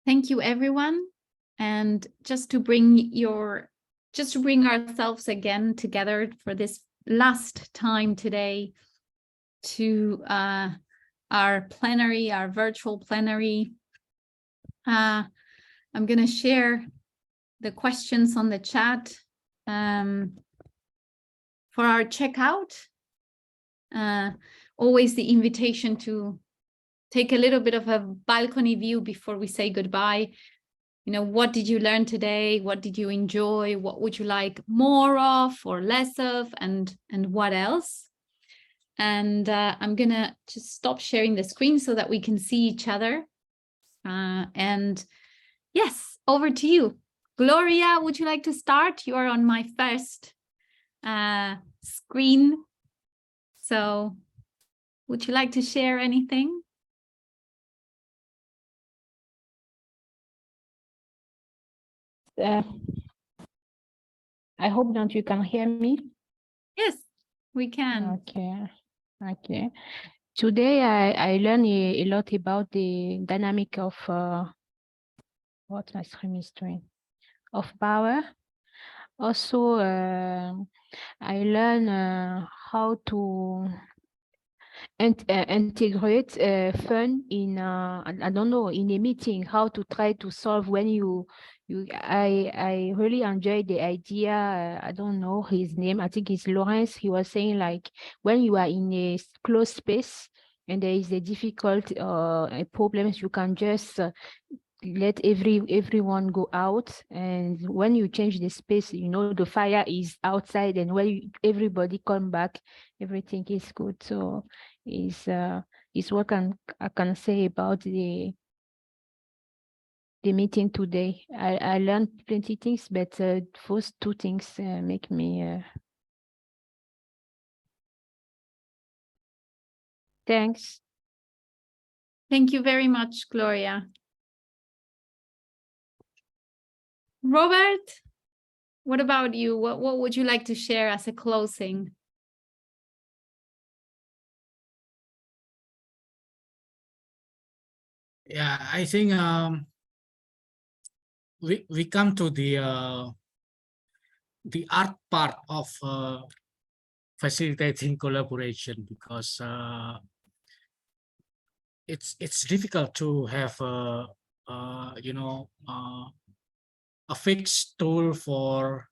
Thank you, everyone. And just to bring ourselves again together for this last time today to our plenary, our virtual plenary. I'm going to share the questions on the chat for our checkout. Always the invitation to take a little bit of a balcony view before we say goodbye. You know, what did you learn today? What did you enjoy? What would you like more of or less of? And what else? And I'm gonna just stop sharing the screen so that we can see each other. And yes, over to you. Gloria, would you like to start? You are on my first screen. So would you like to share anything? I hope that you can hear me. Yes, we can. Okay. Today I learned a lot about the dynamic of what my screen is doing, of power. Also, I learned how to integrate fun in I don't know, in a meeting, how to try to solve when I really enjoyed the idea. I don't know his name. I think it's Lawrence. He was saying like when you are in a closed space and there is a difficult problems, you can just let everyone go out, and when you change the space, you know, the fire is outside, and when everybody come back, everything is good. So is what I can say about the meeting today. I learned plenty things, but first 2 things make me thanks. Thank you very much, Gloria. Robert, what about you? What would you like to share as a closing? Yeah, I think we come to the art part of facilitating collaboration, because it's difficult to have you know, a fixed tool for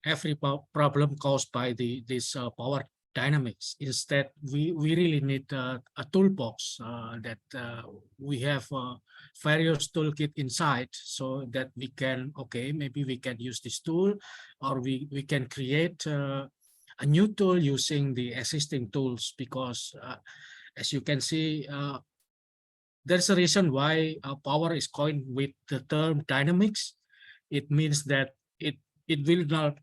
every problem caused by this power dynamics. Instead, we really need a toolbox that we have various toolkit inside, so that we can, okay, maybe we can use this tool, or we can create a new tool using the existing tools. Because as you can see, there's a reason why power is coined with the term dynamics. It means that it will not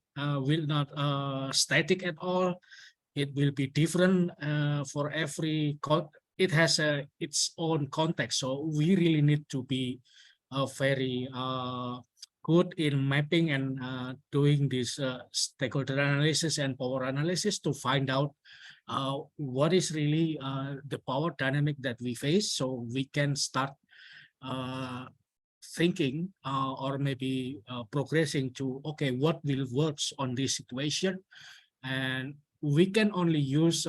static at all. It will be different for every it has its own context. So we really need to be very good in mapping and doing this stakeholder analysis and power analysis to find out what is really the power dynamic that we face, so we can start thinking or maybe progressing to, okay, what will work on this situation, and we can only use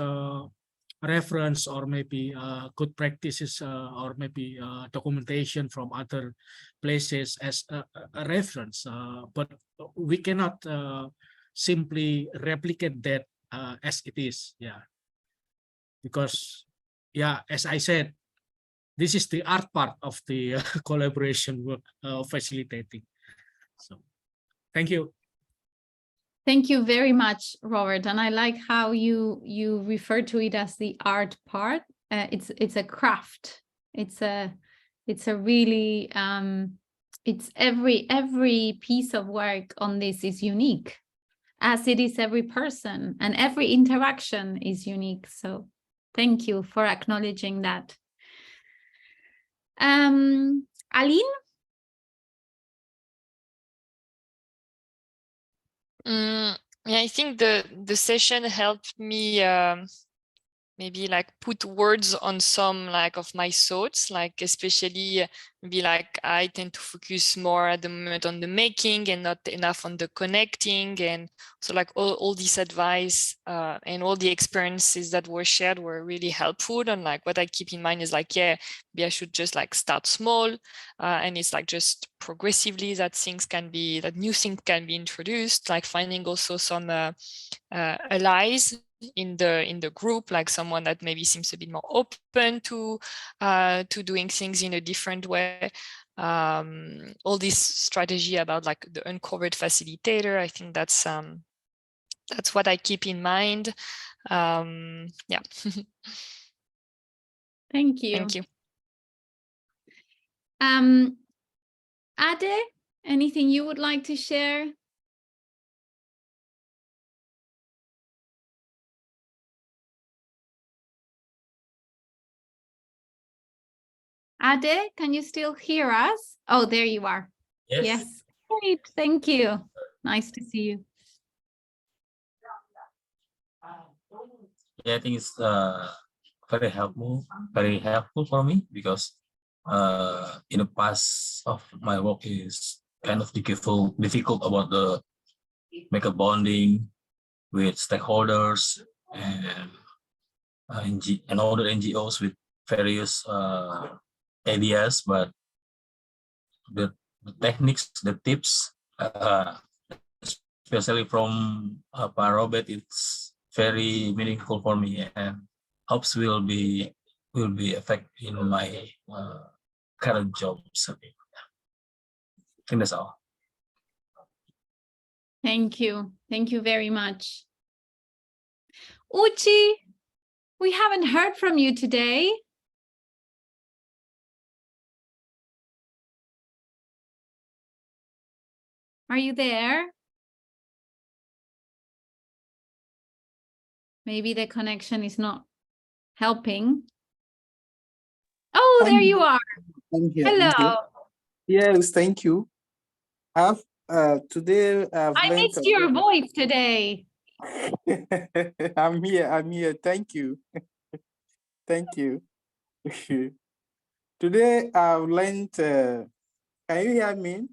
reference or maybe good practices or maybe documentation from other places as a reference, but we cannot simply replicate that as it is. Yeah, because yeah, as I said, this is the art part of the collaboration work facilitating. So thank you. Thank you very much, Robert. And I like how you refer to it as the art part. It's a craft. It's a really it's every piece of work on this is unique, as it is every person, and every interaction is unique. So thank you for acknowledging that. Aline? Yeah, I think the session helped me maybe like put words on some like of my thoughts, like especially maybe like I tend to focus more at the moment on the making and not enough on the connecting. And so like all this advice and all the experiences that were shared were really helpful. And like what I keep in mind is like, yeah, maybe I should just like start small and it's like just progressively that new things can be introduced, like finding also some allies in the group, like someone that maybe seems a bit more open to doing things in a different way. All this strategy about like the uncovered facilitator, I think that's what I keep in mind. Yeah. Thank you. Thank you. Ade, anything you would like to share? Ade, can you still hear us? Oh, there you are. Yes. Great. Thank you. Nice to see you. Yeah, I think it's very helpful for me because in the past of my work is kind of difficult about the make a bonding with stakeholders and and other NGOs with various ideas, but the techniques, the tips, especially from Pak Robert, it's very meaningful for me and hopes will be effect in my current job. So, I think that's all. Thank you. Thank you very much. Uchi, we haven't heard from you today. Are you there? Maybe the connection is not helping. Oh, there you are. Hello. Yes, thank you. Today I've I learned missed your voice today. I'm here. Thank you. Thank you. Today I've learned, can you hear me?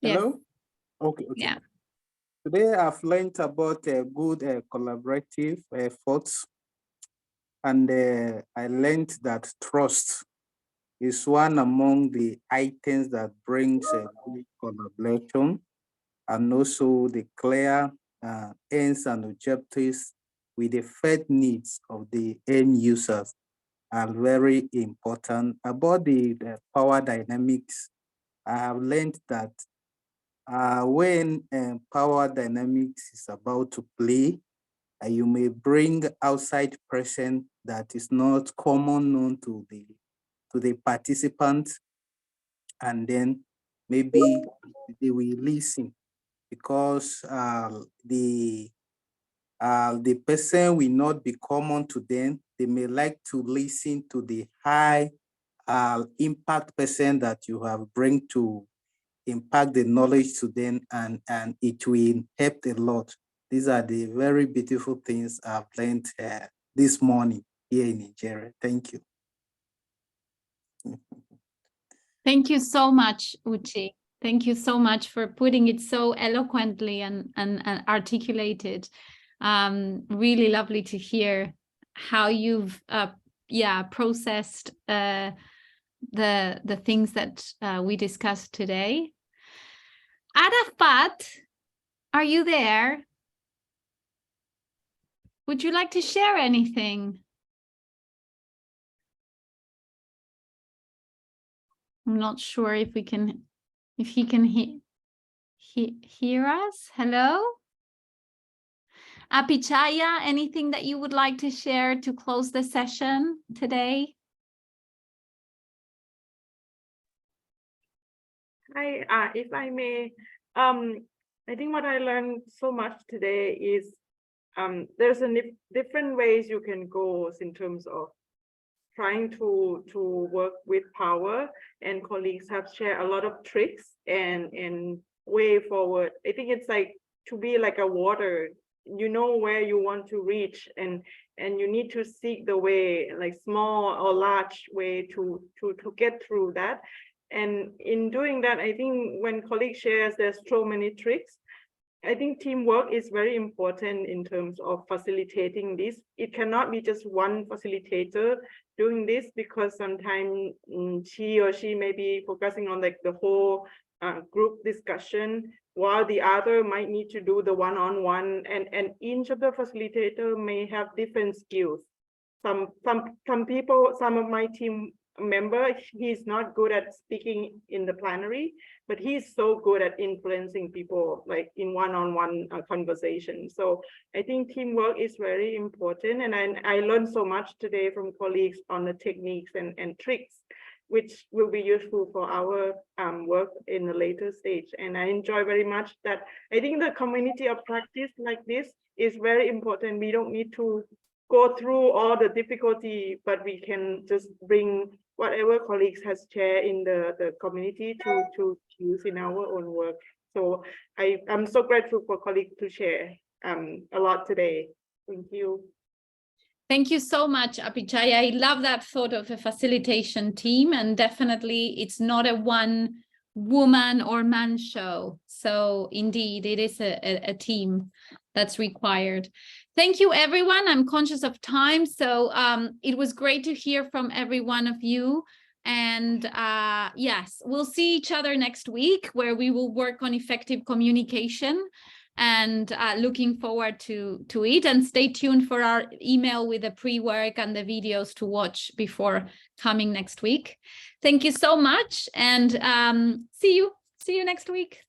Yes. Hello? Okay. Yeah. Today I've learned about good collaborative efforts, and I learned that trust is one among the items that brings a good collaboration, and also the clear aims and objectives with the felt needs of the end users are very important. About the power dynamics, I have learned that when power dynamics is about to play, you may bring outside person that is not common known to the participants, and then maybe they will listen because the person will not be common to them. They may like to listen to the high impact person that you have bring to impact the knowledge to them, and it will help a lot. These are the very beautiful things I've learned this morning here in Nigeria. Thank you. Thank you so much, Uchi. Thank you so much for putting it so eloquently and articulated. Really lovely to hear how you've processed the things that we discussed today. Arafat, are you there? Would you like to share anything? I'm not sure if he can hear us. Hello? Apichaya, anything that you would like to share to close the session today? Hi, if I may, I think what I learned so much today is there's different ways you can go in terms of trying to work with power, and colleagues have shared a lot of tricks and way forward. I think it's like to be like a water, you know where you want to reach, and you need to seek the way, like small or large way to get through that. And in doing that, I think when colleagues shares, there's so many tricks. I think teamwork is very important in terms of facilitating this. It cannot be just one facilitator doing this, because sometimes he or she may be focusing on like the whole group discussion, while the other might need to do the one-on-one, and each of the facilitator may have different skills. Some people, some of my team member, he's not good at speaking in the plenary, but he's so good at influencing people like in one-on-one conversation. So I think teamwork is very important, and I learned so much today from colleagues on the techniques and tricks, which will be useful for our work in the later stage. And I enjoy very much that. I think the community of practice like this is very important. We don't need to go through all the difficulty, but we can just bring whatever colleagues has shared in the community to use in our own work. So I'm so grateful for colleagues to share a lot today. Thank you. Thank you so much, Apichaya. I love that thought of a facilitation team, and definitely it's not a one woman or man show. So indeed, it is a team that's required. Thank you, everyone. I'm conscious of time, so it was great to hear from every one of you. And yes, we'll see each other next week, where we will work on effective communication, and looking forward to it. And stay tuned for our email with the pre-work and the videos to watch before coming next week. Thank you so much, and see you next week.